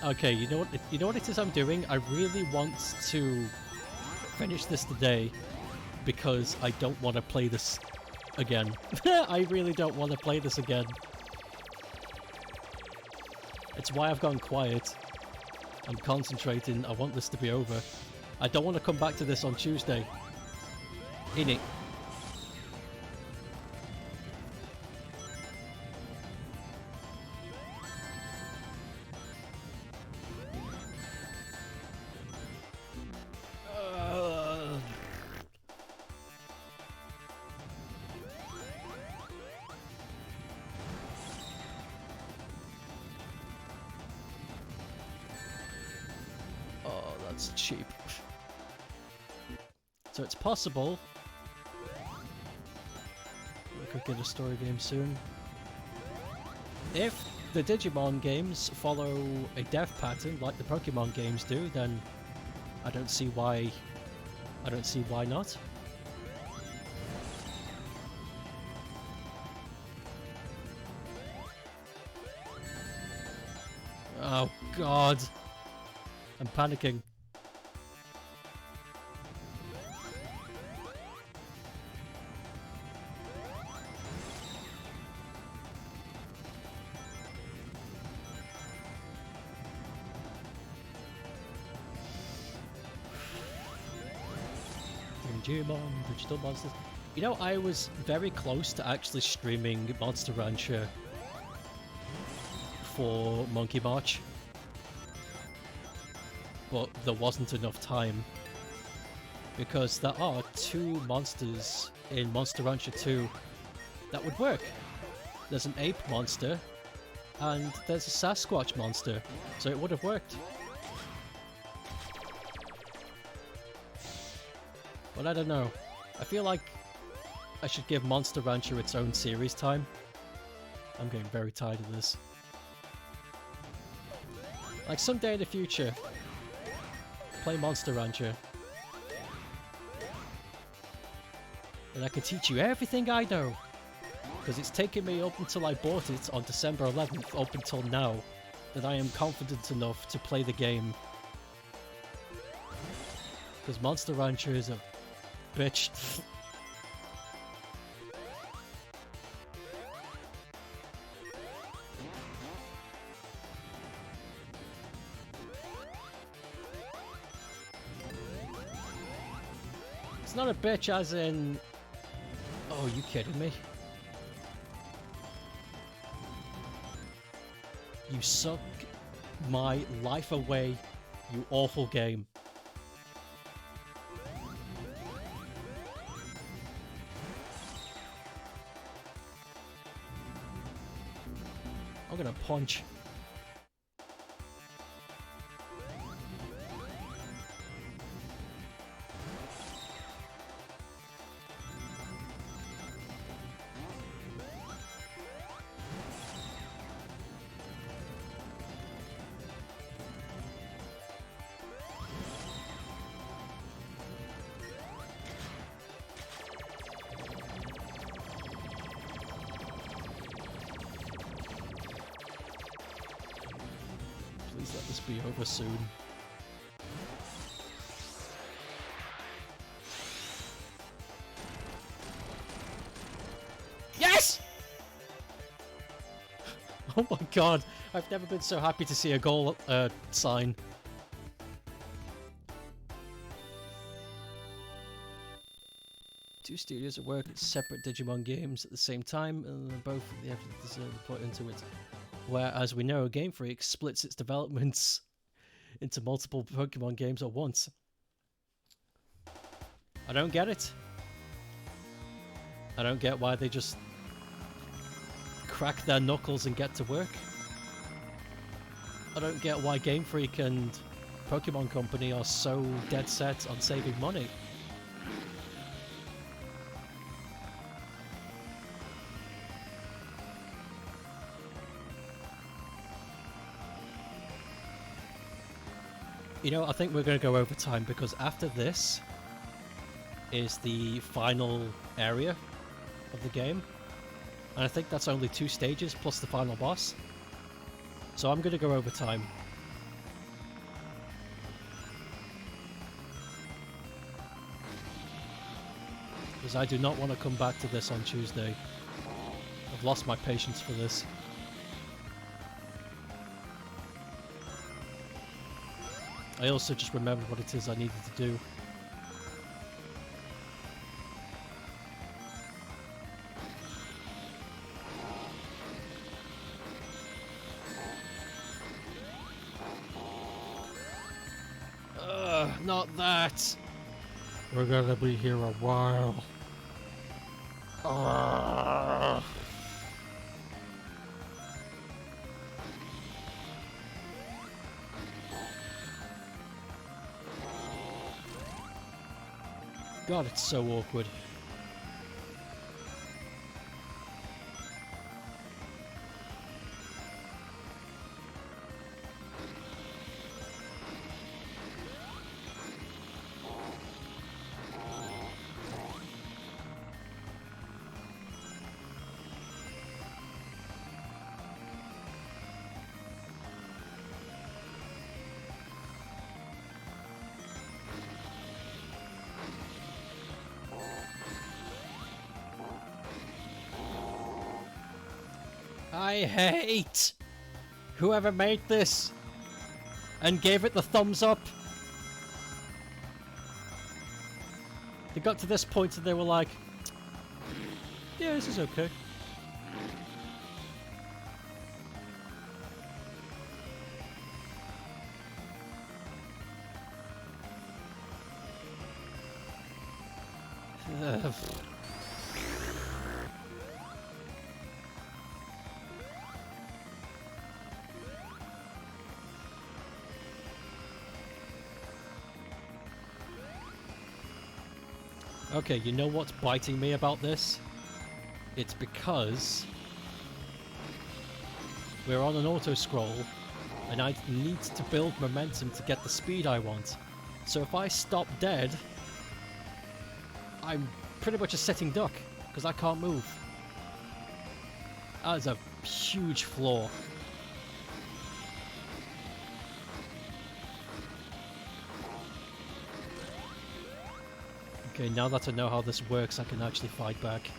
Okay, you know what it is I'm doing? I really want to finish this today because I don't want to play this again. I really don't want to play this again. It's why I've gone quiet. I'm concentrating. I want this to be over. I don't want to come back to this on Tuesday. Innit? Cheap. So it's possible we could get a story game soon. If the Digimon games follow a death pattern like the Pokemon games do, then I don't see why not. Oh god. I'm panicking. Digimon, digital monsters. You know, I was very close to actually streaming Monster Rancher for Monkey March, but there wasn't enough time because there are 2 monsters in Monster Rancher 2 that would work. There's an ape monster and there's a Sasquatch monster, so it would have worked. But I don't know. I feel like I should give Monster Rancher its own series time. I'm getting very tired of this. Like someday in the future, play Monster Rancher. And I can teach you everything I know. Because it's taken me up until I bought it on December 11th, up until now, that I am confident enough to play the game. Because Monster Rancher is a bitch. It's not a bitch as in... Oh, you kidding me? You suck my life away, you awful game. I'm gonna punch. Please let this be over soon. Oh my god, I've never been so happy to see a goal sign. Two studios are working separate Digimon games at the same time, and both the effort is put into it. Whereas we know Game Freak splits its developments into multiple Pokemon games at once. I don't get it. I don't get why they just crack their knuckles and get to work. I don't get why Game Freak and Pokemon Company are so dead set on saving money. You know, I think we're going to go over time because after this is the final area of the game. And I think that's only 2 stages plus the final boss. So I'm going to go over time. Because I do not want to come back to this on Tuesday. I've lost my patience for this. I also just remembered what it is I needed to do. Not that! We're gonna be here a while. God, it's so awkward. I hate whoever made this and gave it the thumbs up. They got to this point and they were like, yeah, this is okay. Okay, you know what's biting me about this? It's because we're on an auto-scroll and I need to build momentum to get the speed I want. So if I stop dead, I'm pretty much a sitting duck because I can't move. That is a huge flaw. Okay, now that I know how this works, I can actually fight back.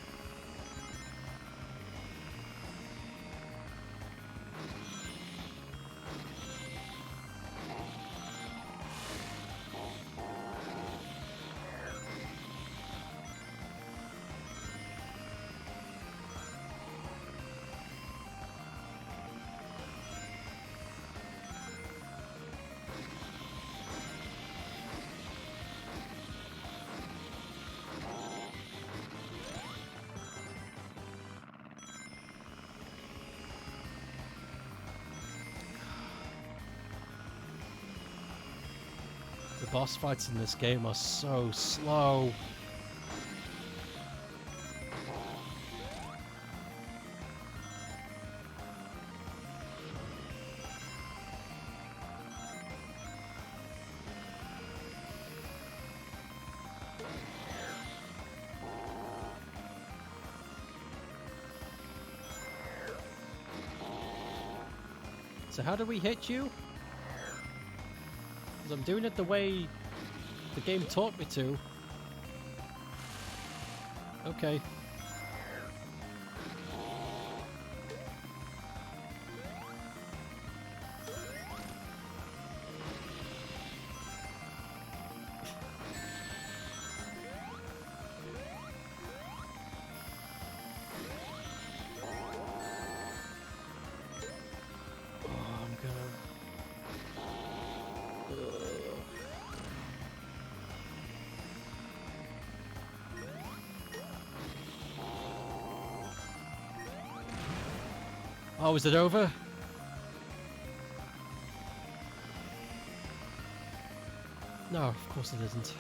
The boss fights in this game are so slow. So how do we hit you? Because I'm doing it the way the game taught me to. Okay. Oh, is it over? No, of course it isn't.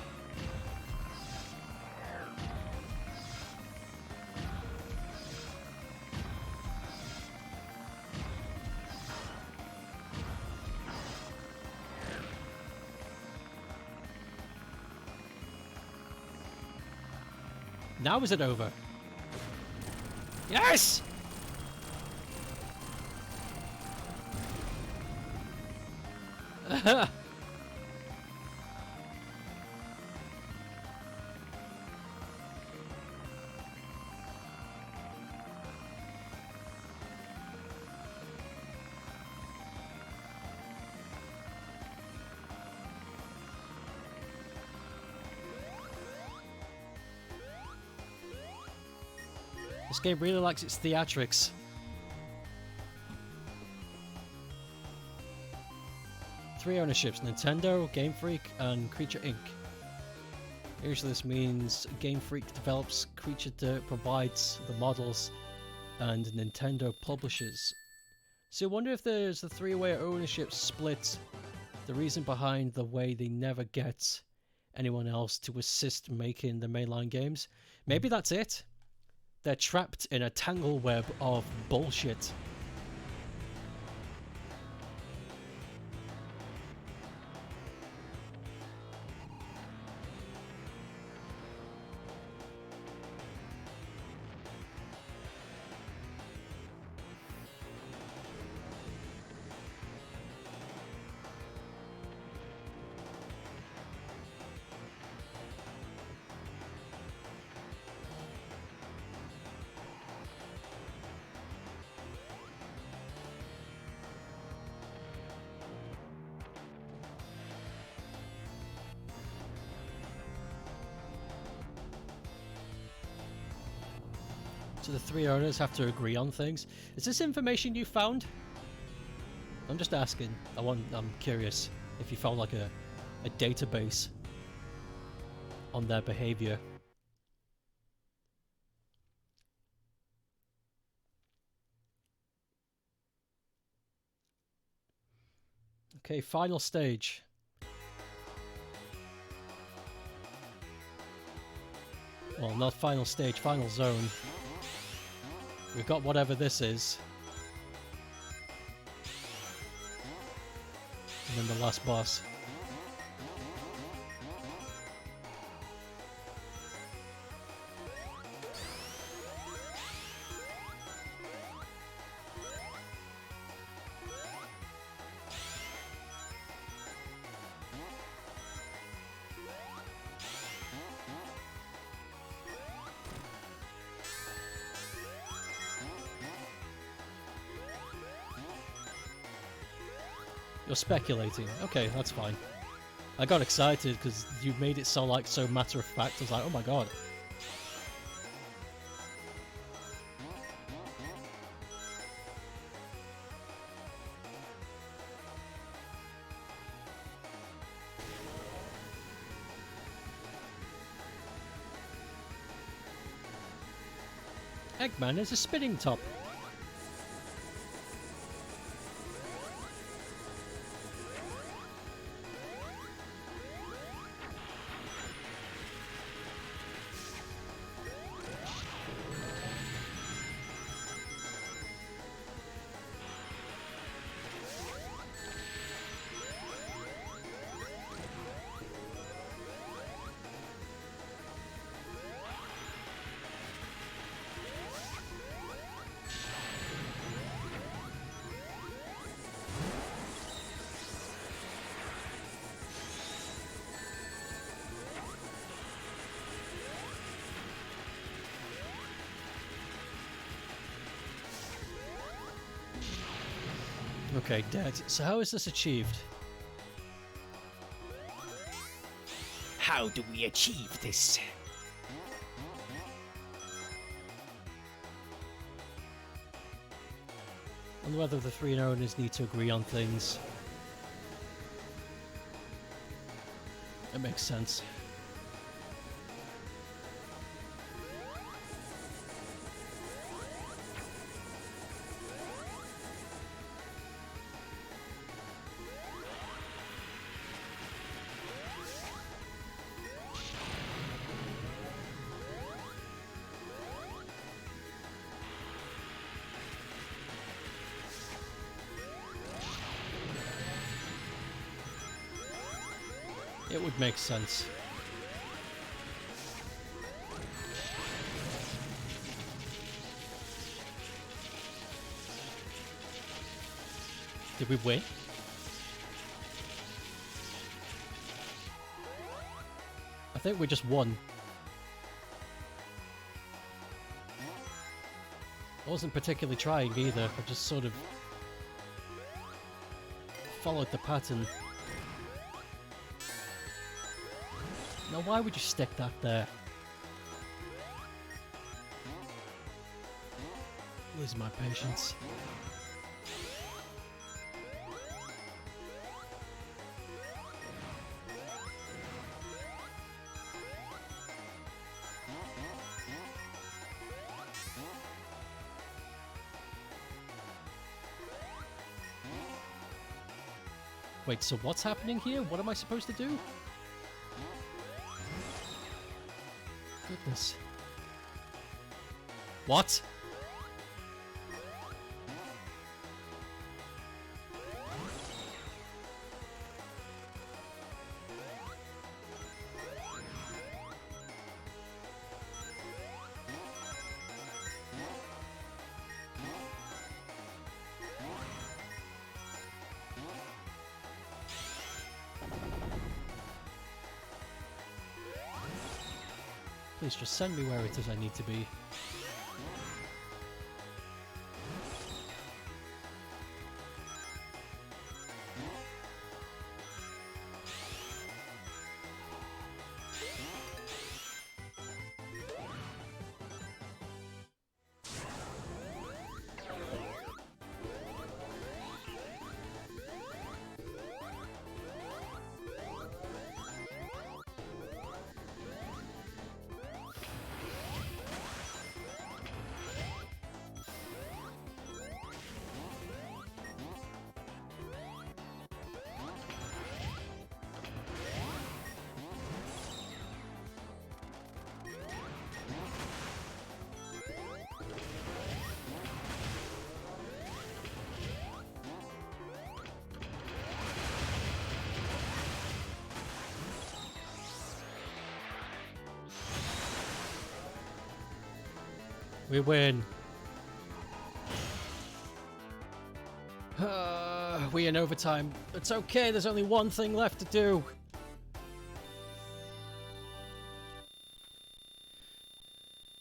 Now is it over? Yes! This game really likes its theatrics. Three ownerships: Nintendo, Game Freak, and Creature Inc. Usually this means Game Freak develops, Creature provides the models, and Nintendo publishes. So I wonder if there's a three-way ownership split, the reason behind the way they never get anyone else to assist making the mainline games. Maybe that's it. They're trapped in a tangle web of bullshit. So the three owners have to agree on things. Is this information you found? I'm just asking. I'm curious if you found like a database on their behavior. Okay, final stage. Well, not final stage, final zone. We've got whatever this is. And then the last boss. You're speculating. Okay, that's fine. I got excited because you made it sound like so matter of fact. I was like, oh my god. Eggman is a spinning top. Okay, dead. So how is this achieved? How do we achieve this? I wonder whether the three owners need to agree on things. It makes sense. It would make sense. Did we win? I think we just won. I wasn't particularly trying either, I just sort of followed the pattern. Now why would you stick that there? Losing my patience. Wait, so what's happening here? What am I supposed to do? Goodness. What? Please just send me where it is I need to be. We win. We in overtime. It's okay, there's only one thing left to do.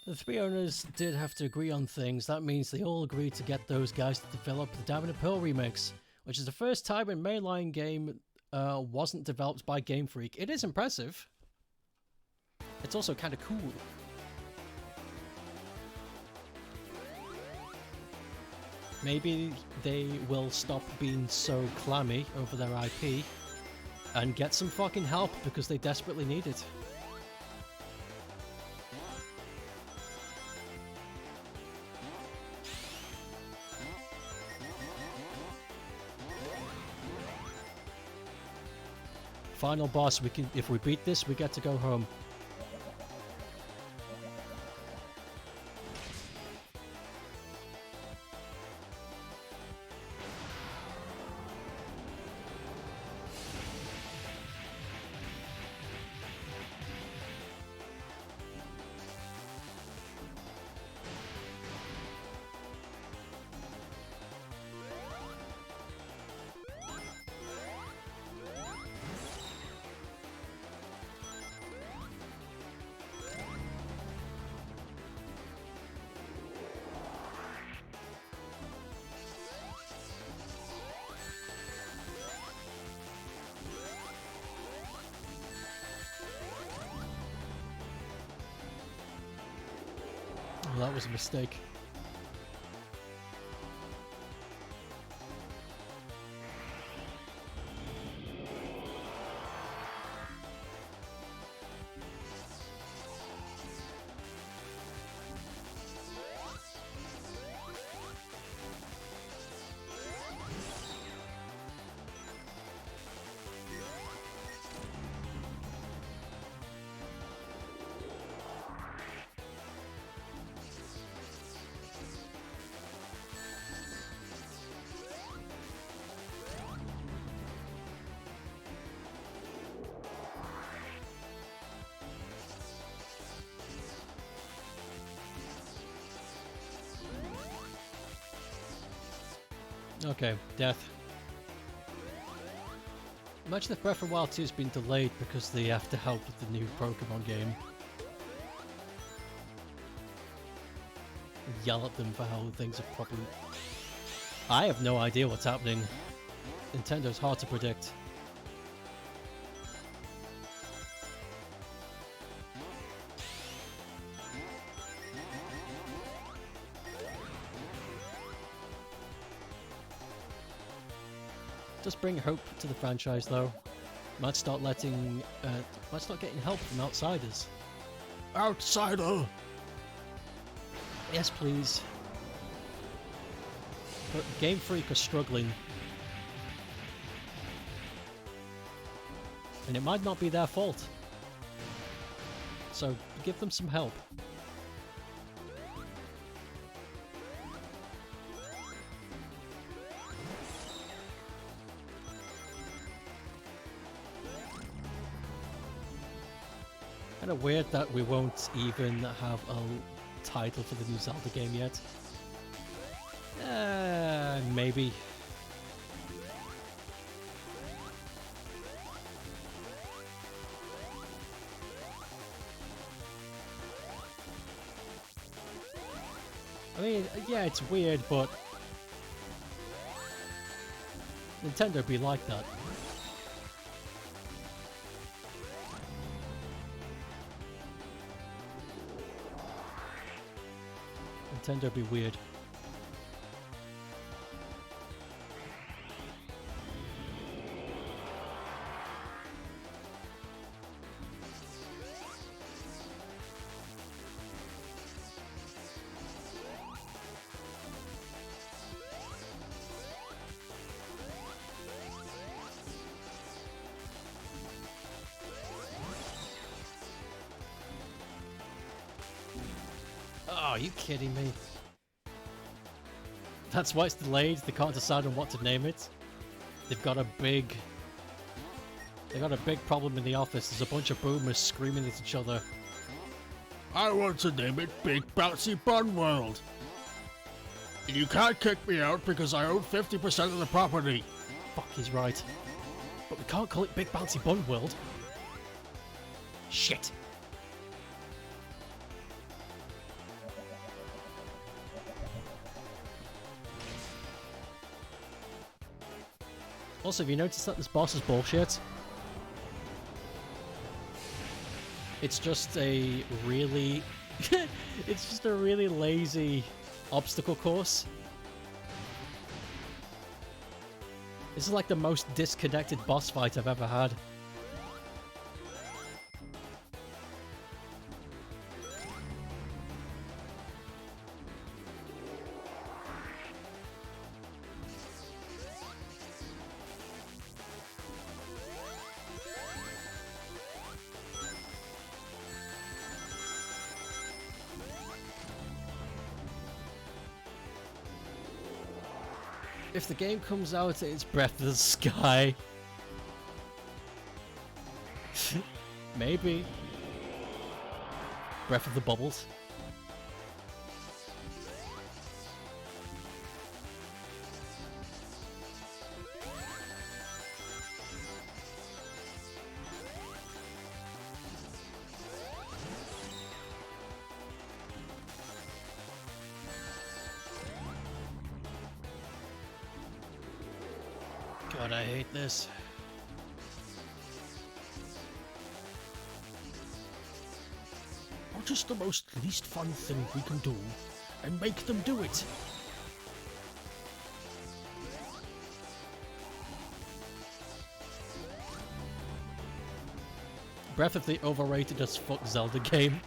The three owners did have to agree on things. That means they all agreed to get those guys to develop the Diamond and Pearl remakes, which is the first time a mainline game wasn't developed by Game Freak. It is impressive. It's also kind of cool. Maybe they will stop being so clammy over their IP and get some fucking help because they desperately need it. Final boss, if we beat this, we get to go home. Well, that was a mistake. Okay, death. Imagine if Breath of the Wild 2 has been delayed because they have to help with the new Pokemon game. Yell at them for how things are probably... I have no idea what's happening. Nintendo's hard to predict. Does bring hope to the franchise, though. Might start getting help from outsiders. Outsider! Yes, please. But Game Freak are struggling. And it might not be their fault. So, give them some help. Kind of weird that we won't even have a title for the new Zelda game yet. Maybe. I mean, yeah, it's weird, but Nintendo be like that. Nintendo be weird. Oh, are you kidding me? That's why it's delayed. They can't decide on what to name it. They got a big problem in the office. There's a bunch of boomers screaming at each other. I want to name it Big Bouncy Bun World. And you can't kick me out because I own 50% of the property. Fuck, he's right. But we can't call it Big Bouncy Bun World. Shit. Also, have you noticed that this boss is bullshit? It's just a really... it's just a really lazy obstacle course. This is like the most disconnected boss fight I've ever had. If the game comes out, it's Breath of the Sky. Maybe. Breath of the Bubbles. God, I hate this. What is the most least fun thing we can do and make them do it? Breath of the overrated as fuck Zelda game.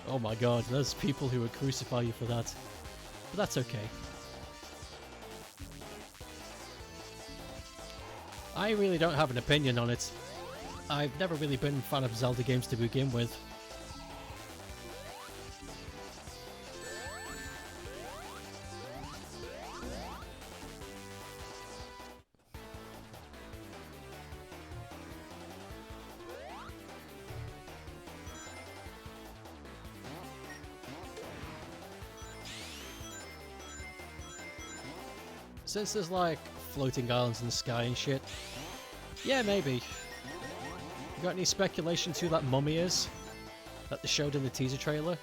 Oh my god, there's people who would crucify you for that. But that's okay. I really don't have an opinion on it. I've never really been a fan of Zelda games to begin with. Since there's like floating islands in the sky and shit, yeah, maybe. You got any speculation to who that mummy is that they showed in the teaser trailer?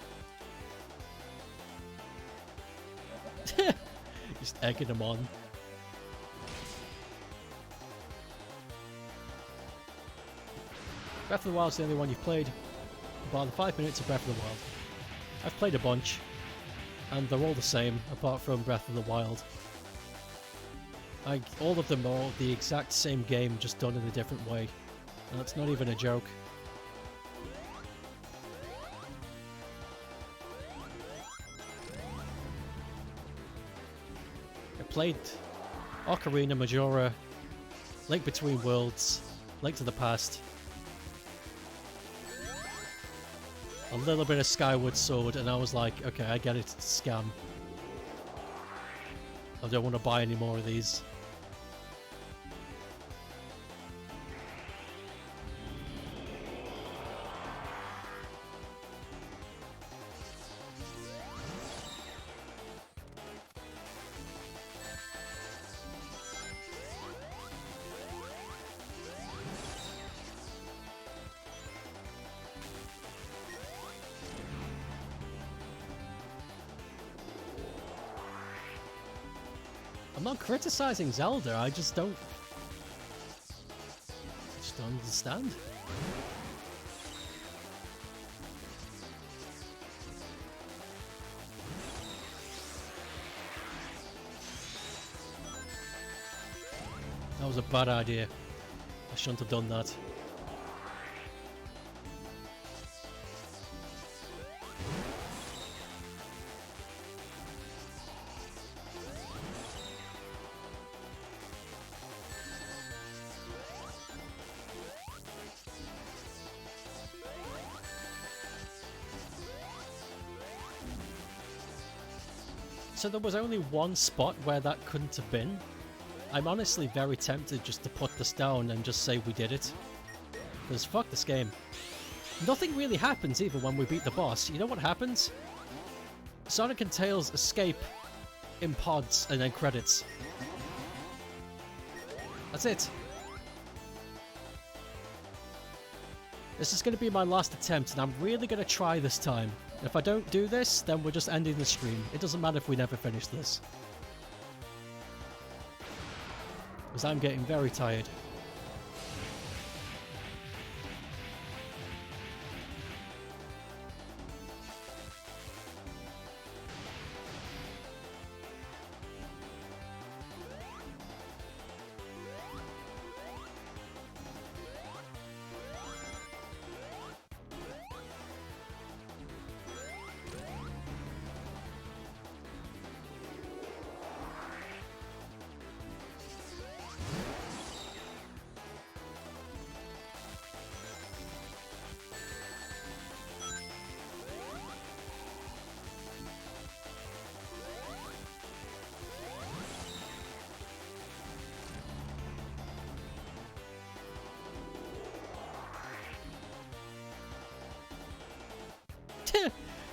Just egging them on. Breath of the Wild's the only one you've played. About the 5 minutes of Breath of the Wild. I've played a bunch, and they're all the same, apart from Breath of the Wild. All of them are the exact same game, just done in a different way. And that's not even a joke. I played Ocarina, Majora, Link Between Worlds, Link to the Past, a little bit of Skyward Sword, and I was like, okay, I get it, it's a scam. I don't want to buy any more of these. I'm not criticizing Zelda, I just don't understand. That was a bad idea. I shouldn't have done that. So there was only one spot where that couldn't have been. I'm honestly very tempted just to put this down and just say we did it. Because fuck this game. Nothing really happens either when we beat the boss. You know what happens? Sonic and Tails escape in pods and then credits. That's it. This is going to be my last attempt, and I'm really going to try this time. If I don't do this, then we're just ending the stream. It doesn't matter if we never finish this. Because I'm getting very tired.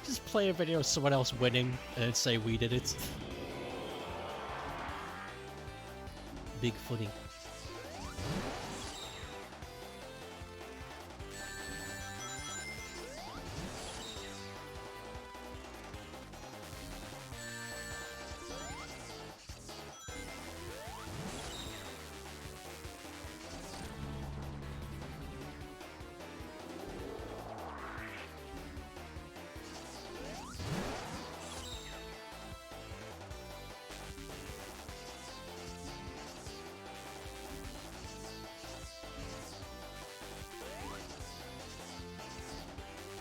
Just play a video of someone else winning and say we did it. Big funny.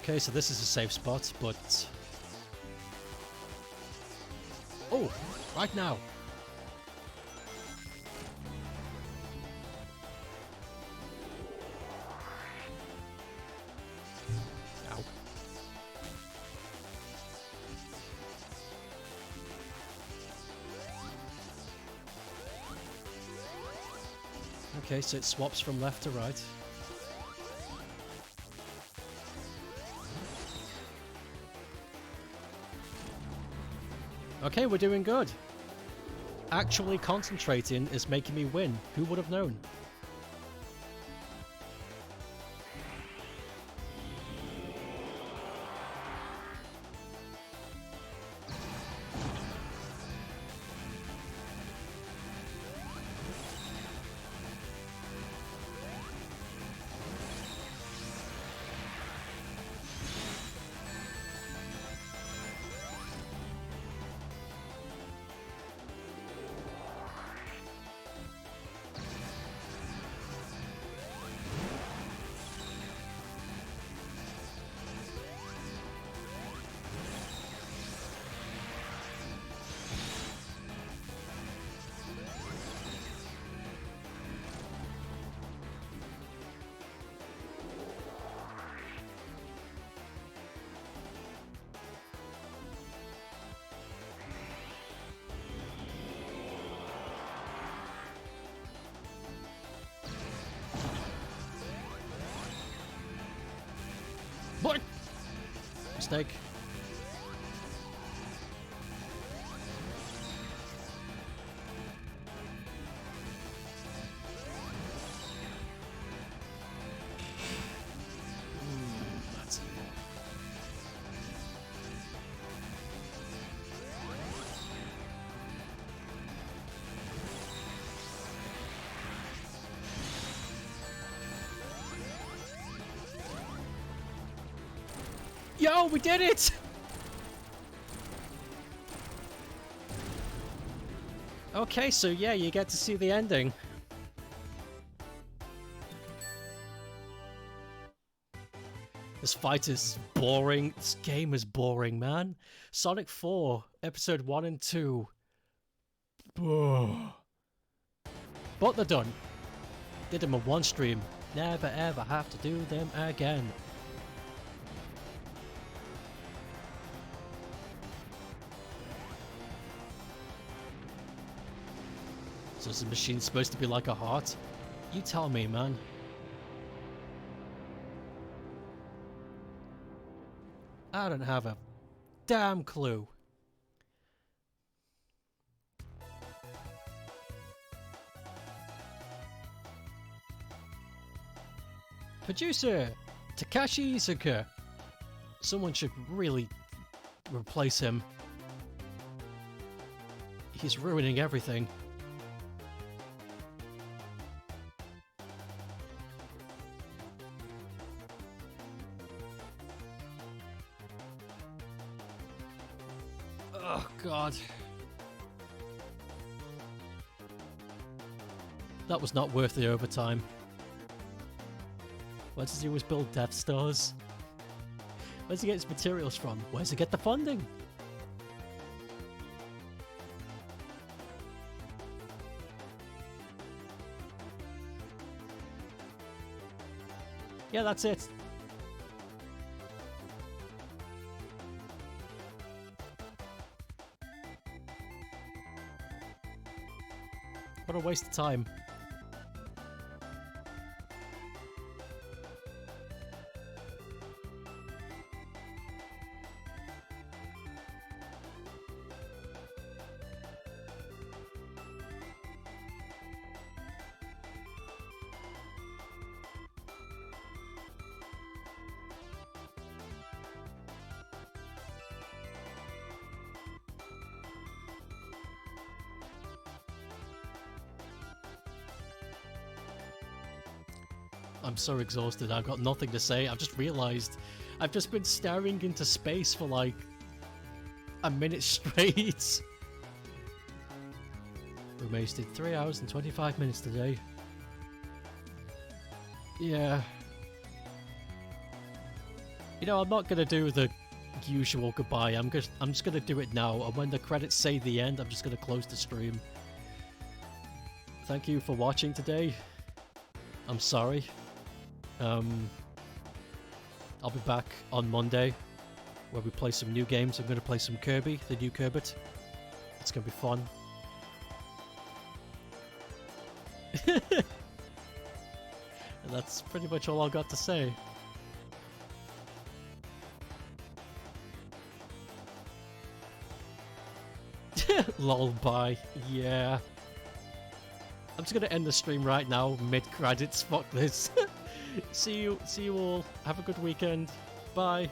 Okay, so this is a safe spot, but... Oh! Right now! Ow. Okay, so it swaps from left to right. Okay, we're doing good. actually concentrating is making me win. Who would have known? What? Mistake. That's evil. Yo, we did it! Okay, so yeah, you get to see the ending. This fight is boring. This game is boring, man. Sonic 4, Episode 1 and 2. But they're done. Did them in one stream. Never ever have to do them again. So is the machine supposed to be like a heart? You tell me, man. I don't have a damn clue. Producer Takashi Izuka. Someone should really replace him. He's ruining everything. Oh, God. That was not worth the overtime. Where does he always build Death Stars? Where does he get his materials from? Where does he get the funding? Yeah, that's it. What a waste of time. I'm so exhausted, I've got nothing to say. I've just realised I've just been staring into space for like a minute straight. We wasted 3 hours and 25 minutes today. Yeah. You know, I'm not gonna do the usual goodbye. I'm just gonna do it now, and when the credits say the end, I'm just gonna close the stream. Thank you for watching today. I'm sorry. I'll be back on Monday where we play some new games. I'm going to play some Kirby, the new Kirby. It's going to be fun. And that's pretty much all I've got to say. Lol, bye. Yeah. I'm just gonna end the stream right now, mid-credits. Fuck this. See you all. Have a good weekend. Bye.